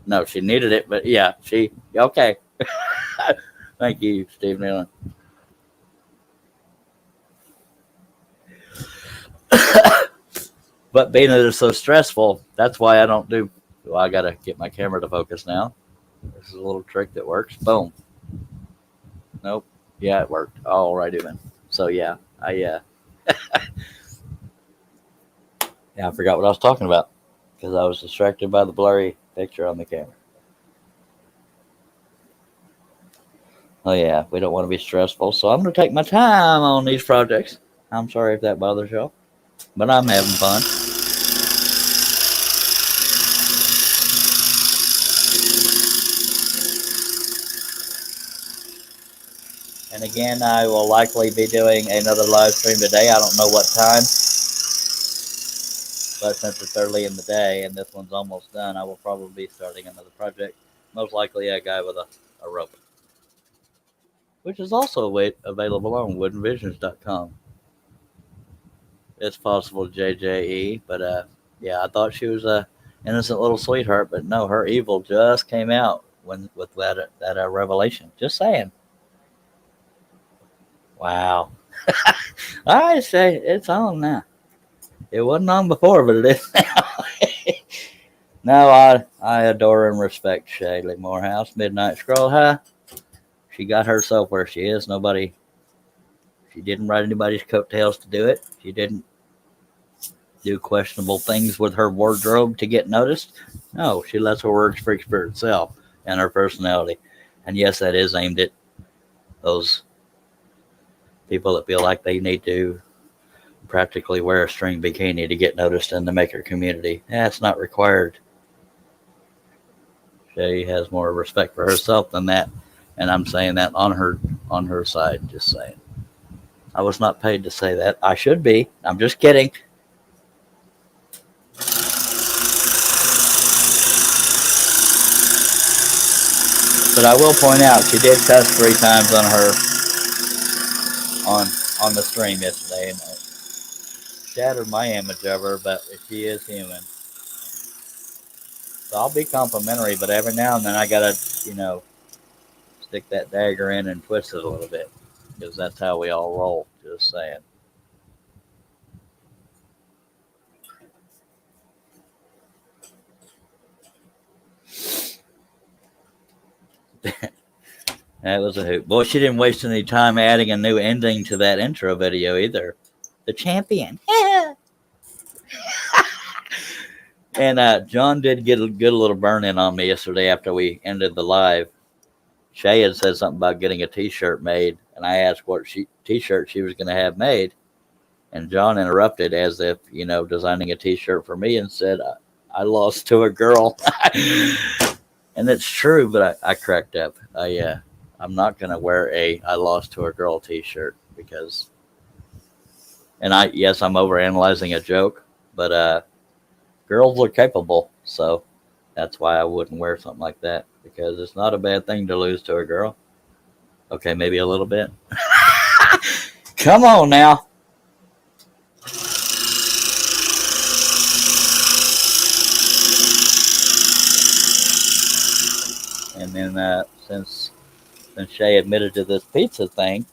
No, she needed it, but yeah, okay. Thank you, Steve Nealon. But being that it's so stressful, that's why I don't do. Well, I gotta get my camera to focus now. This is a little trick that works. Boom. Nope. Yeah, it worked. All righty then. So yeah, I forgot what I was talking about because I was distracted by the blurry picture on the camera. Oh yeah, we don't want to be stressful, so I'm gonna take my time on these projects. I'm sorry if that bothers y'all, but I'm having fun. And again, I will likely be doing another live stream today. I don't know what time, but since it's early in the day and this one's almost done, I will probably be starting another project. Most likely a guy with a rope, which is also available on woodenvisions.com. It's possible JJE, but yeah, I thought she was a innocent little sweetheart, but no, her evil just came out with that revelation. Just saying. Wow. I say it's on now. It wasn't on before, but it is now. No, I adore and respect Shaylee Morehouse, Midnight Scroll High. She got herself where she is. She didn't ride anybody's coattails to do it. She didn't do questionable things with her wardrobe to get noticed. No, she lets her work speak for itself and her personality. And yes, that is aimed at those people that feel like they need to practically wear a string bikini to get noticed in the maker community. That's not required. She has more respect for herself than that, and I'm saying that on her side. Just saying. I was not paid to say that. I should be. I'm just kidding. But I will point out she did cuss 3 times on the stream yesterday, and it shattered my image of her. But she is human, so I'll be complimentary. But every now and then I gotta, stick that dagger in and twist it a little bit because that's how we all roll. Just saying. That was a hoot. Boy, she didn't waste any time adding a new ending to that intro video either. The champion. And John did get a good little burn in on me yesterday after we ended the live. Shay had said something about getting a T-shirt made, and I asked what T-shirt she was going to have made. And John interrupted as if, designing a T-shirt for me and said, I lost to a girl. And it's true, but I cracked up. I'm not going to wear a I lost to a girl T-shirt because, and yes, I'm overanalyzing a joke, but girls are capable, so that's why I wouldn't wear something like that because it's not a bad thing to lose to a girl. Okay, maybe a little bit. Come on now. And then since Shay admitted to this pizza thing,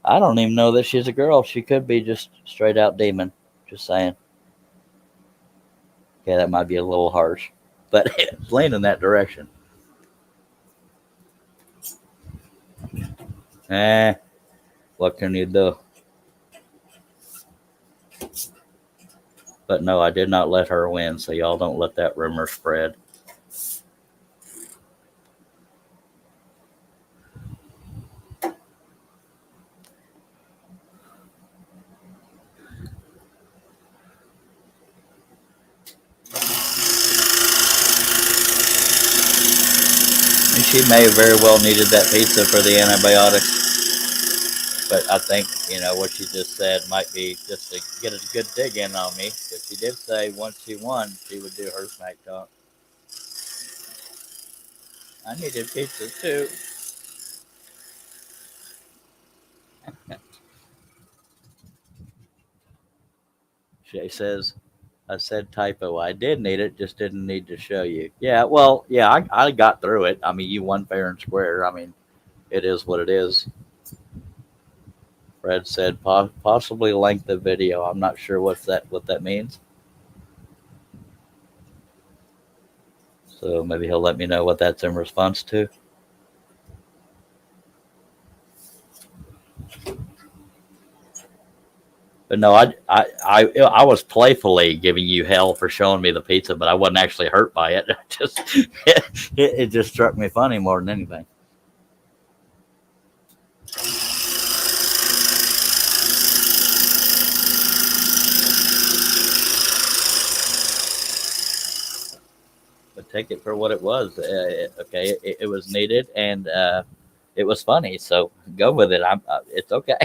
I don't even know that she's a girl. She could be just straight out demon. Just saying. Okay, that might be a little harsh, but it's leaning in that direction. What can you do? But no, I did not let her win, so y'all don't let that rumor spread. And she may have very well needed that pizza for the antibiotics. But I think, what she just said might be just to get a good dig in on me. But she did say once she won, she would do her smack talk. I needed pizza too. She says, I said typo. I did need it, just didn't need to show you. Yeah, well, yeah, I got through it. I mean, you won fair and square. I mean, it is what it is. Fred said possibly length of video. I'm not sure what that means. So maybe he'll let me know what that's in response to. But no, I was playfully giving you hell for showing me the pizza, but I wasn't actually hurt by it. It just struck me funny more than anything. But take it for what it was. Okay, it was needed and it was funny. So go with it. It's okay.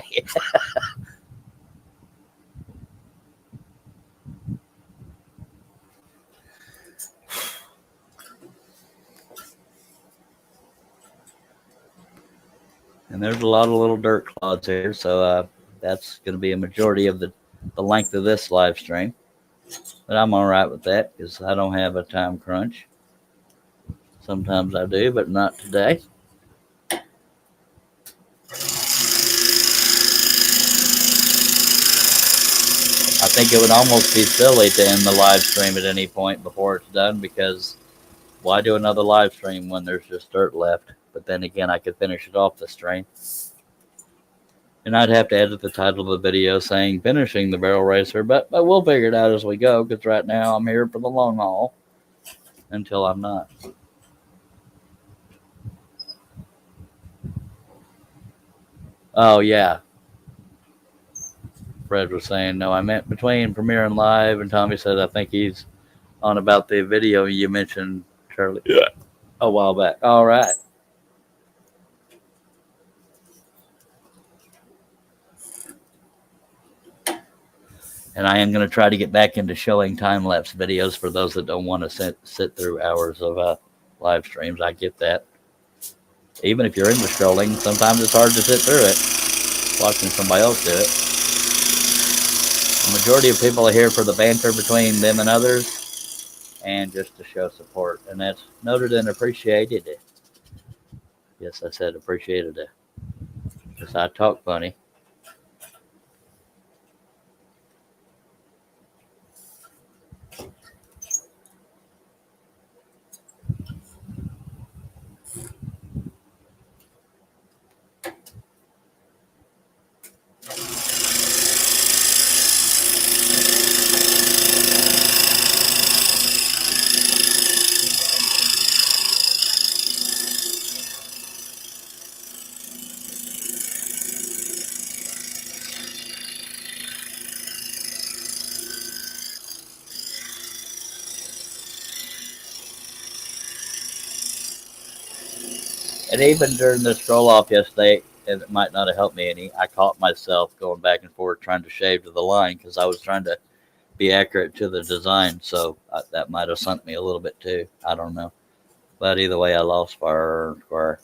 And there's a lot of little dirt clods here, so that's going to be a majority of the length of this live stream. But I'm all right with that because I don't have a time crunch. Sometimes I do, but not today. I think it would almost be silly to end the live stream at any point before it's done because why do another live stream when there's just dirt left? But then again, I could finish it off the stream. And I'd have to edit the title of the video saying finishing the barrel racer, but we'll figure it out as we go because right now I'm here for the long haul until I'm not. Oh, yeah. Fred was saying, no, I meant between Premiere and Live. And Tommy said, I think he's on about the video you mentioned, Charlie, a while back. All right. And I am going to try to get back into showing time-lapse videos for those that don't want to sit through hours of live streams. I get that. Even if you're into scrolling, sometimes it's hard to sit through it, watching somebody else do it. The majority of people are here for the banter between them and others and just to show support. And that's noted and appreciated. Yes, I said appreciated it. Because I talk funny. And even during the stroll off yesterday, and it might not have helped me any, I caught myself going back and forth trying to shave to the line because I was trying to be accurate to the design. So that might have sunk me a little bit too. I don't know. But either way, I lost far square.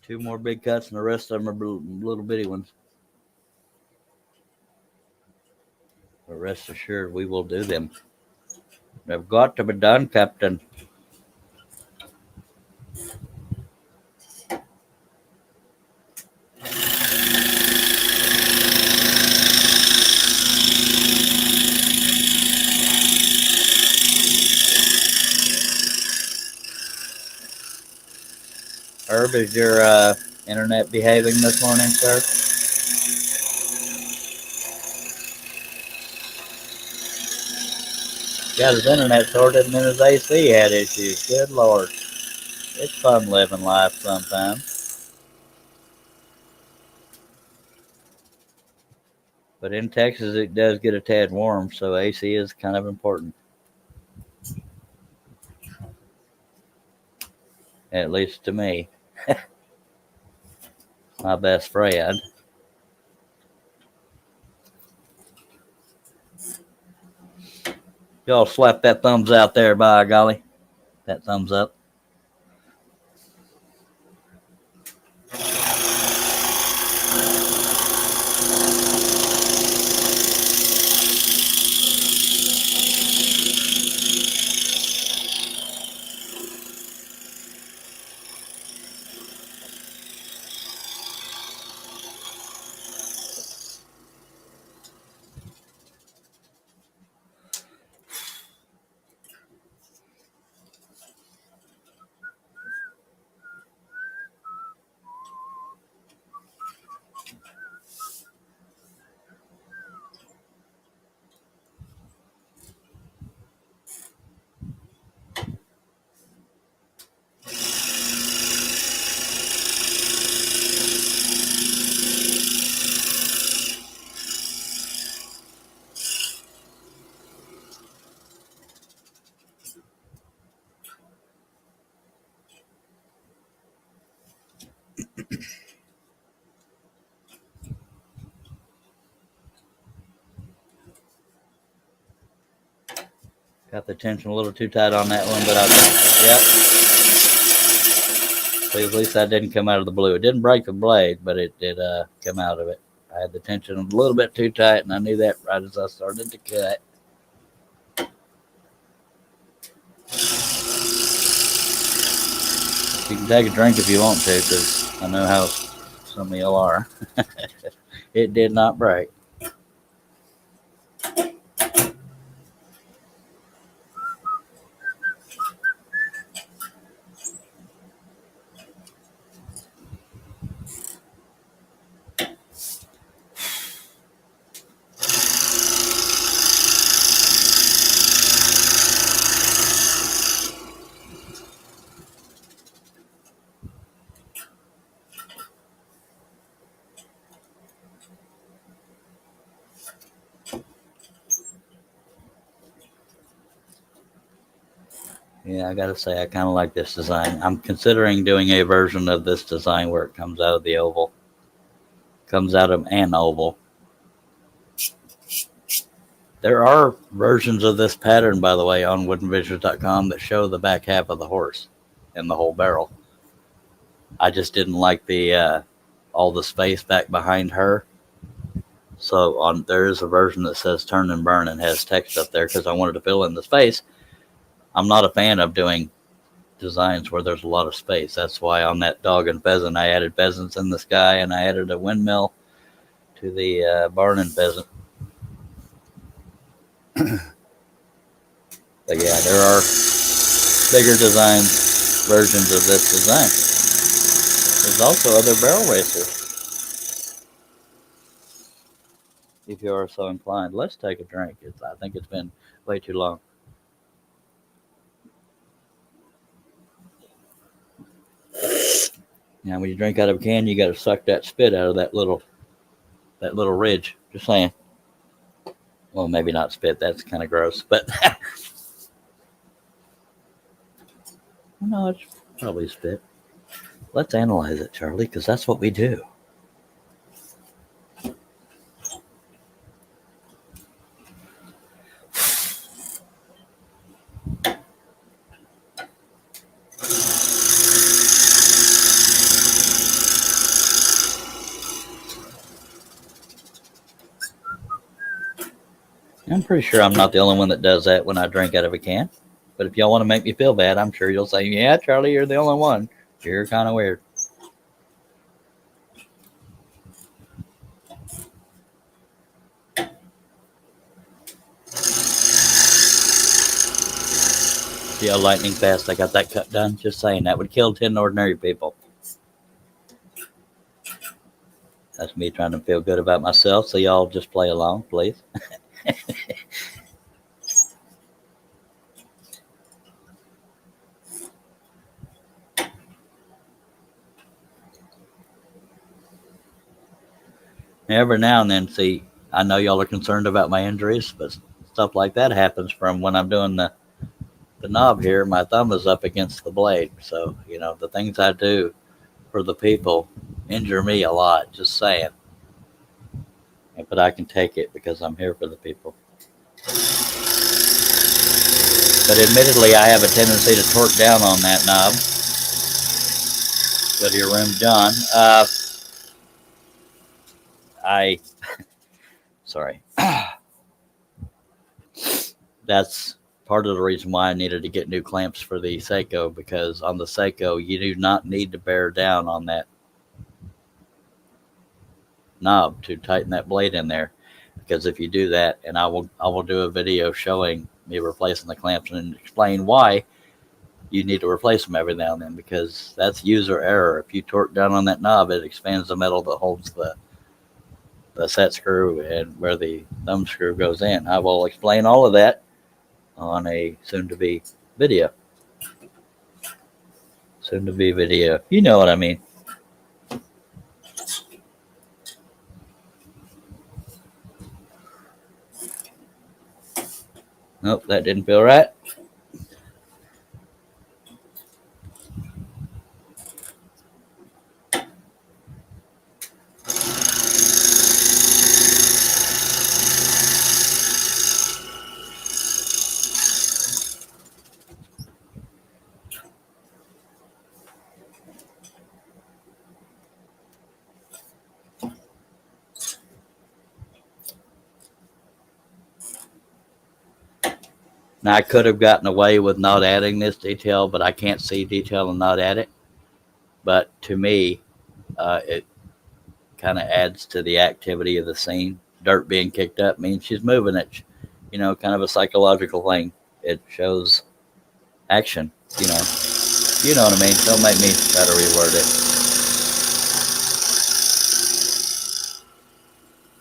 Two more big cuts, and the rest of them are little bitty ones. But rest assured, we will do them. They've got to be done, Captain. Herb, is your internet behaving this morning, sir? Got his internet sorted and then his AC had issues. Good Lord. It's fun living life sometimes. But in Texas, it does get a tad warm, so AC is kind of important. At least to me. My best friend. Y'all slap that thumbs out there, by golly. That thumbs up. Got the tension a little too tight on that one, but I think, yep. See, at least that didn't come out of the blue. It didn't break the blade, but it did come out of it. I had the tension a little bit too tight, and I knew that right as I started to cut. You can take a drink if you want to, because I know how some of y'all are. It did not break. Yeah, I gotta say, I kind of like this design. I'm considering doing a version of this design where it comes out of the oval. Comes out of an oval. There are versions of this pattern, by the way, on woodenventures.com that show the back half of the horse and the whole barrel. I just didn't like the all the space back behind her. So there is a version that says turn and burn and has text up there because I wanted to fill in the space. I'm not a fan of doing designs where there's a lot of space. That's why on that dog and pheasant, I added pheasants in the sky and I added a windmill to the barn and pheasant. But yeah, there are bigger design versions of this design. There's also other barrel racers, if you are so inclined. Let's take a drink. I think it's been way too long. Now, when you drink out of a can, you got to suck that spit out of that little ridge. Just saying. Well, maybe not spit. That's kind of gross, but no, it's probably spit. Let's analyze it, Charlie, because that's what we do. I'm pretty sure I'm not the only one that does that when I drink out of a can. But if y'all want to make me feel bad, I'm sure you'll say, yeah, Charlie, you're the only one. You're kind of weird. See how lightning fast I got that cut done? Just saying, that would kill 10 ordinary people. That's me trying to feel good about myself, so y'all just play along, please. Every now and then, see, I know y'all are concerned about my injuries, but stuff like that happens from when I'm doing the knob here. My thumb is up against the blade. So, the things I do for the people injure me a lot, just saying. But I can take it because I'm here for the people. But admittedly, I have a tendency to torque down on that knob. Go to your room, John. I sorry. That's part of the reason why I needed to get new clamps for the Seiko, because on the Seiko you do not need to bear down on that knob to tighten that blade in there, because if you do that, and I will do a video showing me replacing the clamps and explain why you need to replace them every now and then, because that's user error. If you torque down on that knob, it expands the metal that holds the set screw and where the thumb screw goes in. I will explain all of that on a soon-to-be video. Soon-to-be video. You know what I mean. Nope, that didn't feel right. Now, I could have gotten away with not adding this detail, but I can't see detail and not add it. But to me, it kind of adds to the activity of the scene. Dirt being kicked up means she's moving it. Kind of a psychological thing. It shows action. You know what I mean. Don't make me try to reword it.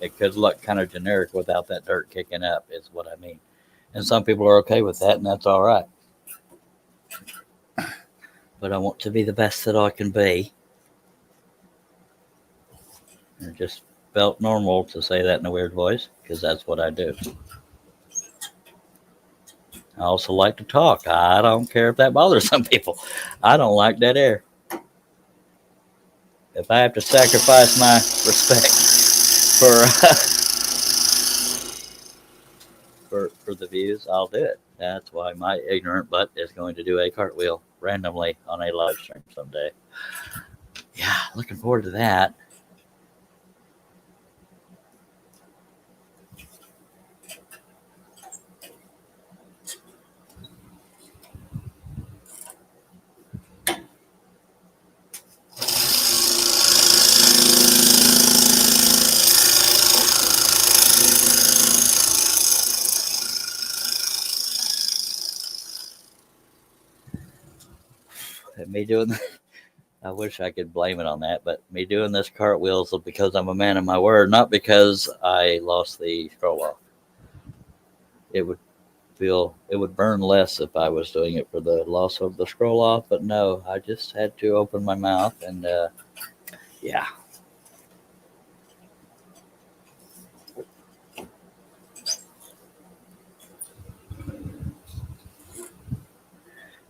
It could look kind of generic without that dirt kicking up, is what I mean. And some people are okay with that, and that's all right. But I want to be the best that I can be. And it just felt normal to say that in a weird voice, because that's what I do. I also like to talk. I don't care if that bothers some people. I don't like dead air. If I have to sacrifice my respect for the views, I'll do it. That's why my ignorant butt is going to do a cartwheel randomly on a live stream someday. Yeah, looking forward to that. Me doing, I wish I could blame it on that, but me doing this cartwheel is because I'm a man of my word, not because I lost the scroll off. It would burn less if I was doing it for the loss of the scroll off, but no, I just had to open my mouth and yeah.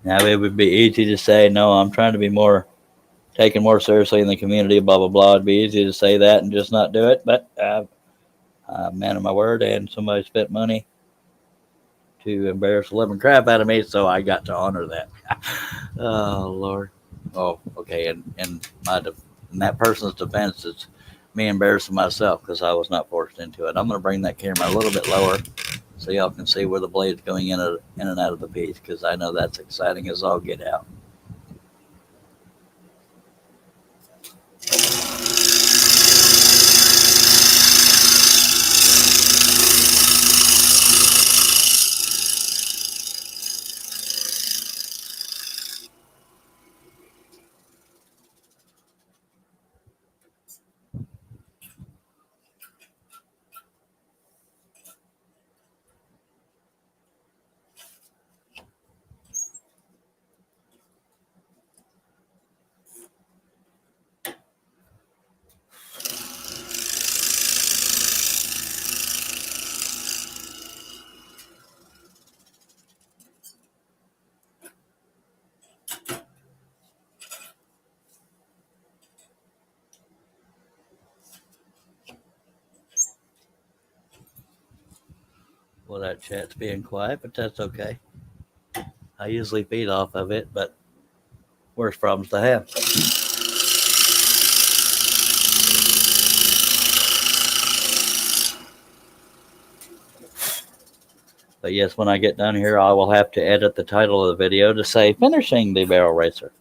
Now it would be easy to say, no, I'm trying to be taken more seriously in the community, blah blah blah. It'd be easy to say that and just not do it, but I'm a man of my word, and somebody spent money to embarrass the living crap out of me, so I got to honor that. Oh Lord. Oh, okay. And in that person's defense, it's me embarrassing myself because I was not forced into it. I'm going to bring that camera a little bit lower so y'all can see where the blade's going in and out of the piece, because I know that's exciting as all get out. Well, that chat's being quiet, but that's okay. I usually feed off of it, but worse problems to have. But yes, when I get done here, I will have to edit the title of the video to say finishing the barrel racer.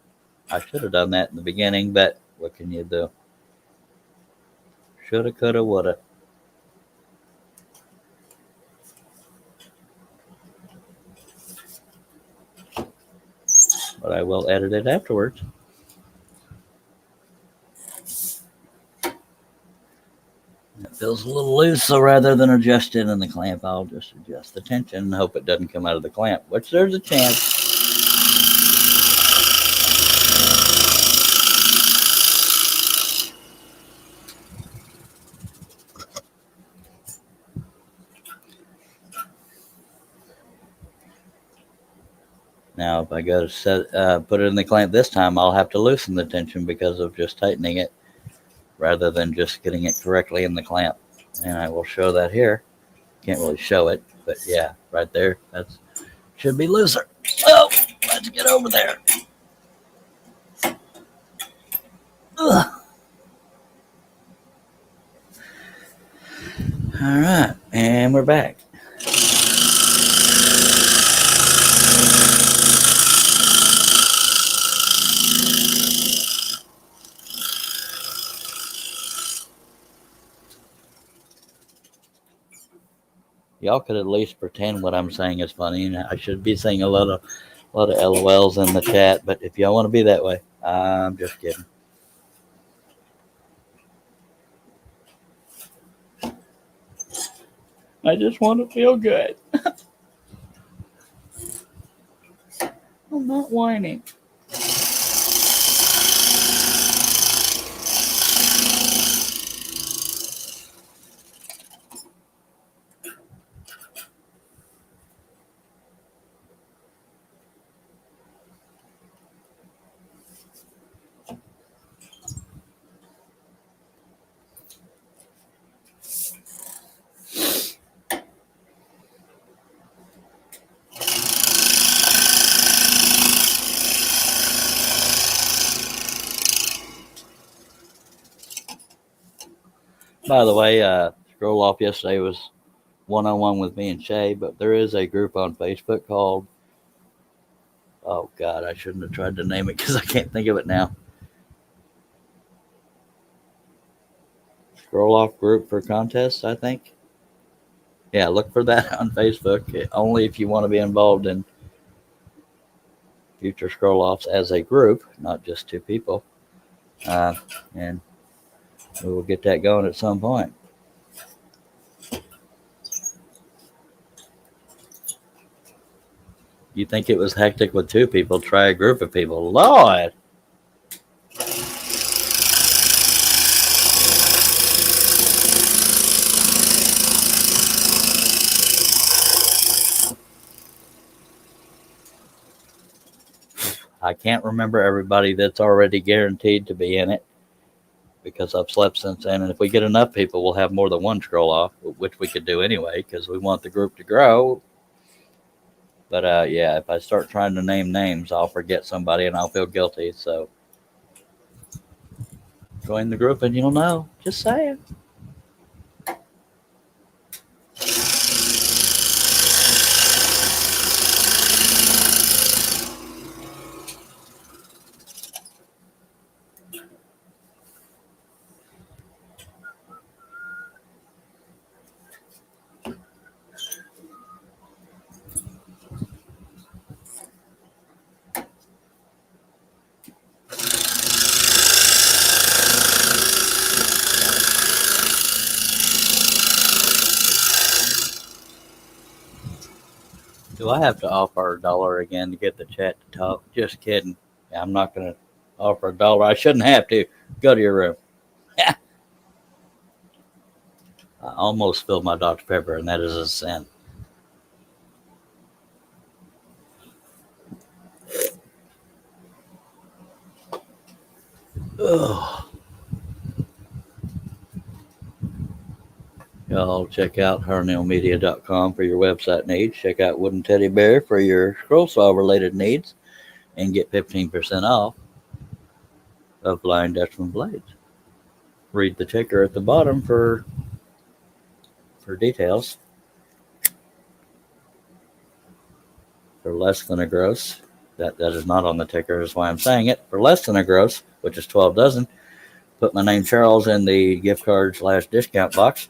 I should have done that in the beginning, but what can you do? Shoulda, coulda, woulda. But I will edit it afterwards. It feels a little loose, so rather than adjust it in the clamp, I'll just adjust the tension and hope it doesn't come out of the clamp, which there's a chance. Now, if I go to put it in the clamp this time, I'll have to loosen the tension because of just tightening it rather than just getting it correctly in the clamp. And I will show that here. Can't really show it, but yeah, right there. That should be looser. Oh, let's get over there. Ugh. All right, and we're back. Y'all could at least pretend what I'm saying is funny, and I should be saying a lot of LOLs in the chat. But if y'all want to be that way, I'm just kidding. I just want to feel good. I'm not whining. By the way, scroll off yesterday was one-on-one with me and Shay, but there is a group on Facebook called, oh God, I shouldn't have tried to name it because I can't think of it now. Scroll off group for contests, I think. Yeah, look for that on Facebook. Only if you want to be involved in future scroll offs as a group, not just two people. And we will get that going at some point. You think it was hectic with two people? Try a group of people. Lord! I can't remember everybody that's already guaranteed to be in it because I've slept since then. And if we get enough people, we'll have more than one scroll off, which we could do anyway because we want the group to grow. But yeah, if I start trying to name names, I'll forget somebody and I'll feel guilty. So join the group and you'll know. Just saying. Do I have to offer $1 again to get the chat to talk? Just kidding. I'm not going to offer $1. I shouldn't have to. Go to your room. I almost spilled my Dr. Pepper, and that is a sin. Ugh. Y'all check out harnellmedia.com for your website needs. Check out Wooden Teddy Bear for your scroll saw related needs and get 15% off of Flying Dutchman blades. Read the ticker at the bottom for details. For less than a gross, that is not on the ticker, is why I'm saying it. For less than a gross, which is 12 dozen, put my name Charles in the gift card / discount box.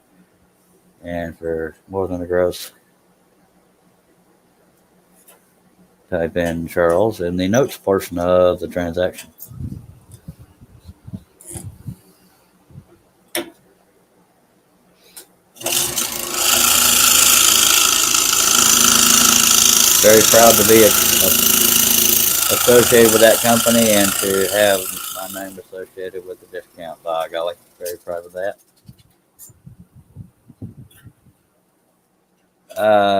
And for more than a gross, type in Charles in the notes portion of the transaction. Very proud to be associated with that company and to have my name associated with the discount. By golly, very proud of that.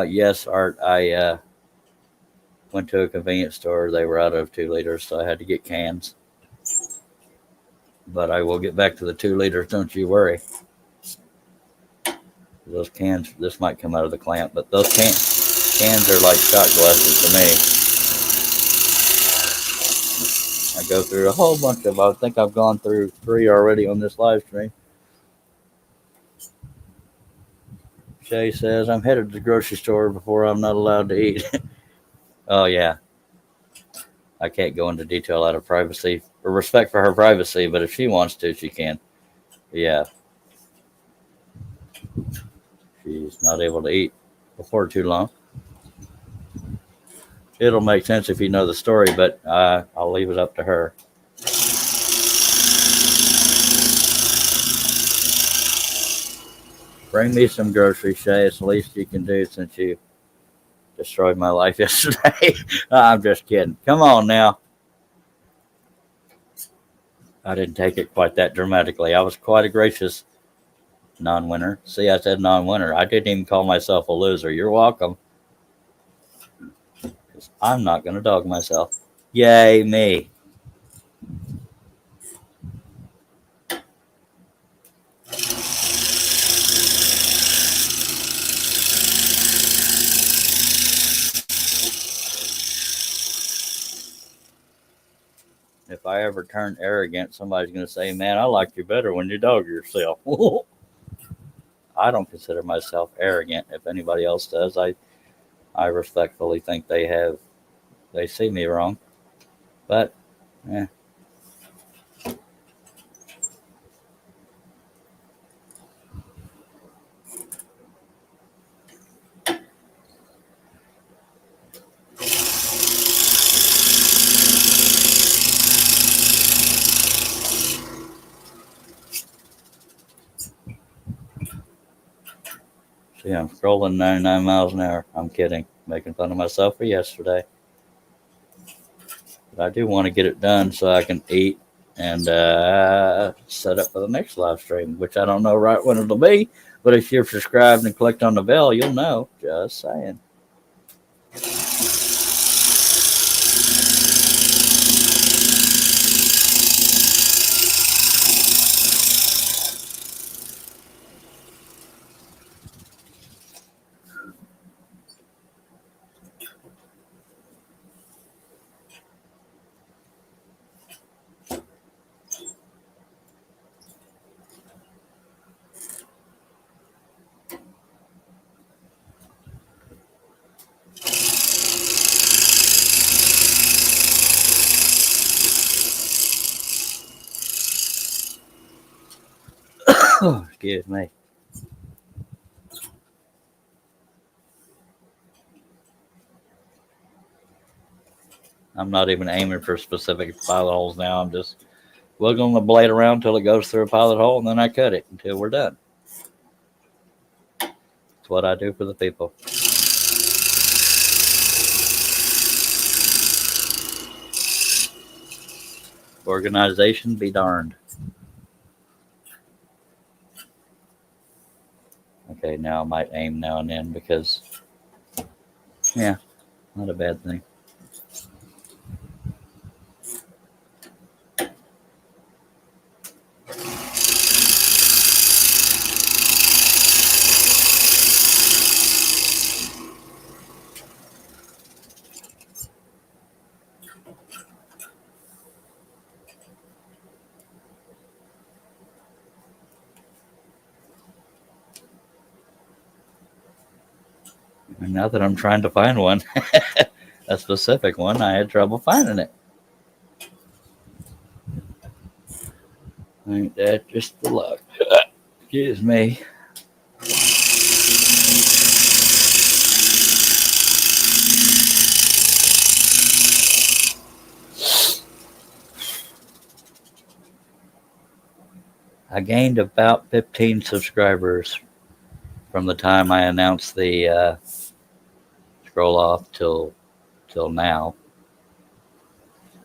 Yes, Art, I went to a convenience store. They were out of 2 liters, so I had to get cans. But I will get back to the 2 liters, don't you worry. Those cans, this might come out of the clamp, but those cans are like shot glasses to me. I go through a whole bunch of, I think I've gone through 3 already on this live stream. Shay says, I'm headed to the grocery store before I'm not allowed to eat. Oh, yeah. I can't go into detail out of privacy or respect for her privacy, but if she wants to, she can. Yeah. She's not able to eat before too long. It'll make sense if you know the story, but I'll leave it up to her. Bring me some groceries, Shay. It's the least you can do since you destroyed my life yesterday. I'm just kidding. Come on now. I didn't take it quite that dramatically. I was quite a gracious non-winner. See, I said non-winner. I didn't even call myself a loser. You're welcome. I'm not going to dog myself. Yay, me. If I ever turn arrogant, somebody's going to say, man, I like you better when you dog yourself. I don't consider myself arrogant. If anybody else does, I respectfully think they see me wrong. But, yeah. See, I'm scrolling 99 miles an hour. I'm kidding. Making fun of myself for yesterday. But I do want to get it done so I can eat and set up for the next live stream, which I don't know right when it'll be. But if you're subscribed and clicked on the bell, you'll know. Just saying. Oh, excuse me. I'm not even aiming for specific pilot holes now. I'm just wiggling the blade around until it goes through a pilot hole, and then I cut it until we're done. That's what I do for the people. Organization be darned. Okay, now I might aim now and then because, yeah, not a bad thing. And now that I'm trying to find one, a specific one, I had trouble finding it. Ain't that just the luck? Excuse me. I gained about 15 subscribers from the time I announced the scroll off till now.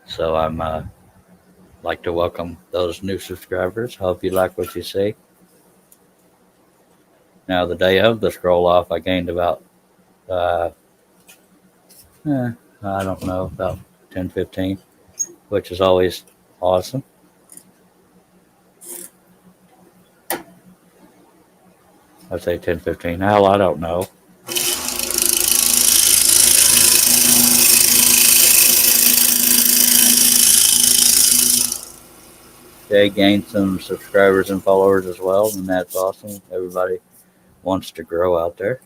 So I'm like to welcome those new subscribers. Hope you like what you see. Now the day of the scroll off, I gained about I don't know, about 10, 15, which is always awesome. I say 10, 15. Hell, I don't know. Jay gained some subscribers and followers as well, and that's awesome. Everybody wants to grow out there.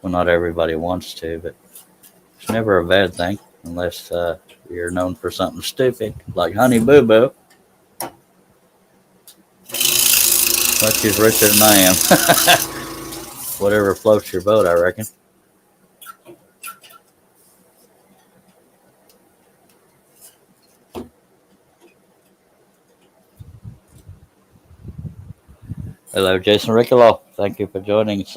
Well, not everybody wants to, but it's never a bad thing unless you're known for something stupid, like Honey Boo Boo. But she's richer than I am. Whatever floats your boat, I reckon. Hello, Jason Riccolo. Thank you for joining us.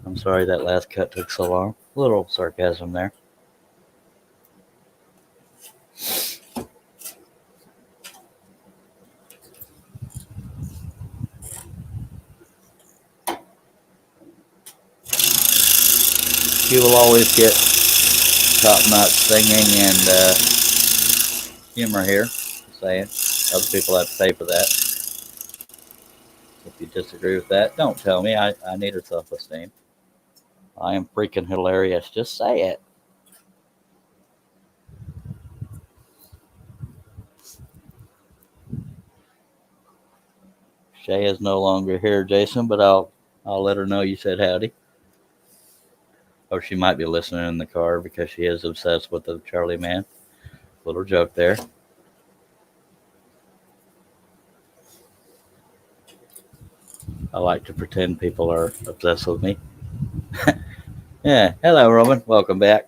I'm sorry that last cut took so long. A little sarcasm there. You will always get top-notch singing and humor here. Just saying. Other people have to pay for that. If you disagree with that, don't tell me. I need a self-esteem. I am freaking hilarious. Just say it. Shay is no longer here, Jason, but I'll let her know you said howdy. Or she might be listening in the car because she is obsessed with the Charlie Man. Little joke there. I like to pretend people are obsessed with me. Yeah. Hello, Roman. Welcome back.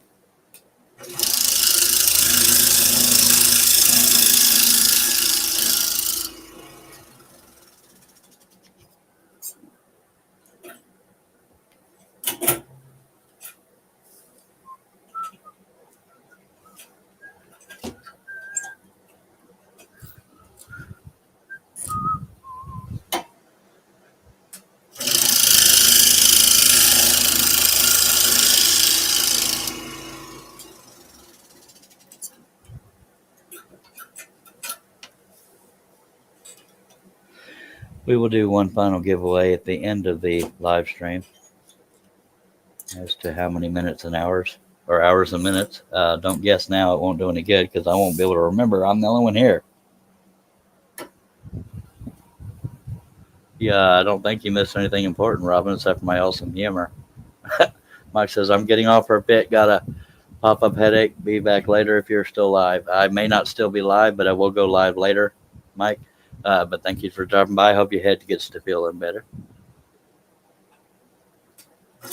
We will do one final giveaway at the end of the live stream as to how many minutes and hours, or hours and minutes. Don't guess now. It won't do any good because I won't be able to remember. I'm the only one here. Yeah, I don't think you missed anything important, Robin, except for my awesome humor. Mike says, I'm getting off for a bit. Got a pop-up headache. Be back later if you're still live. I may not still be live, but I will go live later, Mike. But thank you for dropping by. Hope your head gets to feeling better. I've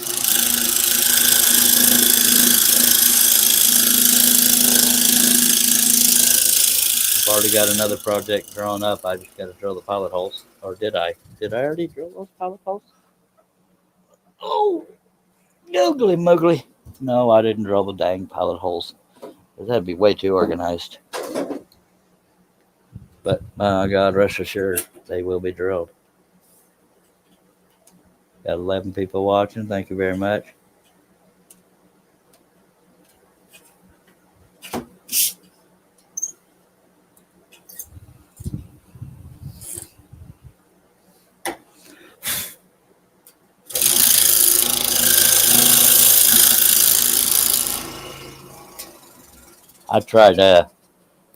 already got another project drawn up. I just got to drill the pilot holes. Or did I? Did I already drill those pilot holes? Oh, googly muggly. No, I didn't drill the dang pilot holes. That'd be way too organized. But God, rest assured, they will be drilled. Got 11 people watching. Thank you very much. I tried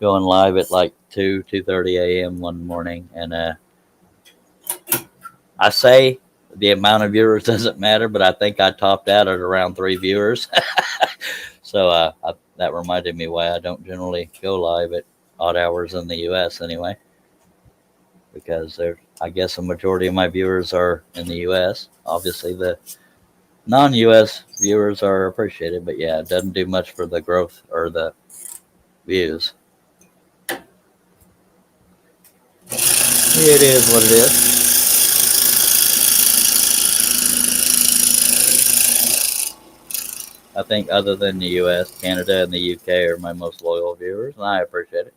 going live at like 2:30 a.m. one morning, and I say the amount of viewers doesn't matter, but I think I topped out at around 3 viewers. So that reminded me why I don't generally go live at odd hours in the U.S. anyway, because I guess a majority of my viewers are in the U.S. Obviously, the non-U.S. viewers are appreciated, but yeah, it doesn't do much for the growth or the views. It is what it is. I think other than the U.S., Canada and the U.K. are my most loyal viewers, and I appreciate it.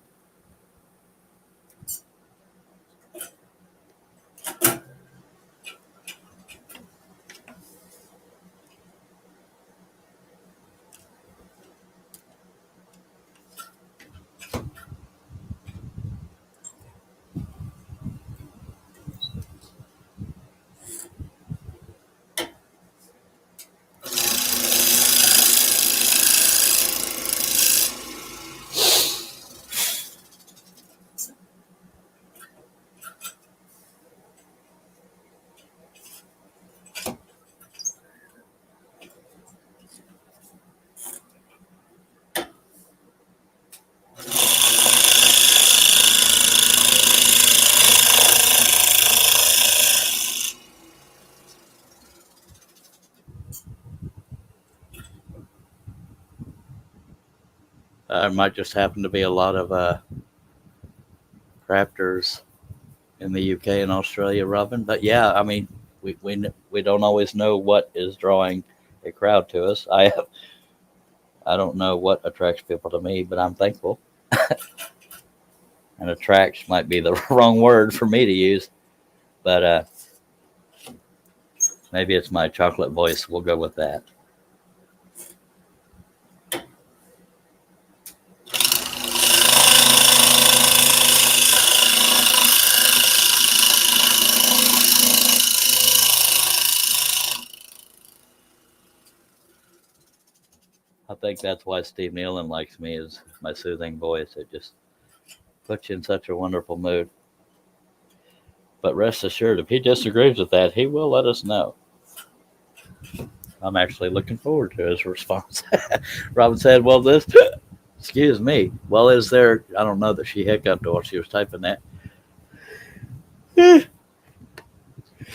It might just happen to be a lot of crafters in the UK and Australia, Robin. But yeah, I mean, we don't always know what is drawing a crowd to us. I don't know what attracts people to me, but I'm thankful. And attracts might be the wrong word for me to use, but maybe it's my chocolate voice. We'll go with that. I think that's why Steve Nealon likes me is my soothing voice. It just puts you in such a wonderful mood. But rest assured, if he disagrees with that, he will let us know. I'm actually looking forward to his response. Robin said, well, this, excuse me. Well, is there, I don't know that she hiccuped while she was typing that.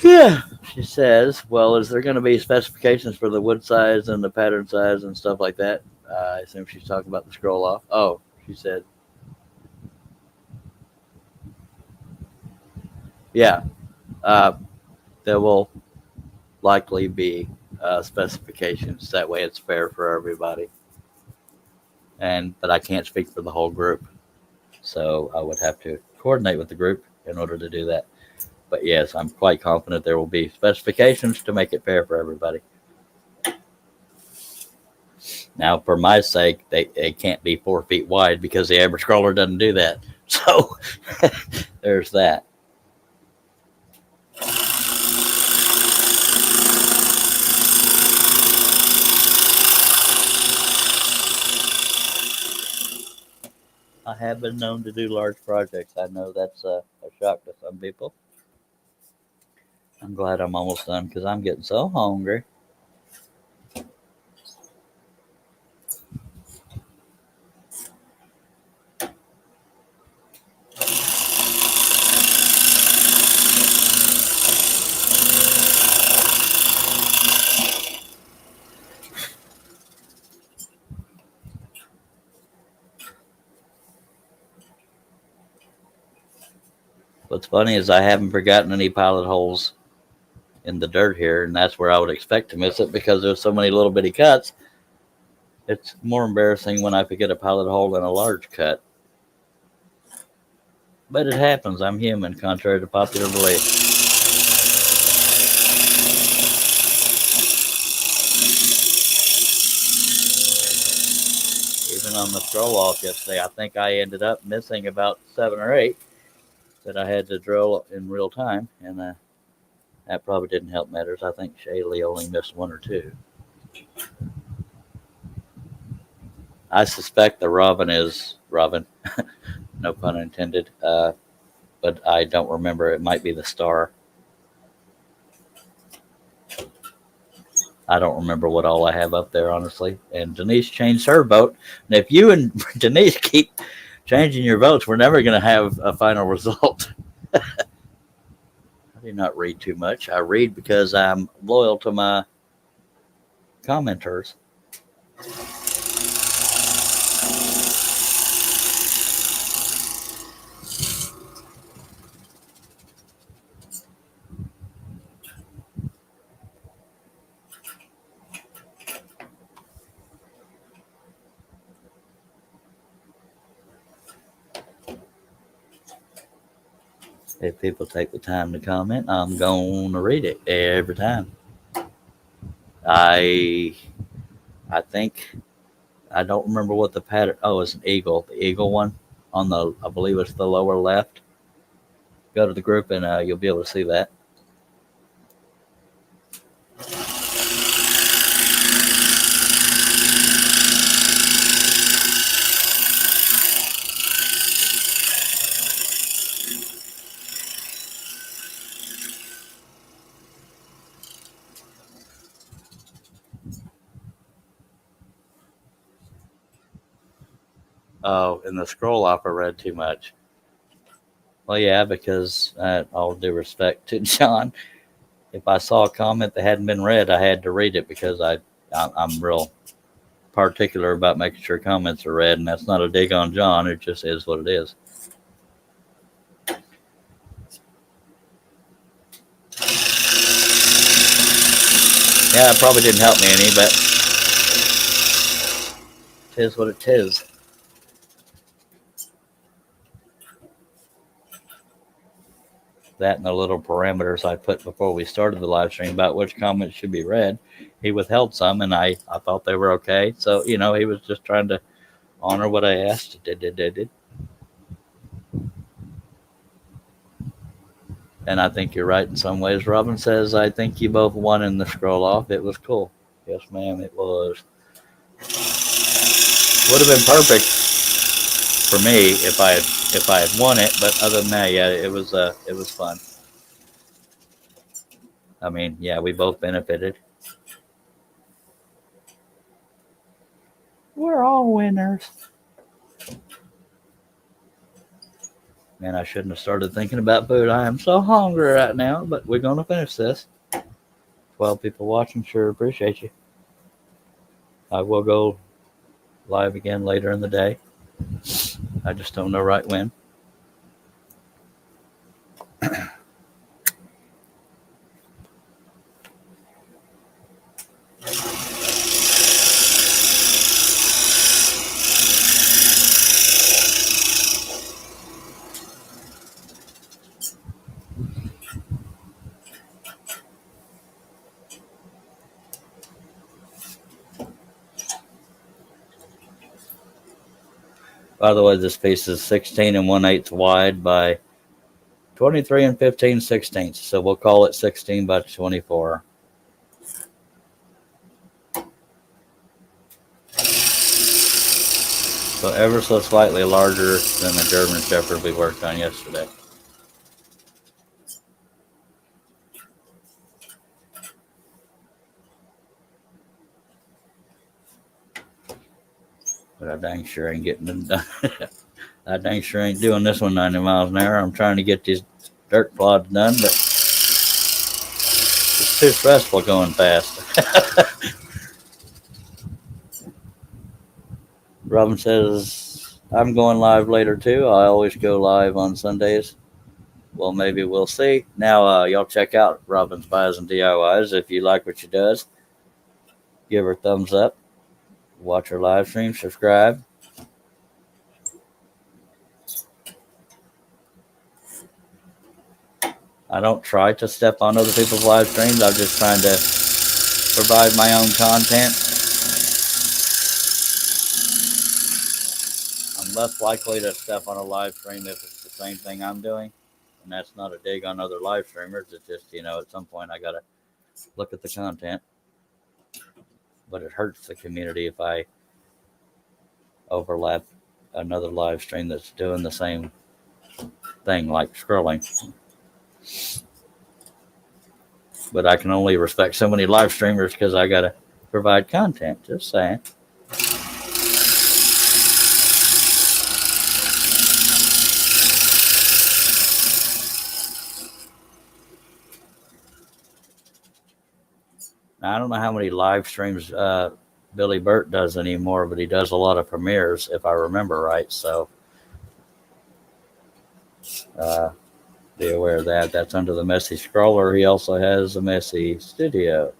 Yeah. She says, well, is there going to be specifications for the wood size and the pattern size and stuff like that? I assume she's talking about the scroll off. Oh, she said, yeah, uh, there will likely be specifications. That way it's fair for everybody. But I can't speak for the whole group. So I would have to coordinate with the group in order to do that. But yes, I'm quite confident there will be specifications to make it fair for everybody. Now, for my sake, they can't be 4 feet wide because the average scroller doesn't do that. So there's that. I have been known to do large projects. I know that's a shock to some people. I'm glad I'm almost done because I'm getting so hungry. What's funny is I haven't forgotten any pilot holes in the dirt here, and that's where I would expect to miss it because there's so many little bitty cuts. It's more embarrassing when I forget a pilot hole in a large cut. But it happens. I'm human, contrary to popular belief. Even on the scroll off yesterday, I think I ended up missing about 7 or 8 that I had to drill in real time, and that probably didn't help matters. I think Shaylee only missed 1 or 2. I suspect the Robin is Robin, no pun intended. But I don't remember. It might be the Star. I don't remember what all I have up there, honestly. And Denise changed her vote. And if you and Denise keep changing your votes, we're never going to have a final result. I do not read too much. I read because I'm loyal to my commenters. If people take the time to comment, I'm going to read it every time. I think I don't remember what the pattern. Oh, it's an eagle. The eagle one on the, I believe it's the lower left. Go to the group and you'll be able to see that. Oh, in the scroll off, I read too much. Well, yeah, because all due respect to John, if I saw a comment that hadn't been read, I had to read it because I'm real particular about making sure comments are read, and that's not a dig on John. It just is what it is. Yeah, it probably didn't help me any, but tis what it tis. That and the little parameters I put before we started the live stream about which comments should be read. He withheld some, and I thought they were okay. So, he was just trying to honor what I asked. Did. And I think you're right in some ways. Robin says, I think you both won in the scroll off. It was cool. Yes, ma'am, it was. Would have been perfect for me if I had won it, but other than that, yeah, it was fun. I mean, yeah, we both benefited. We're all winners. Man, I shouldn't have started thinking about food. I am so hungry right now, but we're gonna finish this. 12 people watching, sure appreciate you. I will go live again later in the day. I just don't know right when. By the way, this piece is 16 and 1/8 wide by 23 and 15/16. So we'll call it 16 by 24. So ever so slightly larger than the German Shepherd we worked on yesterday. But I dang sure ain't getting them done. I dang sure ain't doing this one 90 miles an hour. I'm trying to get these dirt plods done, but it's too stressful going fast. Robin says, I'm going live later too. I always go live on Sundays. Well, maybe we'll see. Now, y'all check out Robin's Buys and DIYs. If you like what she does, give her a thumbs up. Watch her live stream. Subscribe. I don't try to step on other people's live streams. I'm just trying to provide my own content. I'm less likely to step on a live stream if it's the same thing I'm doing. And that's not a dig on other live streamers. It's just, at some point I got to look at the content. But it hurts the community if I overlap another live stream that's doing the same thing, like scrolling. But I can only respect so many live streamers because I got to provide content. Just saying. I don't know how many live streams Billy Burt does anymore, but he does a lot of premieres, if I remember right. So uh, be aware of that. That's under the Messy Scroller. He also has a Messy Studio.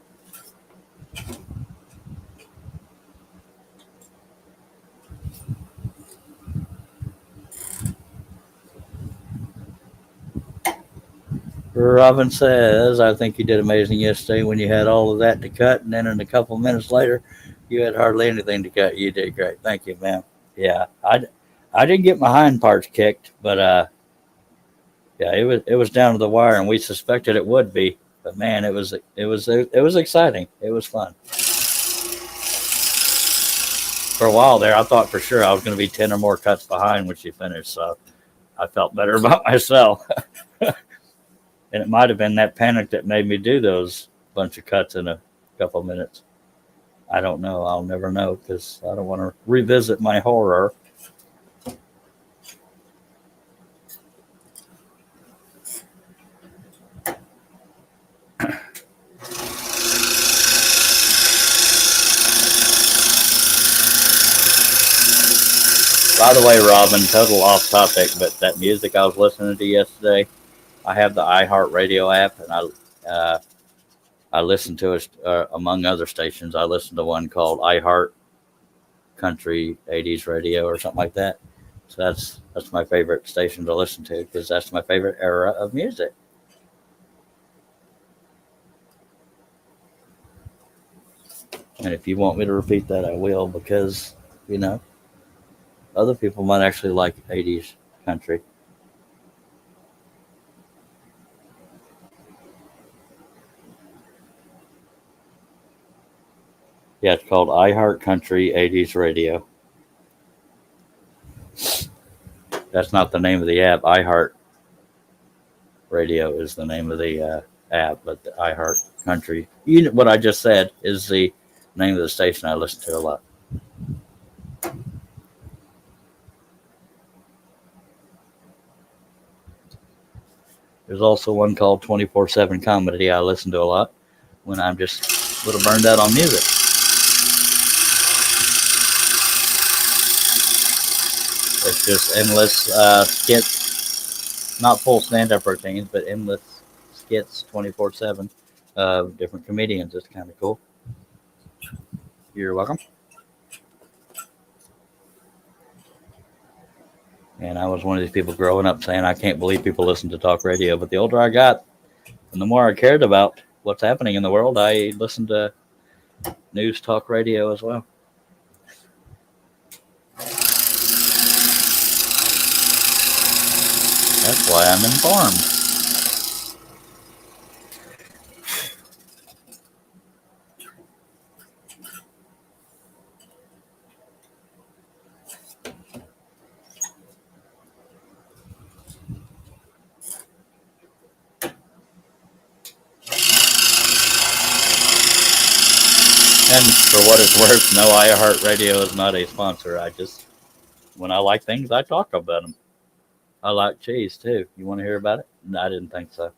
Robin says, I think you did amazing yesterday when you had all of that to cut, and then in a couple of minutes later, you had hardly anything to cut. You did great. Thank you, ma'am. Yeah, I didn't get my hind parts kicked, but yeah, it was down to the wire, and we suspected it would be. But man, it was exciting. It was fun. For a while there, I thought for sure I was going to be 10 or more cuts behind when she finished, so I felt better about myself. And it might have been that panic that made me do those bunch of cuts in a couple of minutes. I don't know. I'll never know because I don't want to revisit my horror. By the way, Robin, total off topic, but that music I was listening to yesterday, I have the iHeartRadio app, and I listen to it among other stations. I listen to one called iHeart Country 80s Radio or something like that. So that's my favorite station to listen to because that's my favorite era of music. And if you want me to repeat that, I will because you know other people might actually like 80s country. Yeah, it's called iHeart Country 80s Radio. That's not the name of the app. iHeart Radio is the name of the app, but the iHeart Country. You know, what I just said is the name of the station I listen to a lot. There's also one called 24/7 Comedy I listen to a lot when I'm just a little burned out on music. It's just endless skits, not full stand-up routines, but endless skits 24/7 of different comedians. It's kind of cool. You're welcome. And I was one of these people growing up saying, I can't believe people listen to talk radio. But the older I got and the more I cared about what's happening in the world, I listened to news talk radio as well. That's why I'm informed. And for what it's worth, no, iHeartRadio is not a sponsor. When I like things, I talk about them. I like cheese too. You want to hear about it? No, I didn't think so.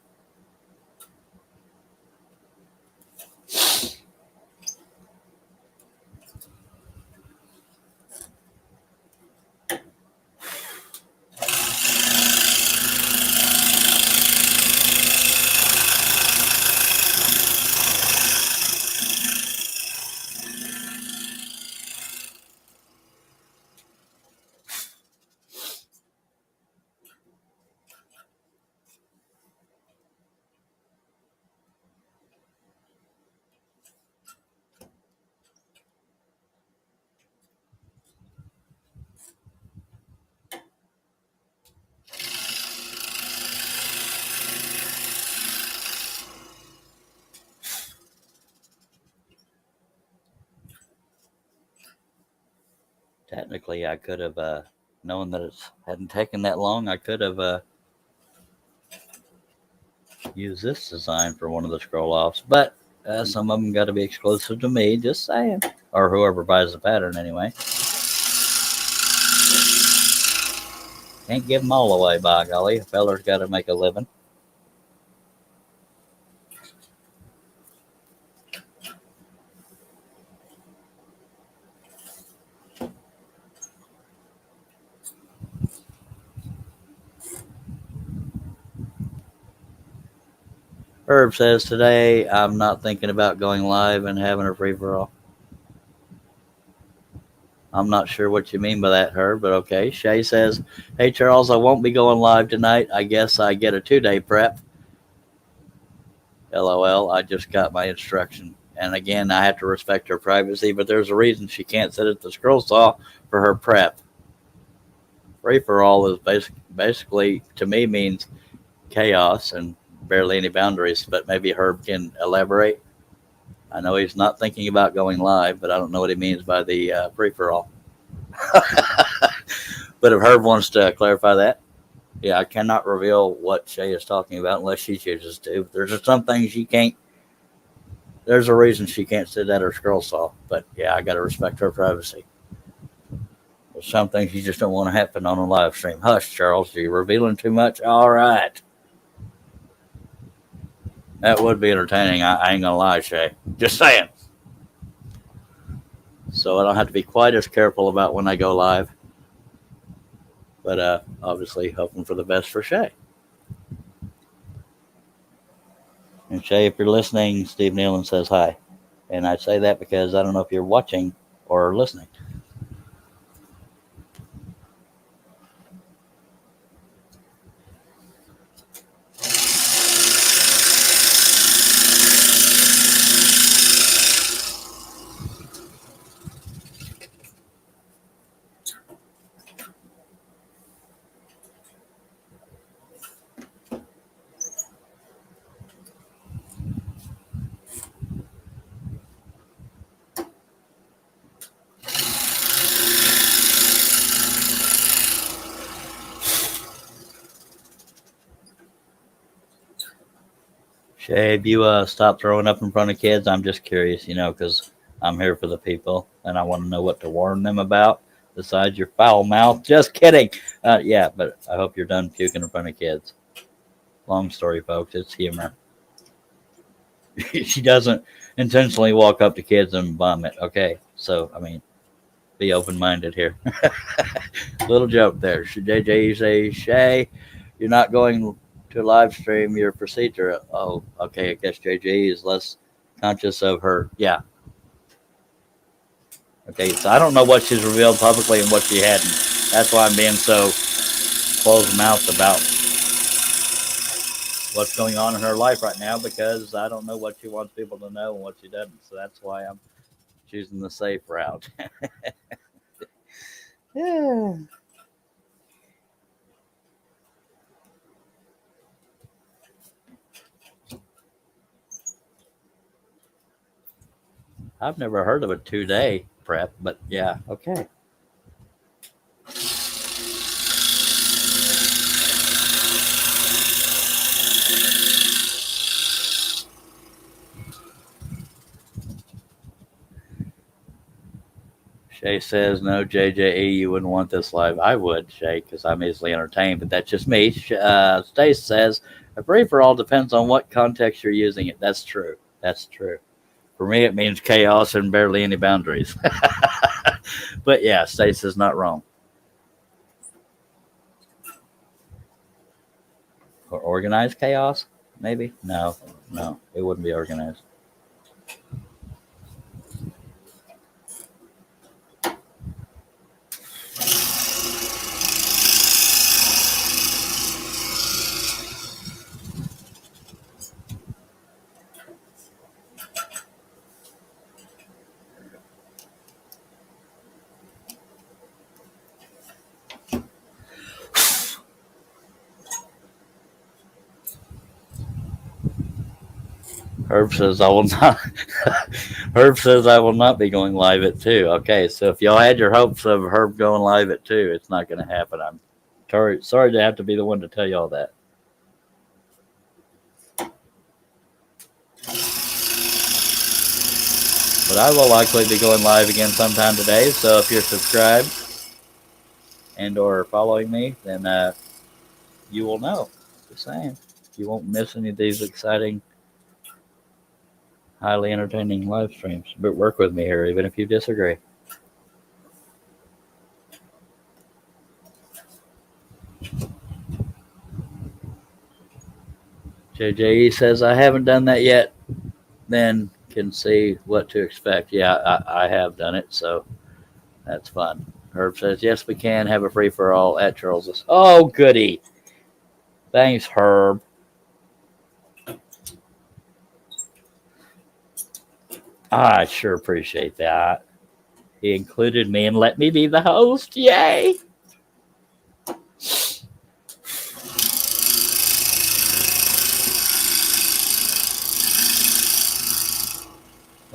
Technically, I could have, knowing that it hadn't taken that long, I could have used this design for one of the scroll offs, but some of them got to be exclusive to me, just saying. Or whoever buys the pattern, anyway. Can't give them all away, by golly. A feller's got to make a living. Herb says, today I'm not thinking about going live and having a free-for-all. I'm not sure what you mean by that, Herb, but okay. Shay says, hey, Charles, I won't be going live tonight. I guess I get a 2-day prep. LOL, I just got my instruction. And again, I have to respect her privacy, but there's a reason she can't sit at the scroll saw for her prep. Free-for-all is basically, to me, means chaos and barely any boundaries, but maybe Herb can elaborate. I know he's not thinking about going live, but I don't know what he means by the free-for-all. But if Herb wants to clarify that, yeah, I cannot reveal what Shay is talking about unless she chooses to. There's some things she can't. There's a reason she can't sit at her scroll saw, but yeah, I got to respect her privacy. There's some things you just don't want to happen on a live stream. Hush, Charles, you're revealing too much. All right. That would be entertaining. I ain't gonna lie, Shay. Just saying. So I don't have to be quite as careful about when I go live. But obviously hoping for the best for Shay. And Shay, if you're listening, Steve Nealon says hi. And I say that because I don't know if you're watching or listening. Shay, if you stop throwing up in front of kids, I'm just curious, because I'm here for the people and I want to know what to warn them about besides your foul mouth. Just kidding. Yeah, but I hope you're done puking in front of kids. Long story, folks. It's humor. She doesn't intentionally walk up to kids and vomit. Okay, so, be open-minded here. Little joke there. JJ, you say, Shay, you're not going to live stream your procedure. Oh, okay. I guess JJ is less conscious of her. Yeah. Okay. So I don't know what she's revealed publicly and what she hadn't. That's why I'm being so closed-mouthed about what's going on in her life right now, because I don't know what she wants people to know and what she doesn't. So that's why I'm choosing the safe route. Yeah. I've never heard of a 2-day prep, but yeah, okay. Shay says, no, JJE, you wouldn't want this live. I would, Shay, because I'm easily entertained, but that's just me. Stace says, a free-for-all depends on what context you're using it. That's true. That's true. For me, it means chaos and barely any boundaries. But yeah, Stace is not wrong. Or organized chaos, maybe? No, it wouldn't be organized. Herb says, I will not. Herb says I will not be going live at 2. Okay, so if y'all had your hopes of Herb going live at 2, it's not going to happen. I'm sorry to have to be the one to tell y'all that. But I will likely be going live again sometime today, so if you're subscribed and or following me, then you will know. Just saying. You won't miss any of these exciting, highly entertaining live streams. But work with me here, even if you disagree. JJE says, I haven't done that yet. Then can see what to expect. Yeah, I have done it, so that's fun. Herb says, yes, we can have a free-for-all at Charles's. Oh, goody. Thanks, Herb. I sure appreciate that. He included me and let me be the host. Yay!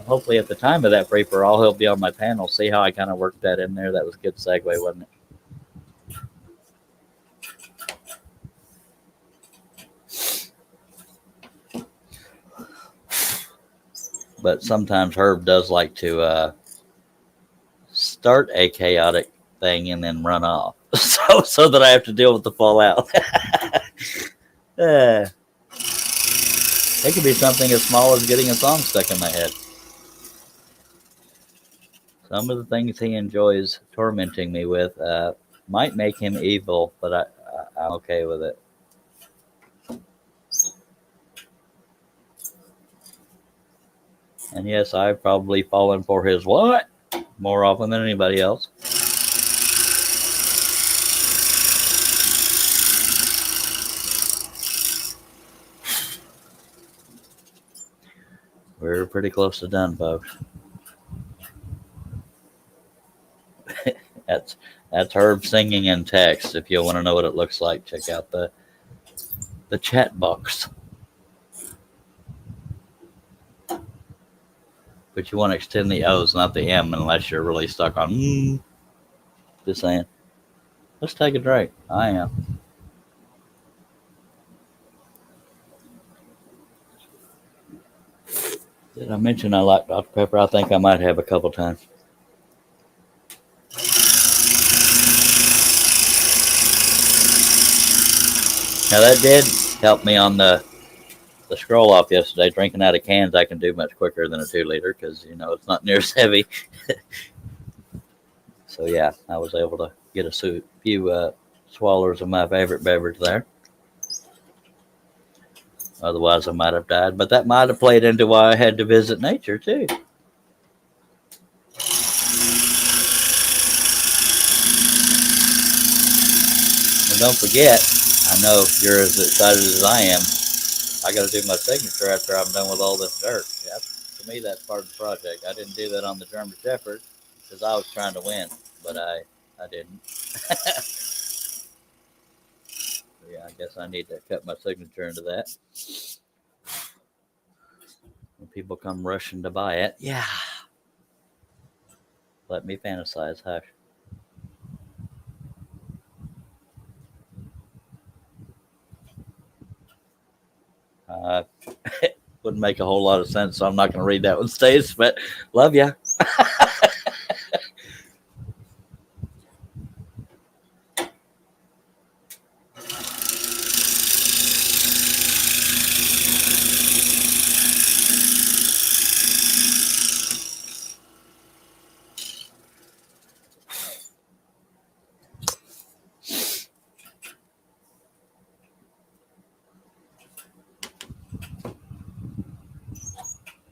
Hopefully at the time of that free-for-all, he'll be on my panel. See how I kind of worked that in there? That was a good segue, wasn't it? But sometimes Herb does like to start a chaotic thing and then run off, so that I have to deal with the fallout. It could be something as small as getting a song stuck in my head. Some of the things he enjoys tormenting me with might make him evil, but I'm okay with it. And yes, I've probably fallen for his what more often than anybody else. We're pretty close to done, folks. That's Herb singing in text. If you want to know what it looks like, check out the chat box. But you want to extend the O's, not the M, unless you're really stuck on Just saying. Let's take a drink. I am. Did I mention I like Dr. Pepper? I think I might have a couple times. Now that did help me on the scroll off yesterday. Drinking out of cans I can do much quicker than a 2-liter because it's not near as heavy. So yeah, I was able to get a few swallowers of my favorite beverage there. Otherwise I might have died, but that might have played into why I had to visit nature too. And don't forget, I know you're as excited as I am. I got to do my signature after I'm done with all this dirt. Yeah, to me, that's part of the project. I didn't do that on the German Shepherd because I was trying to win, but I didn't. Yeah, I guess I need to cut my signature into that. When people come rushing to buy it, yeah. Let me fantasize, hush. Wouldn't make a whole lot of sense, so I'm not going to read that one, Stace, but love ya.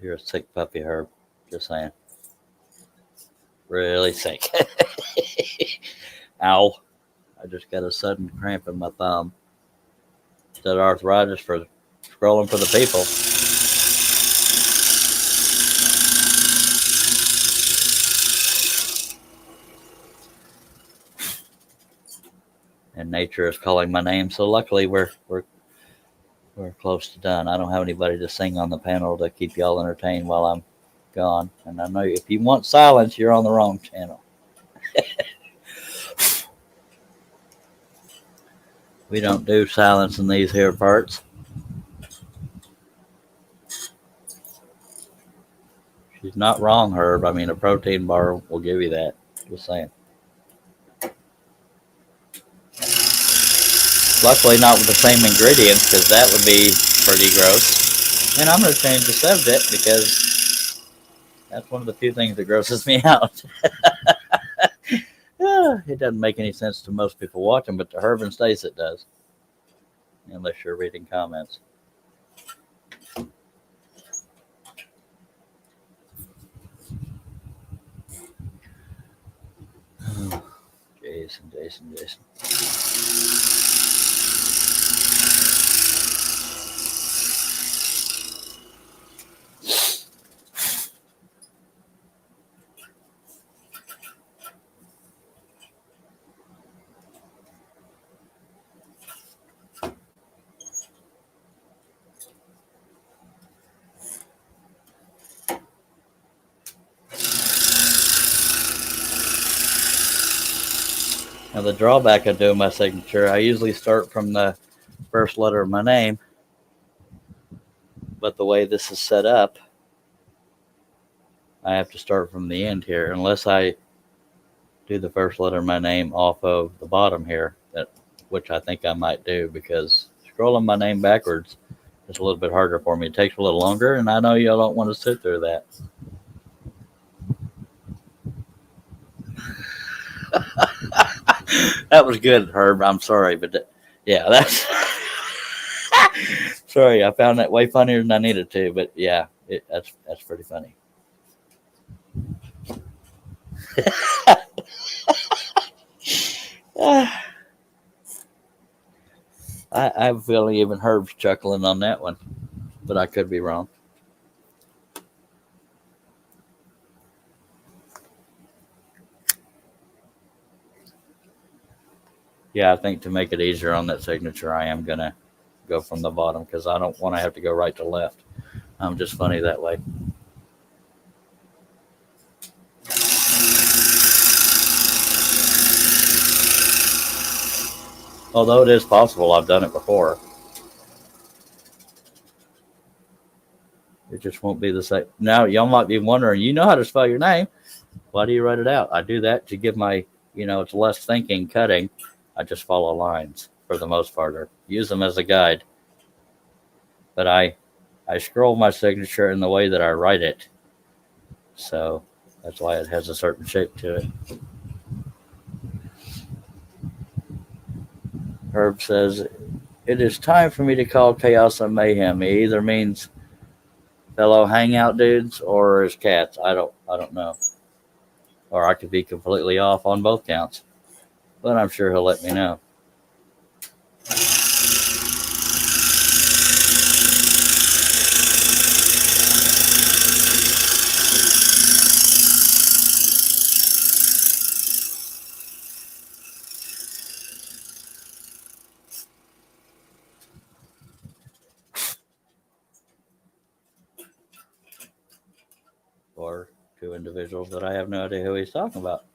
You're a sick puppy, Herb. Just saying. Really sick. Ow. I just got a sudden cramp in my thumb. Is that arthritis for scrolling for the people? And nature is calling my name, so luckily we're close to done. I don't have anybody to sing on the panel to keep y'all entertained while I'm gone. And I know if you want silence, you're on the wrong channel. We don't do silence in these here parts. She's not wrong, Herb. I mean, a protein bar will give you that. Just saying. Luckily, not with the same ingredients, because that would be pretty gross. And I'm going to change the subject because that's one of the few things that grosses me out. It doesn't make any sense to most people watching, but to Herb and Stace it does. Unless you're reading comments. Jason. Now the drawback of doing my signature, I usually start from the first letter of my name, but the way this is set up, I have to start from the end here, unless I do the first letter of my name off of the bottom here, which I think I might do, because scrolling my name backwards is a little bit harder for me. It takes a little longer, and I know y'all don't want to sit through that. That was good, Herb. I'm sorry, but yeah, that's sorry. I found that way funnier than I needed to, but yeah, that's pretty funny. I have a feeling even Herb's chuckling on that one, but I could be wrong. Yeah, I think to make it easier on that signature, I am going to go from the bottom because I don't want to have to go right to left. I'm just funny that way. Although it is possible, I've done it before. It just won't be the same. Now, y'all might be wondering, you know how to spell your name. Why do you write it out? I do that to give my, it's less thinking, cutting. I just follow lines for the most part, or use them as a guide. But I scroll my signature in the way that I write it. So that's why it has a certain shape to it. Herb says, it is time for me to call Chaos and Mayhem. It either means fellow hangout dudes or his cats. I don't know. Or I could be completely off on both counts. But I'm sure he'll let me know. Or two individuals that I have no idea who he's talking about.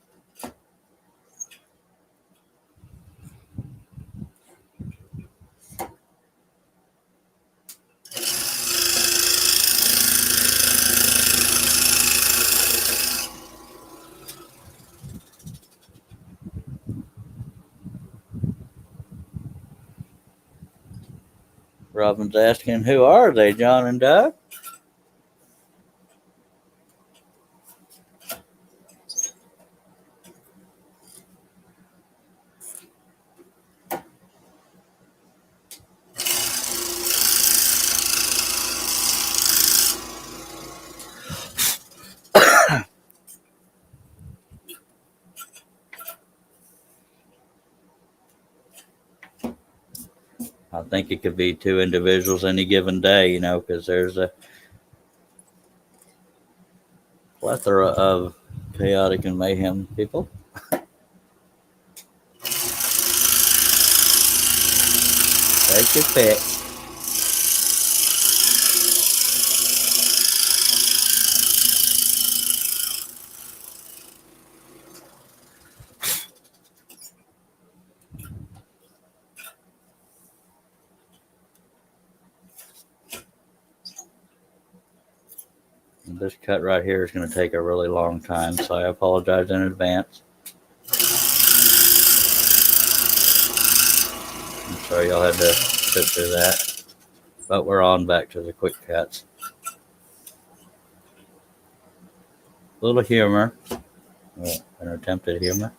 Robin's asking, who are they, John and Doug? I think it could be two individuals any given day, because there's a plethora of chaotic and mayhem people. Take your pick. This cut right here is going to take a really long time, so I apologize in advance. I'm sorry y'all had to sit through that, but we're on back to the quick cuts. A little humor, an attempted humor.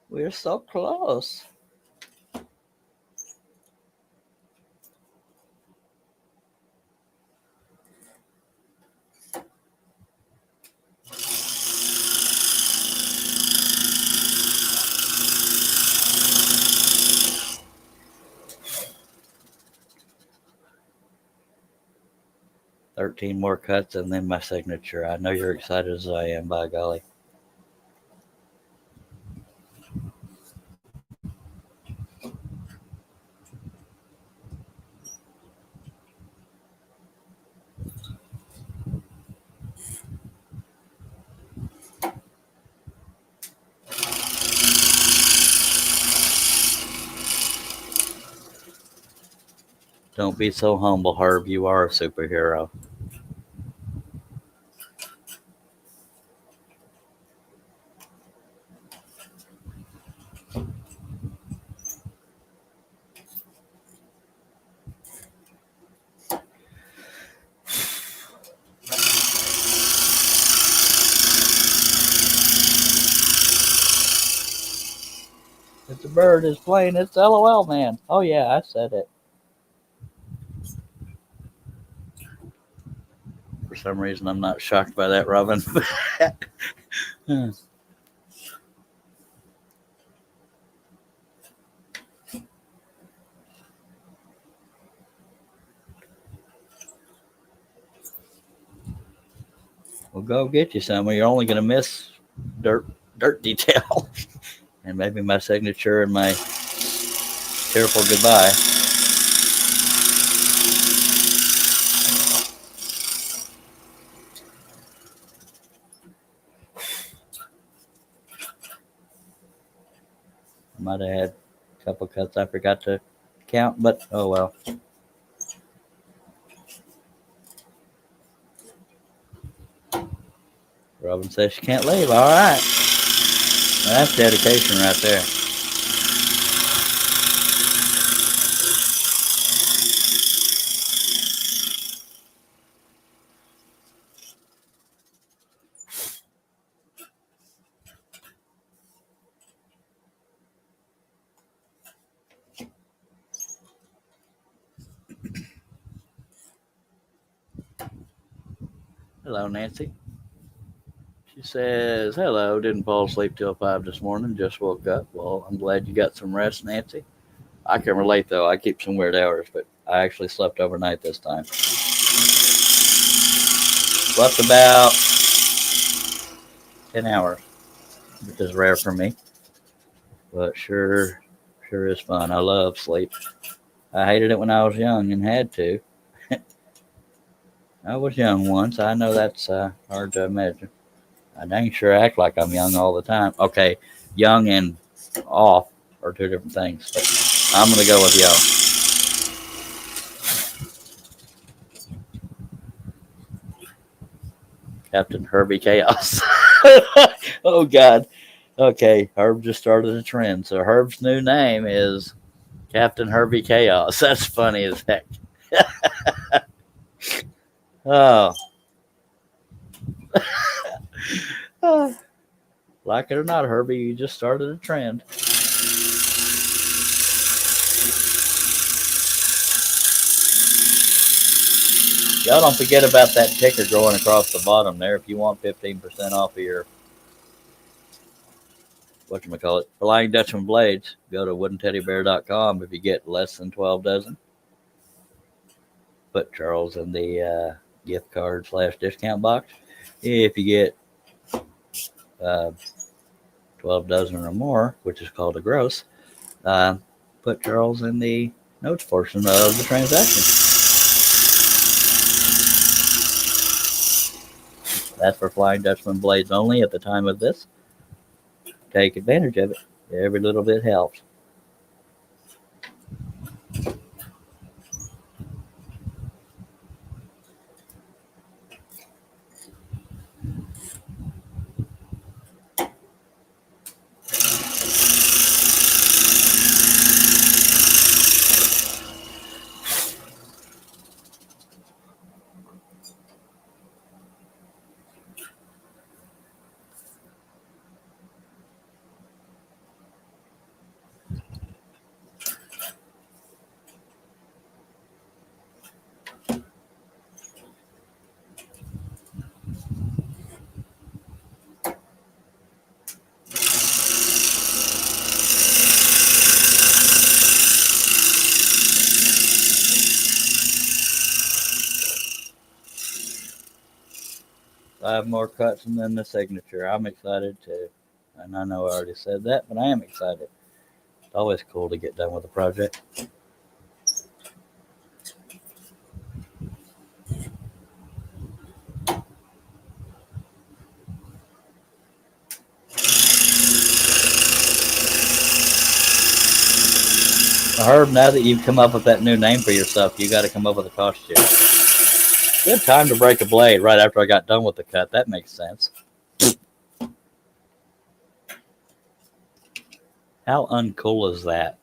We're so close. $13 more cuts and then my signature. I know you're excited as I am, by golly. Don't be so humble, Herb. You are a superhero. If the bird is playing, it's LOL, man. Oh, yeah, I said it. For some reason, I'm not shocked by that, Robin. Well, go get you some, or you're only going to miss dirt detail. And maybe my signature and my tearful goodbye. Might have had a couple cuts I forgot to count, but oh well. Robin says she can't leave. All right. Well, that's dedication right there. Hello, Nancy. She says, hello, didn't fall asleep till 5 this morning, just woke up. Well, I'm glad you got some rest, Nancy. I can relate, though. I keep some weird hours, but I actually slept overnight this time. Slept about 10 hours, which is rare for me, but sure is fun. I love sleep. I hated it when I was young and had to. I was young once. I know that's hard to imagine. I dang sure act like I'm young all the time. Okay, young and off are two different things. But I'm gonna go with young. Captain Herbie Chaos. Oh God. Okay, Herb just started a trend. So Herb's new name is Captain Herbie Chaos. That's funny as heck. Oh, like it or not, Herbie, you just started a trend. Y'all don't forget about that ticker going across the bottom there. If you want 15% off of your whatchamacallit, Flying Dutchman blades, go to woodenteddybear.com. If you get less than 12 dozen, put Charles in the gift card / discount box. If you get uh, 12 dozen or more, which is called a gross, uh, put Charles in the notes portion of the transaction. That's for Flying Dutchman blades only at the time of this. Take advantage of it. Every little bit helps. Five more cuts and then the signature. I'm excited too. And I know I already said that, but I am excited. It's always cool to get done with a project. Herb, now that you've come up with that new name for yourself, you got to come up with a costume. Good time to break a blade right after I got done with the cut. That makes sense. How uncool is that?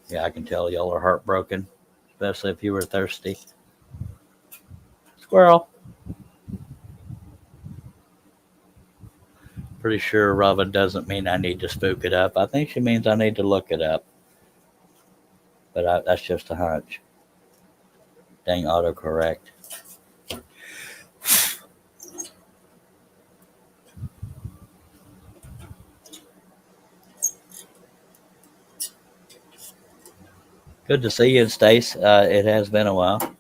Yeah, I can tell y'all are heartbroken, especially if you were thirsty. Squirrel. Pretty sure Robin doesn't mean I need to spook it up. I think she means I need to look it up. But that's just a hunch. Dang autocorrect. Good to see you, Stace. It has been a while.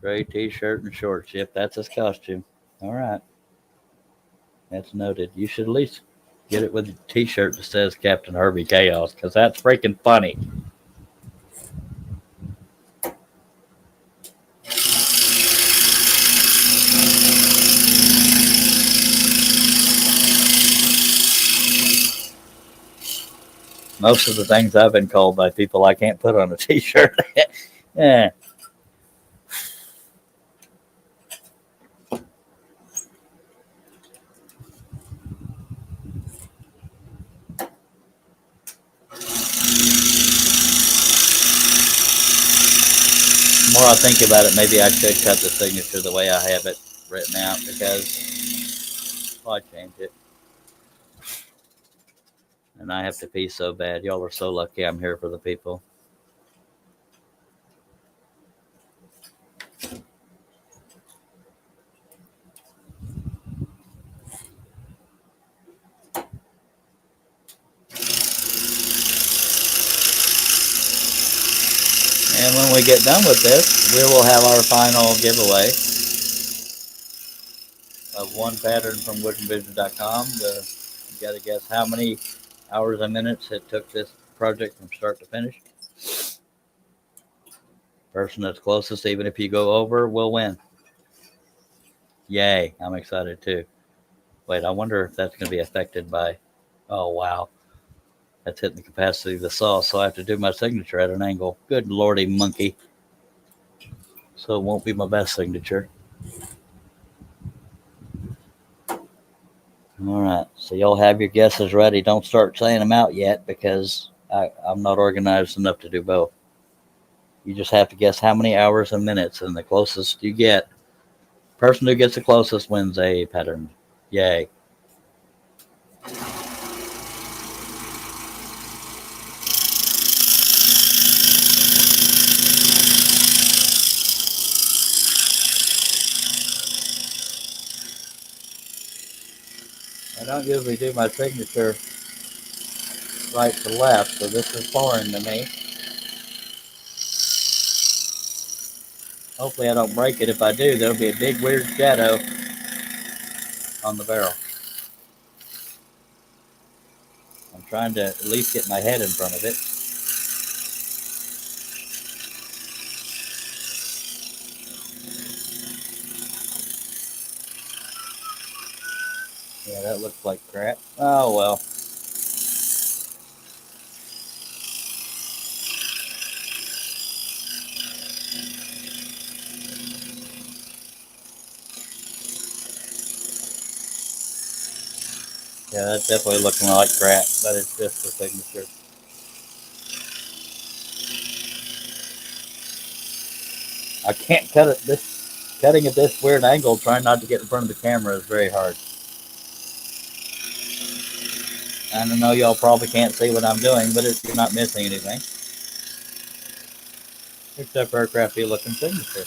Gray t-shirt and shorts. Yep, that's his costume. All right. That's noted. You should at least get it with a t-shirt that says Captain Herbie Chaos, because that's freaking funny. Most of the things I've been called by people I can't put on a t-shirt. Yeah. The more I think about it, maybe I should cut the signature the way I have it written out, because why change it? And I have to pee so bad. Y'all are so lucky I'm here for the people. And when we get done with this, we will have our final giveaway of one pattern from woodandvision.com. You got to guess how many hours and minutes it took this project from start to finish. Person that's closest, even if you go over, will win. Yay, I'm excited too. Wait, I wonder if that's going to be affected by, oh wow, that's hitting the capacity of the saw, so I have to do my signature at an angle. Good lordy monkey. So it won't be my best signature. All right, so y'all have your guesses ready. Don't start saying them out yet because I'm not organized enough to do both. You just have to guess how many hours and minutes, and the closest you get, person who gets the closest wins a pattern. Yay. I don't usually do my signature right to left, so this is foreign to me. Hopefully I don't break it. If I do, there'll be a big weird shadow on the barrel. I'm trying to at least get my head in front of it. Yeah, that looks like crap. Oh well. Yeah, that's definitely looking like crap, but it's just the signature. I can't cut it cutting at this weird angle, trying not to get in front of the camera is very hard. I don't know, y'all probably can't see what I'm doing, but you're not missing anything. Except for a crappy looking signature.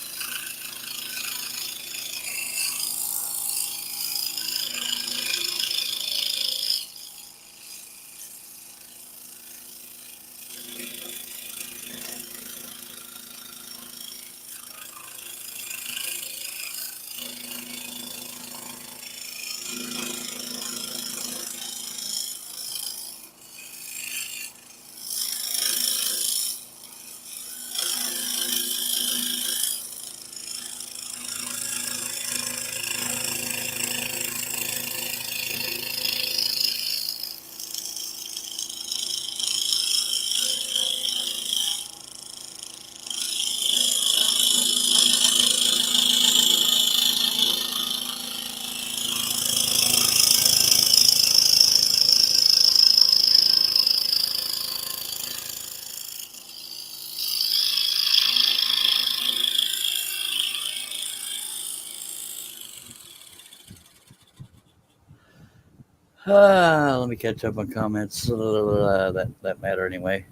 Let me catch up on comments. That matter anyway.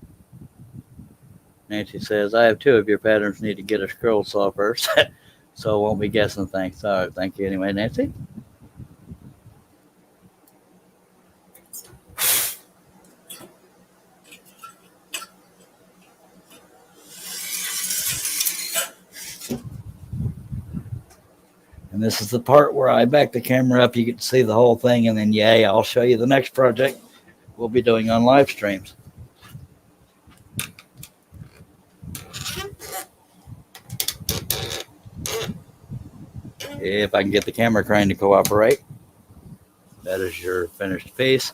Nancy says, I have two of your patterns. Need to get a scroll saw first. So I won't be guessing things. All right, thank you anyway, Nancy. And this is the part where I back the camera up. You get to see the whole thing, and then yay, I'll show you the next project we'll be doing on live streams. If I can get the camera crane to cooperate. That is your finished piece.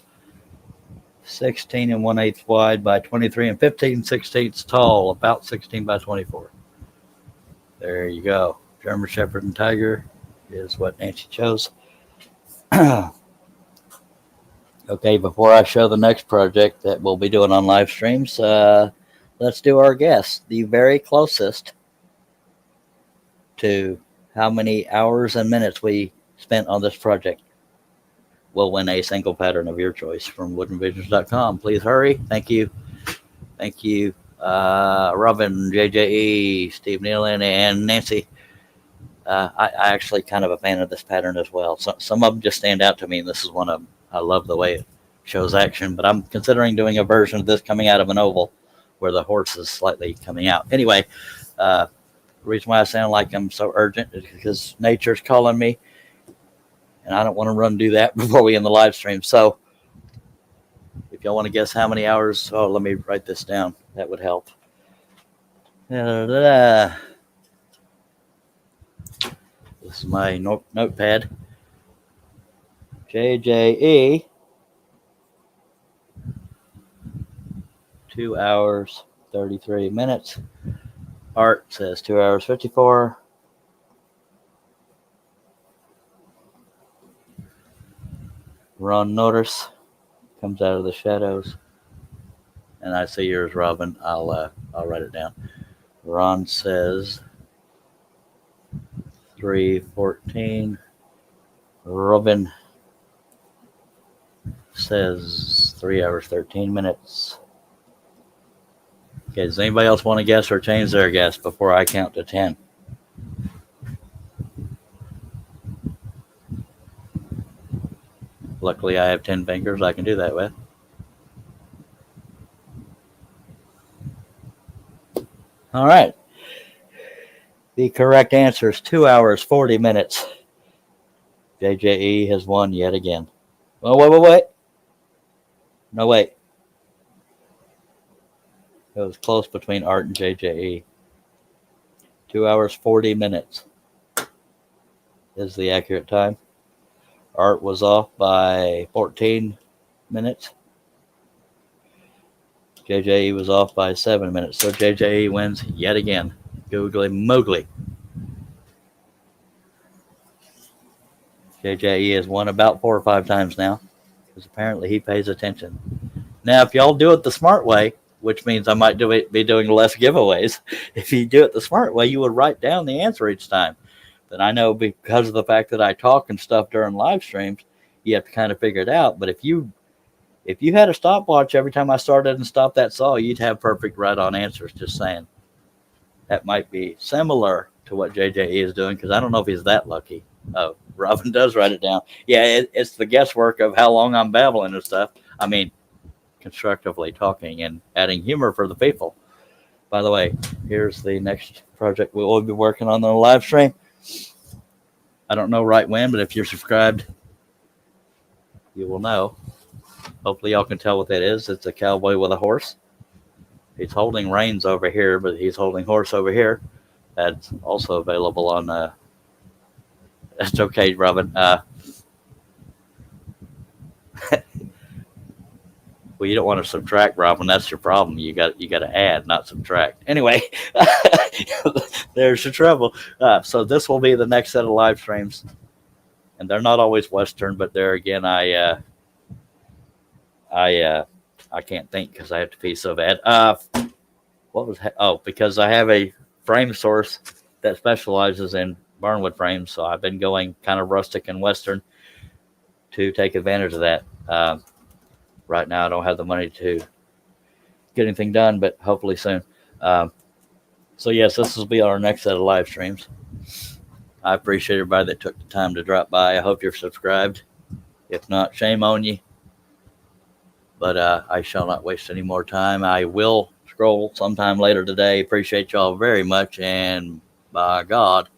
16 1/8 wide by 23 15/16 tall, about 16 by 24. There you go. German Shepherd and Tiger is what Nancy chose. Okay, before I show the next project that we'll be doing on live streams, let's do our guess. The very closest to how many hours and minutes we spent on this project will win a single pattern of your choice from woodandvisions.com. Please hurry. Thank you. Thank you, Robin, JJE, Steve Nealon, and Nancy. I actually kind of a fan of this pattern as well. Some of them just stand out to me, and this is one of them. I love the way it shows action, but I'm considering doing a version of this coming out of an oval where the horse is slightly coming out. Anyway, the reason why I sound like I'm so urgent is because nature's calling me, and I don't want to run and do that before we end the live stream. So if y'all want to guess how many hours, let me write this down. That would help. This is my notepad. JJE, 2 hours, 33 minutes. Art says 2 hours, 54. Ron Notice comes out of the shadows. And I see yours, Robin. I'll write it down. Ron says 3:14. Robin says 3 hours, 13 minutes. Okay, does anybody else want to guess or change their guess before I count to 10? Luckily, I have 10 fingers I can do that with. All right. The correct answer is 2 hours, 40 minutes. JJE has won yet again. Oh, wait. No, wait. It was close between Art and JJE. 2 hours, 40 minutes is the accurate time. Art was off by 14 minutes. JJE was off by 7 minutes. So JJE wins yet again. Googly moogly. JJE has won about 4 or 5 times now, because apparently he pays attention. Now, if y'all do it the smart way, which means I might be doing less giveaways, if you do it the smart way, you would write down the answer each time. Then I know, because of the fact that I talk and stuff during live streams, you have to kind of figure it out. But if you had a stopwatch every time I started and stopped that saw, you'd have perfect right-on answers. Just saying. That might be similar to what JJE is doing, because I don't know if he's that lucky. Oh, Robin does write it down. Yeah, it's the guesswork of how long I'm babbling and stuff. I mean, constructively talking and adding humor for the people. By the way, here's the next project we will be working on the live stream. I don't know right when, but if you're subscribed, you will know. Hopefully y'all can tell what that is. It's a cowboy with a horse. He's holding reins over here, but he's holding horse over here. That's also available on that's okay, Robin. Well, you don't want to subtract, Robin. That's your problem. You got to add, not subtract. Anyway, there's the trouble. So this will be the next set of live streams, and they're not always Western, but there again, I can't think because I have to pee so bad. Because I have a frame source that specializes in barnwood frames, so I've been going kind of rustic and Western to take advantage of that. Right now, I don't have the money to get anything done, but hopefully soon. So yes, this will be our next set of live streams. I appreciate everybody that took the time to drop by. I hope you're subscribed. If not, shame on you. But I shall not waste any more time. I will scroll sometime later today. Appreciate y'all very much, and by God,